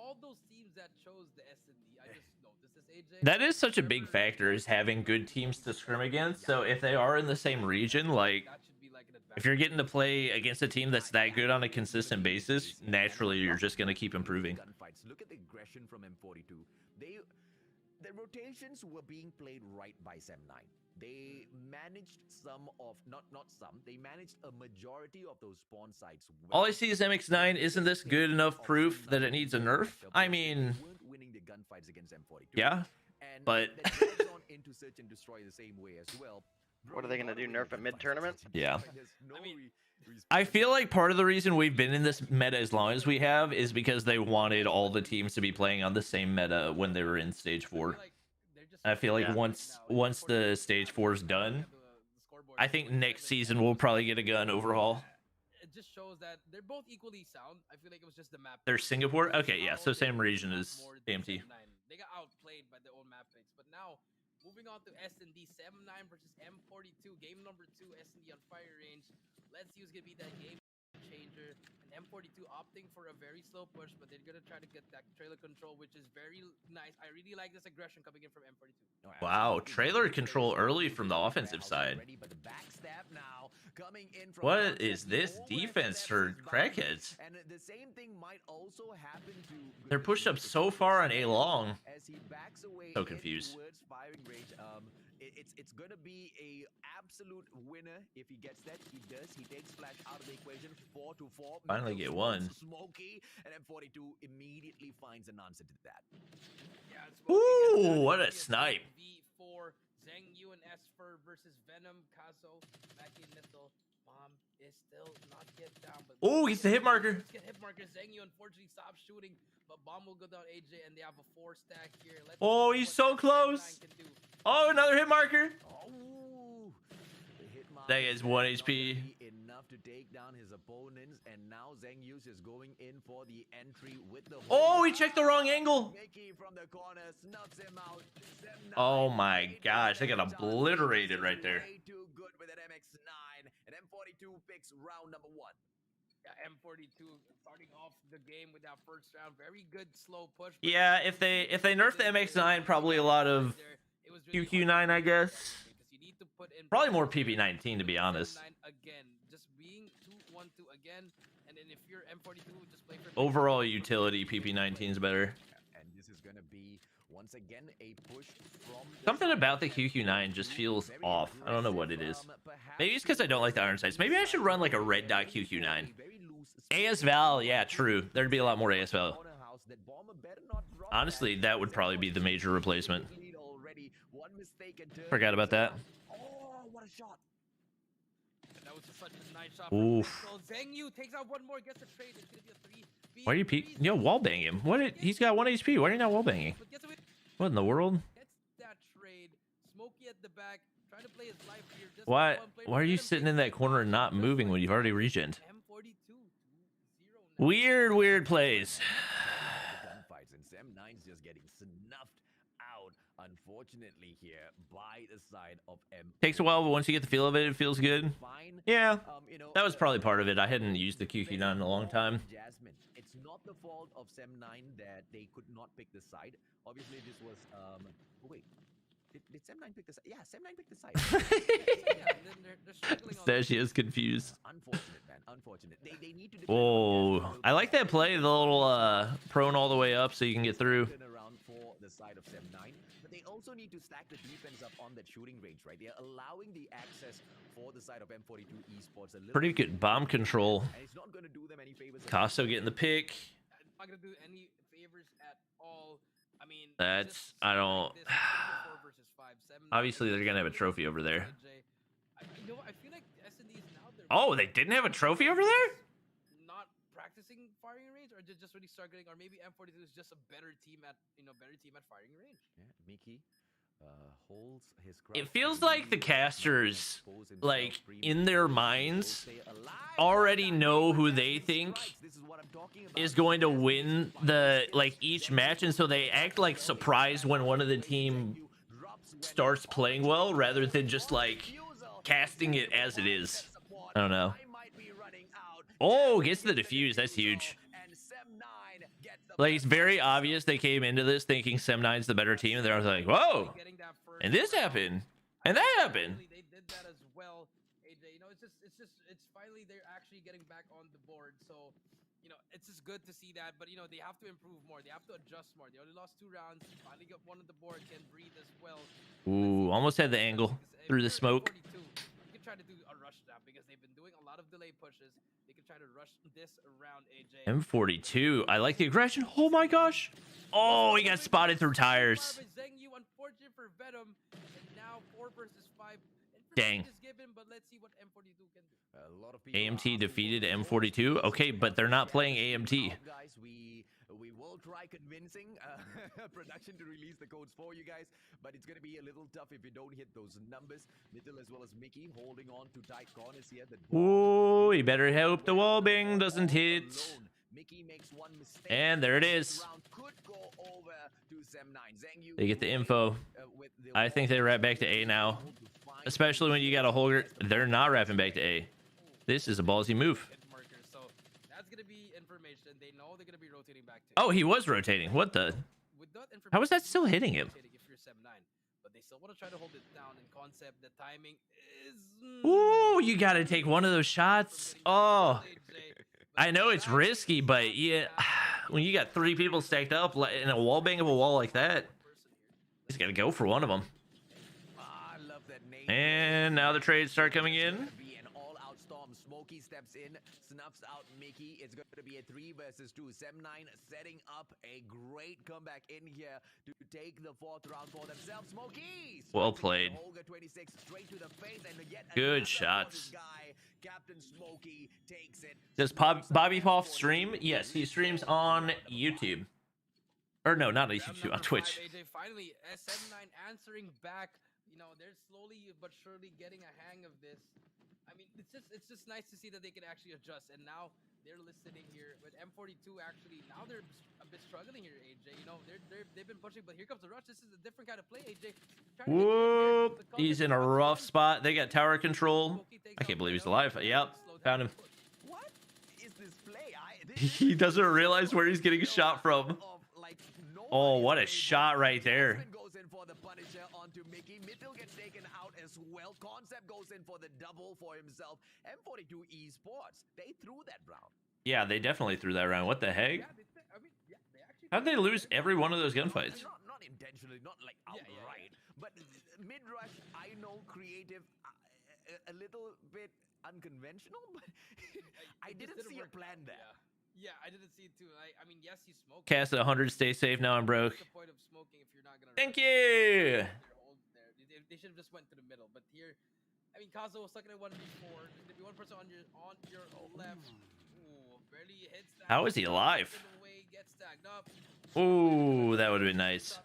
All those teams that chose the S&D, I just noticed this, AJ. That is such a big factor, is having good teams to scrim against. So if they are in the same region, like if you're getting to play against a team that's that good on a consistent basis, naturally you're just going to keep improving. Look at the aggression from M42. The rotations were being played right by Sem9. They managed they managed a majority of those spawn sites. All I see is MX9. Isn't this good enough proof that it needs a nerf? I mean, winning the gunfights against M42. Yeah, but into search and destroy the same way as well. What are they gonna do? Nerf at mid-tournament? Yeah. I feel like part of the reason we've been in this meta as long as we have is because they wanted all the teams to be playing on the same meta when they were in stage 4. I feel like once the stage 4 is done, I think next season we'll probably get a gun overhaul. It just shows that they're both equally sound. I feel like it was just the map. They're Singapore? Okay, yeah, so same region as AMT. They got outplayed by their own map picks. But now, moving on to S&D, 7-9 versus M42. Game number 2, S&D on fire range. Let's see who's going to be that game changer. And M42 opting for a very slow push, but they're going to try to get that trailer control, which is very nice. I really like this aggression coming in from M42. Wow, trailer control early from the offensive side. What is this defense for crackheads? They're pushed up so far on A long. So confused. It's gonna be a absolute winner if he gets that. He does. He takes Flash out of the equation. 4-4. Finally get one. Smokey, and M42 immediately finds an answer to that. Yeah, ooh, what a snipe! V4 Zheng Yu and Esper versus Venom Kazo. Back in middle. Bomb is still not get down. Oh, he's the hit marker. Get hit marker. Zheng Yu unfortunately stops shooting, but bomb will go down AJ, and they have a 4 stack here. Oh, he's so close. Oh, another hit marker. Oh, that is 1 HP. Enough to take down his opponents, and now Zheng Yu is going in for the entry with the. Oh, he checked the wrong angle. Mickey from the corner snuffs him out. Oh my gosh, they got obliterated right there. Way too good with an MX9, and M42 picks round number 1. Yeah, M42 starting off the game with that first round. Very good slow push. Yeah, if they nerf the MX9, probably a lot of QQ9, I guess. Probably more PP19, to be honest. Again, just being 2-1-2 again, and then if you're M42, just play for overall utility. PP19 is better. And this is gonna be once again a push from something about the QQ9 just feels off. I don't know what it is. Maybe it's because I don't like the iron sights. Maybe I should run like a red dot QQ9. AS Val, yeah, true. There'd be a lot more AS Val. Honestly, that would probably be the major replacement. Forgot about that. Oh, what a shot! That was such a nice shot. Oof. Zheng Yu takes out one more, gets a trade. It's gonna be a 3. Why are you peek? Yo, wall bang him. What? He's got 1 HP. Why are you not wall banging? What in the world? Gets that trade. Smokey at the back, trying to play his life here. Why are you sitting in that corner and not moving when you've already regened? Weird plays. Gunfights, and Sam9's just getting snuffed out, unfortunately, here by the side of M. Takes a while, but once you get the feel of it, it feels good. Fine. Yeah, that was probably part of it. I hadn't used the QQ9 in a long time. Jasmine, it's not the fault of Sam9 that they could not pick the side. Obviously, this was oh wait. Did Sam9 pick the side? Yeah, Sam9 picked the side. Stash is confused. Unfortunate, man. Unfortunate. They need to. Oh, I like that play. The little prone all the way up so you can get through. Around for the side of Sam9, but they also need to stack the defense up on that shooting range, right? They're allowing the access for the side of M42 esports a little. Pretty good bomb control. And it's not going to do them any favors. Casso getting the pick. Not going to do any favors at all. I mean, that's I don't. Obviously, they're gonna have a trophy over there. I feel like S&D is now. Oh, they didn't have a trophy over there? Not practicing firing range, or just really struggling, or maybe M42 is just a better team at firing range. Yeah, Mickey holds his. It feels like the casters, like in their minds, already know who they think is going to win the each match, and so they act like surprised when one of the team starts playing well, rather than just casting it as it is. I don't know. Oh, gets the defuse. That's huge. It's very obvious they came into this thinking Sem9's the better team, and they're like, whoa, and this happened, and that happened. They did that as well, AJ. It's finally they're actually getting back on the board. So, it's just good to see that. But they have to improve more. They have to adjust more. They only lost 2 rounds. Finally got one on the board. Can breathe as well. Ooh, almost had the angle through the smoke. You can try to do a rush now because they've been doing a lot of delay pushes. They can try to rush this around AJ. M42. I like the aggression. Oh my gosh. Oh, he got spotted through tires. Zheng Yu, unfortunate for Venom. And now 4 versus 5. Dang. Given, but let's see what M42 can do. A lot of AMT defeated M42. Okay, but they're not playing AMT. Guys, we will will try convincing production to release the codes for you guys, but it's going to be a little tough if you don't hit those numbers. Mittel as well as Mickey holding on to tight corners here. Ooh, you better hope the wall bang doesn't hit. Mickey makes one mistake. And there it is. Could go over to Sem9. They get the info. I think they wrap back to A now. Especially when you got a Holger. They're not wrapping back to A. This is a ballsy move. So that's gonna be information. They know they're gonna be rotating back to. Oh, he was rotating. What the? How is that still hitting him? If you're Sem9, but they still want to try to hold it down. In concept, the timing is. Ooh, you got to take one of those shots. Oh, I know it's risky, but yeah, when you got 3 people stacked up in a wall bang of a wall like that, he's got to go for one of them. And now the trades start coming in. Smokey steps in, snuffs out Mickey. It's going to be a 3 versus 2. Sem9 setting up a great comeback in here to take the 4th round for themselves. Smokey! Well played. Olga 26 straight to the face, and yet good shots. Guy, Captain Smokey takes it. Does Bobby Poff stream? Yes, he streams on YouTube. Or no, not on YouTube, on Twitch. AJ, finally, SM9 answering back. You know, they're slowly but surely getting a hang of this. I mean, it's just nice to see that they can actually adjust, and now they're listening here. With M42 actually, now they're a bit struggling here, AJ. You know, they've been pushing, but here comes the rush. This is a different kind of play, AJ. Whoop! He's in a rough spot. They got tower control. I can't believe he's alive. Yep, found him. What is this play? He doesn't realize where he's getting shot from. Oh, what a shot right there. Goes in for the Punisher onto Mickey. Mittel gets taken out as well. Concept goes in for the double for himself. M42 Esports, they threw that round. Yeah, they definitely threw that round. What the heck? How'd they lose every one of those gunfights? Not intentionally, not like outright, but mid-rush, I know creative, a little bit unconventional, but I didn't see a plan there. Yeah, I didn't see it too. I mean, yes, you smoke. Cast at 100, stay safe. Now I'm broke. What's the point of smoking if you're not gonna? Thank you. They should have just went to the middle, but here, I mean, Kazo was stuck in a 1v4. There's gonna be one person on your left. Ooh, barely hits that. How is he alive? Gets stacked up. Ooh, that would have been nice.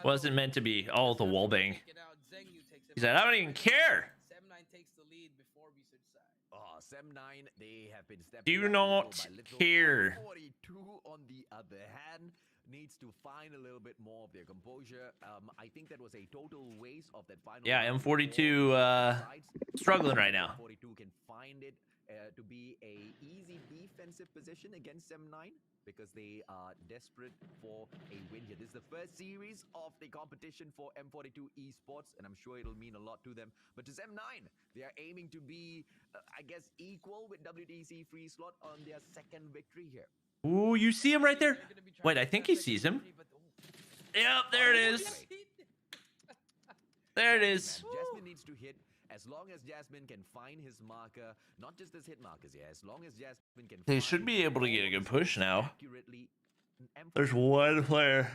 Wasn't meant to be. Oh, the wallbang. He said, I don't even care. Sem9 takes the lead before we switch side. Sem9, they have been stepping. Do not care. 42 on the other hand needs to find a little bit more of their composure. I think that was a total waste of that final. Yeah, M42 struggling right now. M42 can find it to be a easy defensive position against Sem9 because they are desperate for a win here. This is the first series of the competition for M42 Esports, and I'm sure it'll mean a lot to them. But to Sem9, they are aiming to be, I guess, equal with WDC free slot on their 2nd victory here. Ooh, you see him right there? Wait, I think he sees him. Yep, there it is. There it is. Jasmine needs to hit. As long as Jasmine can find his marker, not just his hit markers, yeah. As long as Jasmine can. They should be able to get a good push now. There's one player.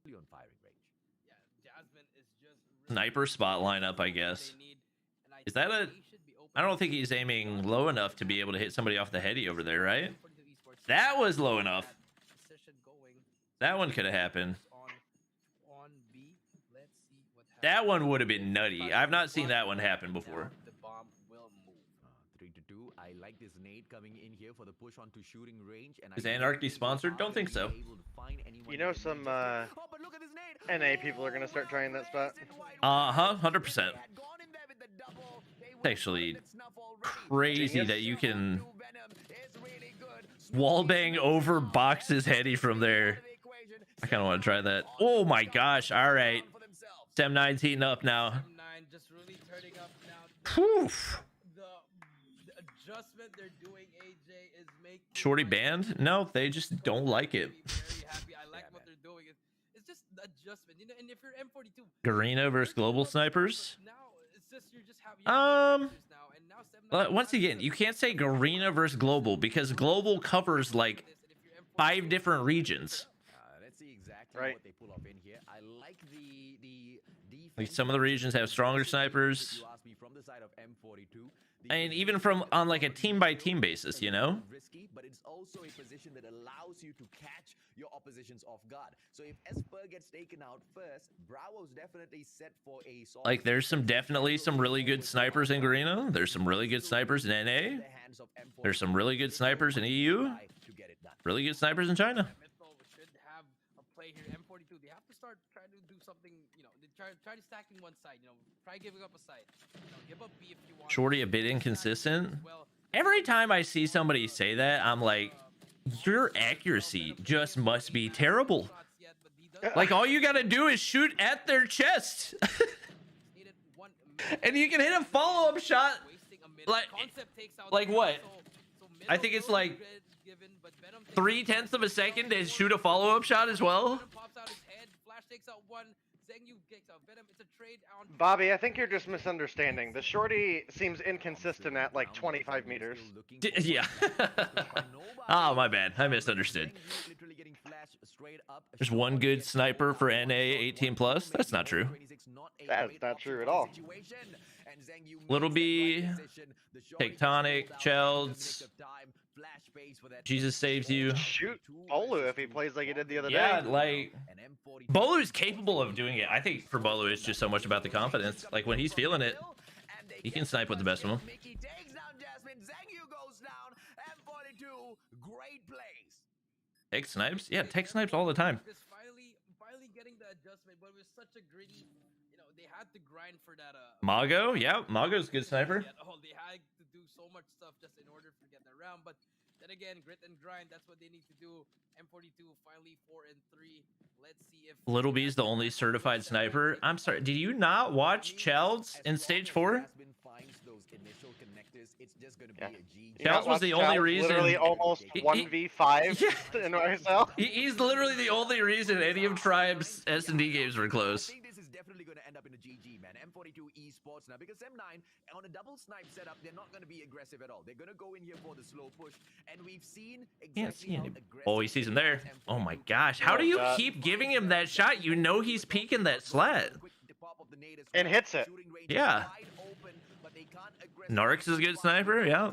On firing range. Yeah, Jasmine is just Sniper spot lineup, I guess. Is that a? I don't think he's aiming low enough to be able to hit somebody off the heady over there, right? That was low enough. That one could have happened. That one would have been nutty. I've not seen that one happen before. The bomb will move. 3-2. I like this nade coming in here for the push onto shooting range. And is Anarchy sponsored? Don't think so. You know, some NA people are gonna start trying that spot. 100%. It's actually crazy that you can wallbang over boxes heady from there. I kind of want to try that. Oh my gosh! All right. Sem9's heating up now. Sem9 just really turning up now. Poof. The adjustment they're doing, AJ, is making Shorty banned? No, they just don't like it. Very happy. I like what they're doing. It's just the adjustment, you know. And if you're M42, Garena versus global snipers. Now it's just you're just having but once again, you can't say Garena versus global because global covers like 5 different regions. Let's see exactly what they pull off in here. I like the like some of the regions have stronger snipers. You ask me from the side of M42, And even from on like a team by team basis, you know? Risky, but it's also a position that allows you to catch your oppositions off guard. So if Esper gets taken out first, Bravo's definitely set for a like there's definitely some really good snipers in Garena. There's some really good snipers in NA. There's some really good snipers in EU. Really good snipers in China. Should have a play here. M42, they have to start trying to do something, you know, they try to stacking one side, you know, try giving up a side. You know, give up B if you want. Shorty a bit inconsistent. Every time I see somebody say that, I'm like, your accuracy just must be terrible. Like all you gotta do is shoot at their chest. And you can hit a follow-up shot like what? I think it's like 0.3 of a second to shoot a follow-up shot as well. Bobby, I think you're just misunderstanding. The shorty seems inconsistent at like 25 meters. Yeah. Oh, my bad. I misunderstood. There's one good sniper for NA 18+. That's not true. That's not true at all. Little B, Tectonic, Chelds, Jesus saves you. Shoot Bolu if he plays like he did the other day. Yeah, like Bolu is capable of doing it. I think for Bolu, it's just so much about the confidence. Like when he's feeling it, he can snipe with the best of them. Tech snipes? Yeah, tech snipes all the time. Finally getting the adjustment, but it was such a gritty, you know, they had to grind for that. Mago, yeah, Mago's a good sniper. They had to do so much stuff just in order to get the round, but then again, grit and grind, that's what they need to do. M42 finally 4 and 3. Let's see if Little B's the only certified sniper. I'm sorry, did you not watch Chelds in stage 4? Chelds was the only reason. Literally almost 1v5 in RSL. He's literally the only reason any of Tribe's S&D games were close. I think this is definitely going to end up in a GG, man. M42 esports now, because M9 on a double snipe setup, they're not going to be aggressive at all. They're going to go in here for the slow push, and we've seen exactly how aggressive. Oh, he sees him there. Oh my gosh, how do you keep giving him that shot? You know he's peeking that slat. And hits it. Yeah. Narx is a good sniper, yeah.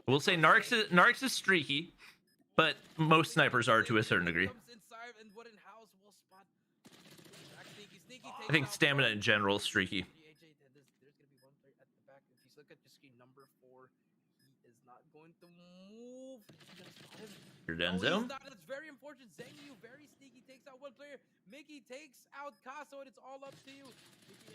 We'll say Narx is streaky, but most snipers are to a certain degree. I think stamina in general is streaky. You're done, Zone. That's very important. Zengyu very sneaky, takes out one player. Mickey takes out Caso, and it's all up to you.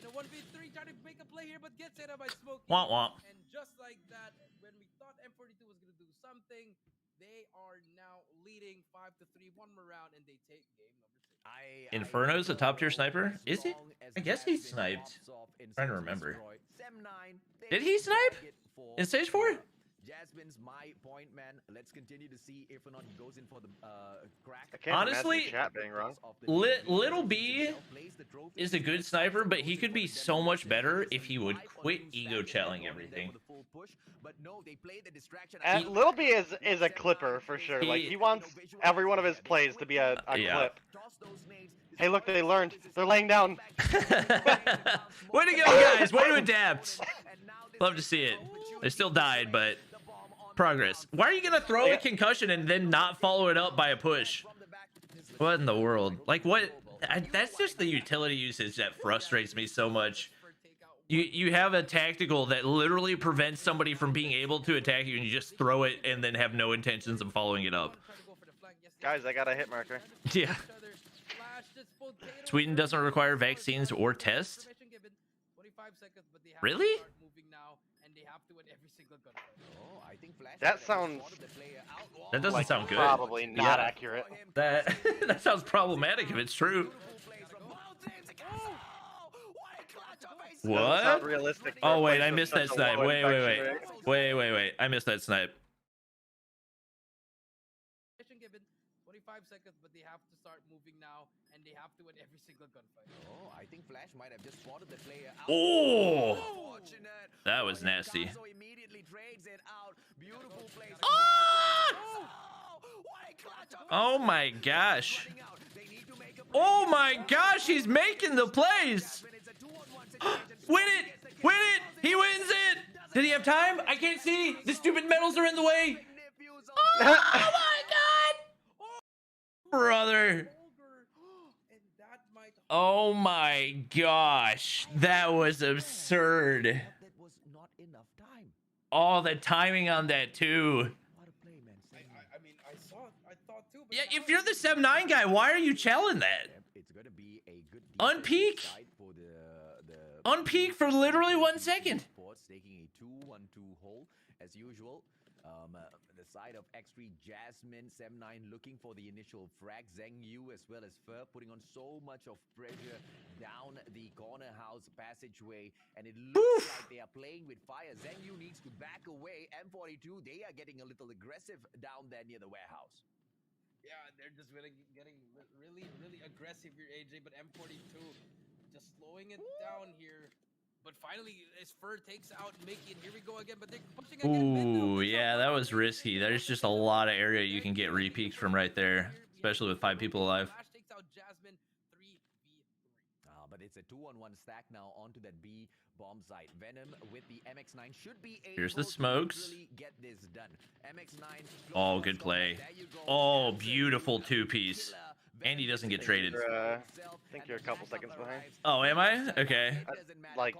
In a 1v3, trying to make a play here, but gets hit by Smokey. Womp womp. And just like that, when we thought M42 was going to do something, they are now leading 5-3. One more round, and they take game number 6. Inferno's a top tier sniper? Is it? I guess he sniped. I'm trying to remember. Did he snipe in stage 4? Jasmine's my point, man. Let's continue to see if or not he goes in for the crack. Honestly, chat being wrong. Little B is a good sniper, but he could be so much better if he would quit ego chatting everything. And Little B is a clipper for sure. Like he wants every one of his plays to be a clip. Hey, look, they learned. They're laying down. Way to go, guys. Way to adapt. Love to see it. They still died, but progress. Why are you going to throw a concussion and then not follow it up by a push? What in the world? Like, what? That's just the utility usage that frustrates me so much. You have a tactical that literally prevents somebody from being able to attack you, and you just throw it and then have no intentions of following it up. Guys, I got a hit marker. Yeah. Sweden doesn't require vaccines or tests? Really? That sounds... That doesn't like sound good. Probably not accurate. That that sounds problematic if it's true. What? Not realistic. Oh wait, I missed that snipe. Wait. I missed that snipe. 25 seconds, but they have to start moving now, and they have to win every single gunfight. Oh, I think Flash might have just spotted the player out. Oh, that was nasty. Oh my gosh. Oh my gosh, he's making the plays. Win it! Win it! He wins it! Did he have time? I can't see. The stupid medals are in the way. Oh my god! Brother. Oh my gosh. That was absurd. That was not enough time. Oh, the timing on that too. What a play, man. I mean, I thought too. But Yeah, if you're the 7-9 guy, why are you challenging that? It's gonna be a good Unpeak. side for the Unpeak for literally 1 second. Sports taking a 2-1-2 hole as usual. The side of X3 Jasmine 7-9 looking for the initial frag. Zheng Yu as well as Fer putting on so much of pressure down the corner house passageway, and it looks like they are playing with fire. Zheng Yu needs to back away. M42, they are getting a little aggressive down there near the warehouse. yeah, they're just getting really aggressive here, AJ. But M42 just slowing it down here. But finally, as Fur takes out Mickey, and here we go again. But they're pushing again. Ooh, yeah, that was risky. There's just a lot of area you can get re-peaks from right there, especially with 5 people alive. Flash takes out Jasmine 3v3. But it's a 2-on-1 stack now onto that B bomb site. Venom with the MX9 should be able Here's the to smokes. really get this done. MX9. Oh, good play. There you go. Oh, beautiful 2-piece. And he doesn't get traded. I think you're a couple seconds behind. Oh, am I? Okay. Like,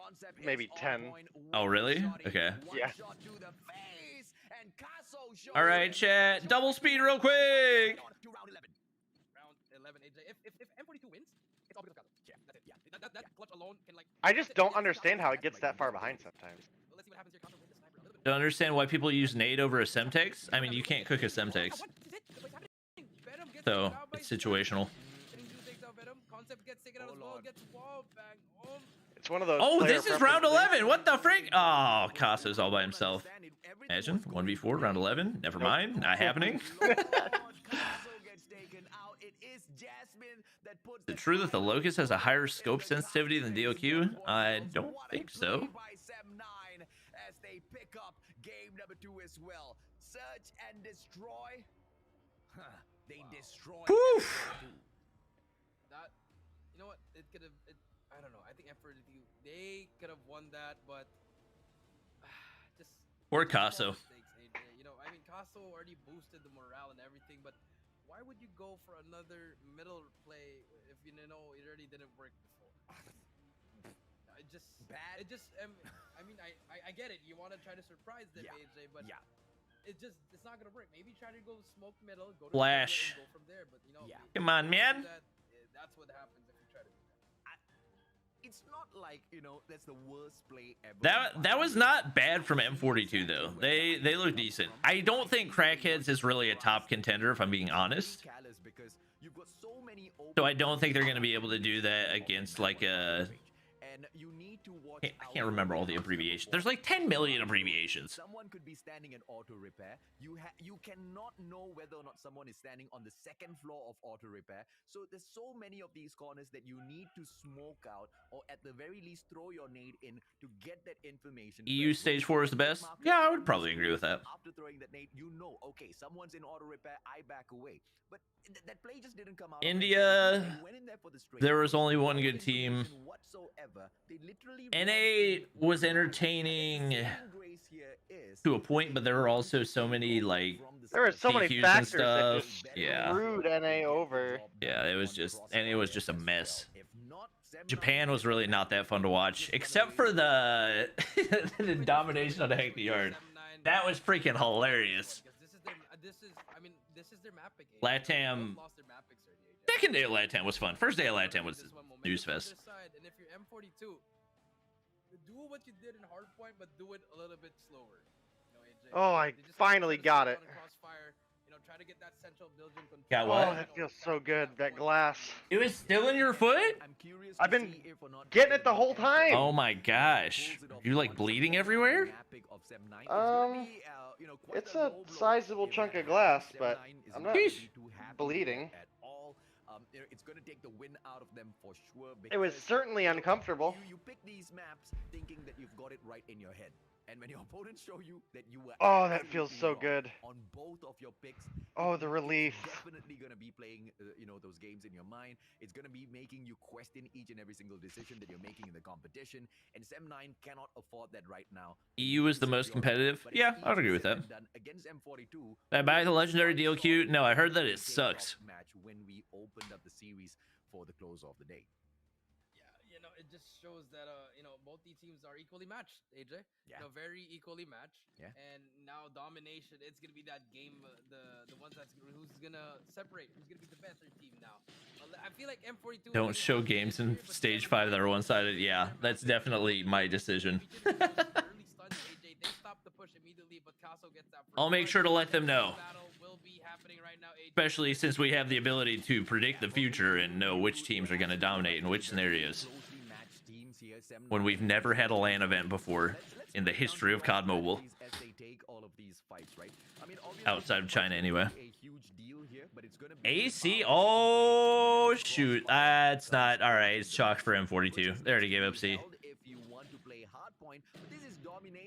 maybe 10. Oh, really? Okay. Yeah. All right, chat. Double speed real quick. Round 11, AJ. If M42 wins, it's all because of Kazo. Yeah, that's it. Yeah, that clutch alone can like. I just don't understand how it gets that far behind sometimes. Let's see what happens here. Kazo with the sniper a little bit. Don't understand why people use nade over a Semtex. I mean, you can't cook a Semtex, so it's situational. It's one of those. Oh, player this is preference round things. 11. What the frick? Oh, Casa's all by himself. Imagine 1v4 round 11. Never mind. Not happening. Is it true that the Locust has a higher scope sensitivity than DOQ? I don't think so. As they pick up game number 2 as well. Search and destroy. They destroy. Poof. That, you know what? It could have. I don't know. I think M42 they could have won that, but just. Or Caso. Mistakes, AJ. You know, I mean, Caso already boosted the morale and everything, but why would you go for another middle play if you know it already didn't work before? It just bad. It just. I mean, I get it. You want to try to surprise them, AJ, but it's not gonna work. Maybe try to go smoke middle, go to Flash. and go from there. But you know, Come on, man. That's what happens if you try to do that. It's not like, you know, that's the worst play ever. That was not bad from M42 though. They look decent. I don't think Crackheads is really a top contender if I'm being honest. So I don't think they're gonna be able to do that against like a. I can't remember all the abbreviations. There's like 10 million abbreviations. Someone could be standing in auto repair. You cannot know whether or not someone is standing on the second floor of auto repair. So there's so many of these corners that you need to smoke out, or at the very least throw your nade in to get that information. EU stage 4 is the best. Yeah, I would probably agree with that. After throwing that nade, you know, okay, someone's in auto repair, I back away. But that play just didn't come out. India, there was only one good team. NA was entertaining to a point, but there were also so many like There were so many DQs and factors that stuff. just Yeah, screwed NA over. yeah, it was just NA was just a mess. Japan was really not that fun to watch, except for the the domination on the Hack the Yard. That was freaking hilarious. This is their map pick. LATAM. Lost their map picks already, AJ. Second day of LATAM was fun. First day of LATAM was This one momentum news on the fest. other side, and if you're M42, do what you did in Hardpoint, but do it a little bit slower. You know, AJ. Oh, I They just finally focus got on it. Crossfire, you know, try to get that central building control. Got Oh, what? that feels so good. That glass. It was still in your foot? I've been getting it the whole time. Oh my gosh. You're like bleeding everywhere? It's a sizable chunk of glass, but I'm not bleeding. It's going to take the win out of them for sure. It was certainly uncomfortable. You pick these maps thinking that you've got it right in your head. And when your opponents show you that you were Oh, that feels so absolutely wrong good. on both of your picks, Oh, the it's relief. definitely gonna be playing, those games in your mind. It's gonna be making you question each and every single decision that you're making in the competition. And Sem9 cannot afford that right now. EU is the most competitive. But it's Yeah, I'd agree easier with said that. than done against M42. Did I buy the legendary deal queue? No, I heard that it sucks. Match when we opened up the series for the close of the day. Yeah, it just shows that both these teams are equally matched, AJ. Yeah. Very equally matched. Yeah. And now Domination, it's gonna be that game, the ones who's gonna separate, who's gonna be the better team now. I feel like M42 Don't show games in stage 5 that are one-sided. Yeah, that's definitely my decision. Early stuns, AJ, they stop the push immediately, but Casso gets that first I'll make sure to let them know. battle will be happening right now, AJ. Especially since we have the ability to predict the future and know which teams are going to dominate in which scenarios. When we've never had a LAN event before in the history of COD Mobile. Outside of China, anyway. AC? Oh, shoot. That's not... Alright, it's chalk for M42. They already gave up C.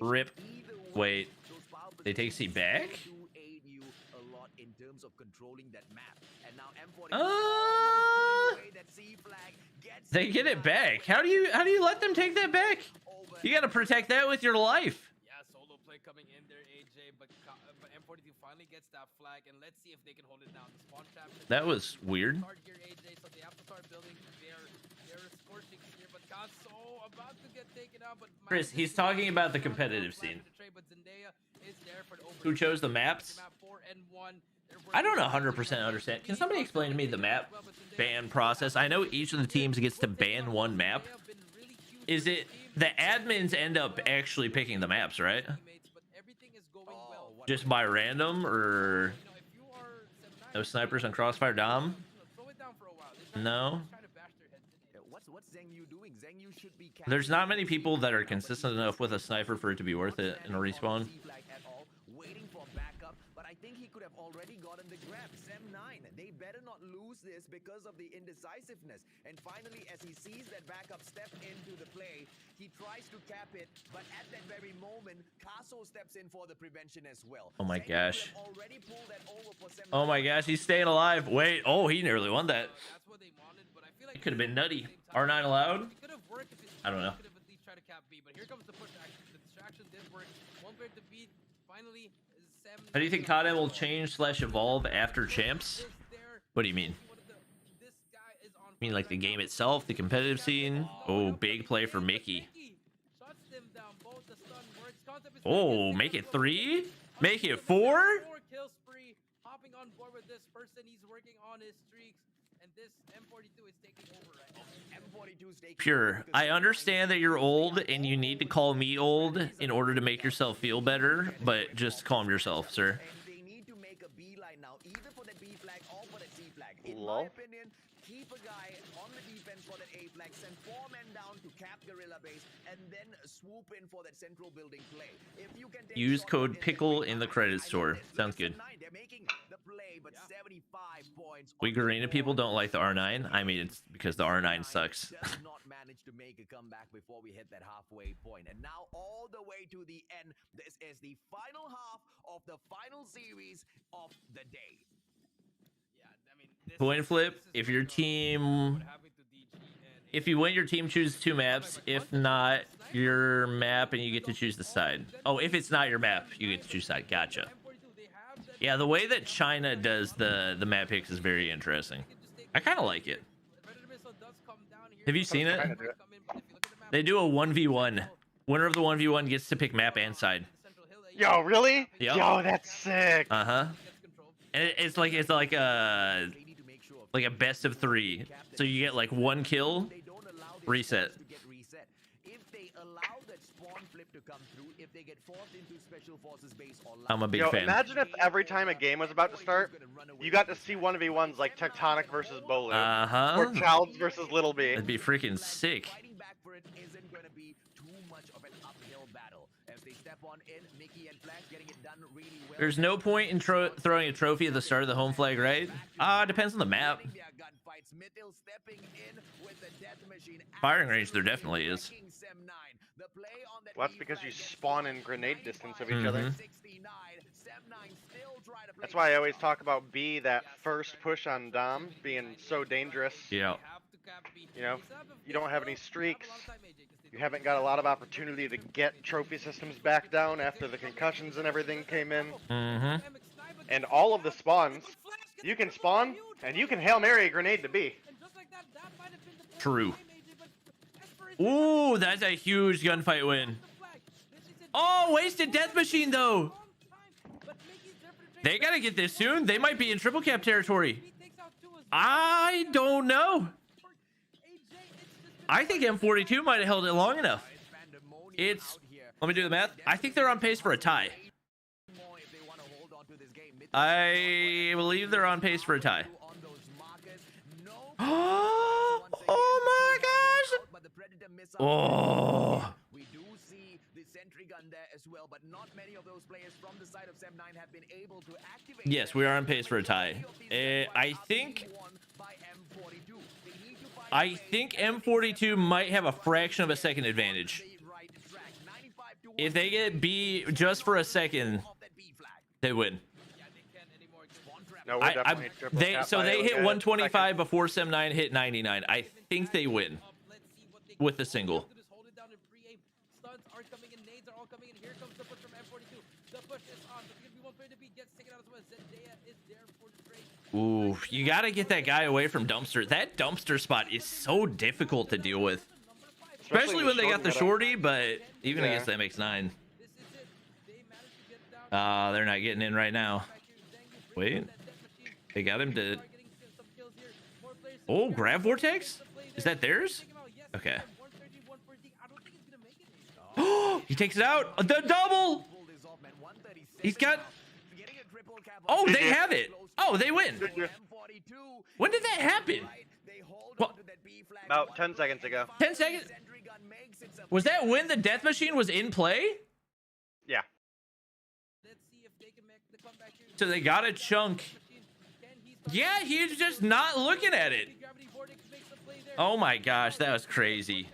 Rip. Wait. They take C back? They get it back. How do you let them take that back? You gotta protect that with your life. Yeah, solo play coming in there, AJ, but M42 finally gets that flag, and let's see if they can hold it down. The spawn trap. That was weird. Here, AJ, so they have to start building their scorching here, but Casso about to get taken out. But Chris, he's talking about the competitive scene. Who chose the maps? I don't 100% understand. Can somebody explain to me the map ban process? I know each of the teams gets to ban one map. Is it the admins end up actually picking the maps, right? Just by random, or no snipers on Crossfire Dom? No. There's not many people that are consistent enough with a sniper for it to be worth it in a respawn. I think he could have already gotten the grab. Sem9, they better not lose this because of the indecisiveness. And finally, as he sees that backup step into the play, he tries to cap it, but at that very moment, Casso steps in for the prevention as well. Oh my gosh. Already pulled that over for Sem9. Oh my gosh, he's staying alive. Wait, oh, he nearly won that. That's what they wanted, but I feel like It could have been nutty. R9 allowed? it could have worked if I don't know. could have at least tried to cap B, but here comes the push action. The distraction did work. One break to beat. Finally, How do you think CODM will change / evolve after champs? What do you mean? I mean like the game itself, the competitive scene? Oh, big play for Mickey. Oh, make it 3? Make it 4? Kill spree, hopping on board with this person. He's working on his streaks, and this M42 is taking over right now. Pure, I understand that you're old and you need to call me old in order to make yourself feel better, but just calm yourself, sir. They need to make a beeline now, either for the B flag or for the C flag. In Lol. my opinion, keep a guy on the defense for that A flag, send 4 men down to cap Gorilla base, and then swoop in for that central building play. If you can take Use shot code against PICKLE the in the Garena, credit I store. think Sounds good. They're making the play, but 75 points. We Garena people don't like the R9. I mean, it's because the R9 sucks. Does not manage to make a comeback before we hit that halfway point. And now all the way to the end. This is the final half of the final series of the day. Yeah, I mean, this Coin is- flip, this is if your what team... happened to DG and If you win, your team chooses 2 maps. If not, your map, and you get to choose the side. Oh, if it's not your map, you get to choose side. Gotcha. Yeah, the way that China does the map picks is very interesting. I kind of like it. Have you seen it? They do a 1v1. Winner of the 1v1 gets to pick map and side. Yo, really? Yep. Yo, that's sick. Uh-huh. And it's like a best of 3. So you get like 1 kill, reset. I'm a big Yo, fan. imagine if every time a game was about to start, you got to see 1v1s like Tectonic versus Bolu. Uh-huh. Or Childs versus Little B. That'd be freaking sick. There's no point in throwing a trophy at the start of the home flag, right? Depends on the map. Firing range there definitely is. Well, that's because you spawn in grenade distance of each other. That's why I always talk about B, that first push on Dom, being so dangerous. Yeah. You know, you don't have any streaks. You haven't got a lot of opportunity to get trophy systems back down after the concussions and everything came in. And all of the spawns, you can spawn, and you can Hail Mary a grenade to B. True. Ooh, that's a huge gunfight win. Oh, wasted death machine though. They gotta get this soon. They might be in triple cap territory. I don't know. I think M42 might have held it long enough. Let me do the math. I think they're on pace for a tie. I believe they're on pace for a tie. Oh my gosh! Oh. We do see the Sentry gun there as well, but not many of those players from the side of Sem9 have been able to activate. Yes, we are on pace for a tie. I think M42 might have a fraction of a second advantage. If they get B just for a second, they win. No, we're definitely triple cap by they hit a 125 second. before Sem9 hit 99. I think they win with a single. Ooh, you gotta get that guy away from dumpster. That dumpster spot is so difficult to deal with, especially when they got the shorty. But even against MX9, they're not getting in right now. Wait, they got him to. Oh, grab vortex? Is that theirs? Okay. Oh, he takes it out. The double. He's got. Oh, they have it. Oh, they win. When did that happen? Well, about 10 seconds ago. 10 seconds? Was that when the death machine was in play? Yeah. So they got a chunk. Yeah, he's just not looking at it. Oh my gosh, that was crazy.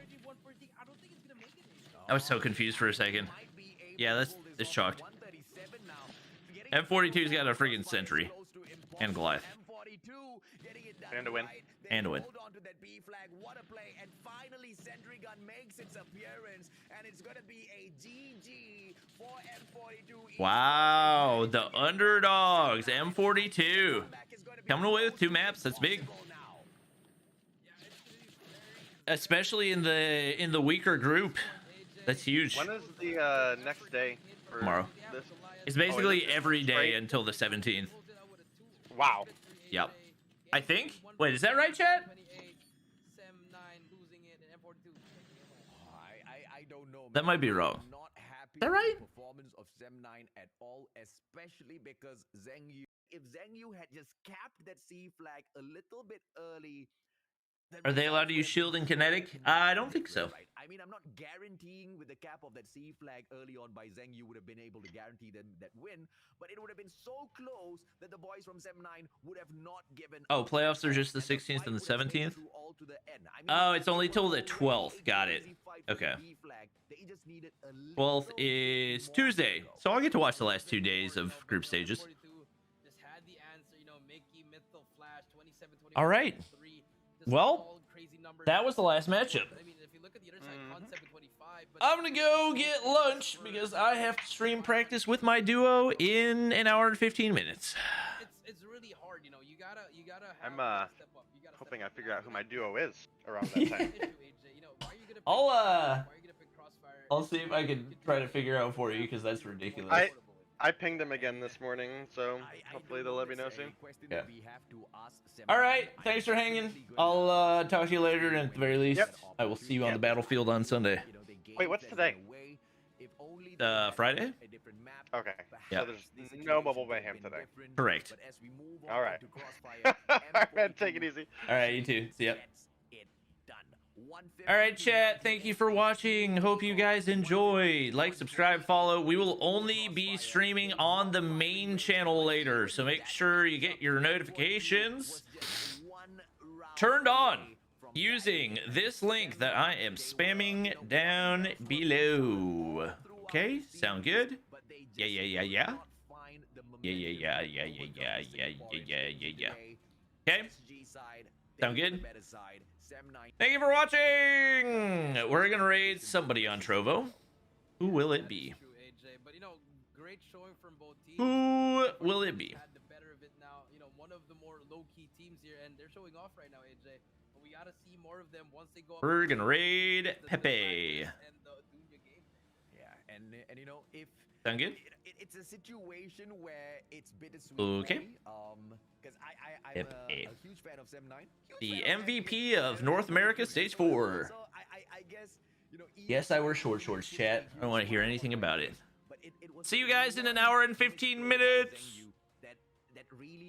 I was so confused for a second. Yeah, that's chalked. M42's got a freaking Sentry. And Goliath. And a win. And a win. What a play. And finally, Sentry gun makes its appearance. And it's going to be a GG for M42. Wow, the underdogs, M42. Coming away with 2 maps, that's big. Especially in the weaker group. That's huge. When is the next day for tomorrow? This? It's basically every day until the 17th. Wow. Yep. I think. Wait, is that right, chat? I don't know. That might be wrong. Not happy is that right? with the performance of Sem9 at all, especially because if Zengyu had just capped that C flag a little bit early. Are they allowed to use shield and kinetic? I don't think so. Right. I mean, I'm not guaranteeing with the cap of that C flag early on by Zengyu would have been able to guarantee them that win, but it would have been so close that the boys from Sem9 would have not given. Oh, playoffs are just the 16th and the 17th? Oh, it's only till the 12th. Got it. Okay. 12th is Tuesday, so I'll get to watch the last 2 days of group stages. All right. Well, that was the last matchup. I'm gonna go get lunch because I have to stream practice with my duo in an hour and 15 minutes. It's really hard, you know. You gotta. I'm hoping I figure out who my duo is around that time. I'll see if I can try to figure out for you because that's ridiculous. I pinged them again this morning, so hopefully they'll let me know soon. Yeah. All right, thanks for hanging. I'll talk to you later, and at the very least, I will see you on the battlefield on Sunday. Wait, what's today? Friday? Okay. Yeah. So there's no Mobile Mayhem today. Correct. All right. All right, take it easy. All right, you too. See ya. All right, chat. Thank you for watching. Hope you guys enjoy. Like, subscribe, follow. We will only be streaming on the main channel later, so make sure you get your notifications. turned on using this link that I am spamming down below. Okay, sound good? Yeah. Yeah. Okay, sound good? Thank you for watching. We're gonna raid somebody on Trovo. Who will it be? True, AJ. But you know, great showing from both teams. Who will it be? Had the better of it now. You know, one of the more low-key teams here, and they're showing off right now, AJ. But we gotta see more of them once they go up. We're gonna raid Pepe. And the Dunya game. Yeah, and you know, if Sound good? it's a situation where it's bittersweet. Okay. For me, because I'm a huge fan of Sem 9. The MVP of North America Stage 4. So I guess, you know. Yes, I wear shorts, chat. I don't want to hear anything about it. But it was See you guys in an hour and 15 minutes. that really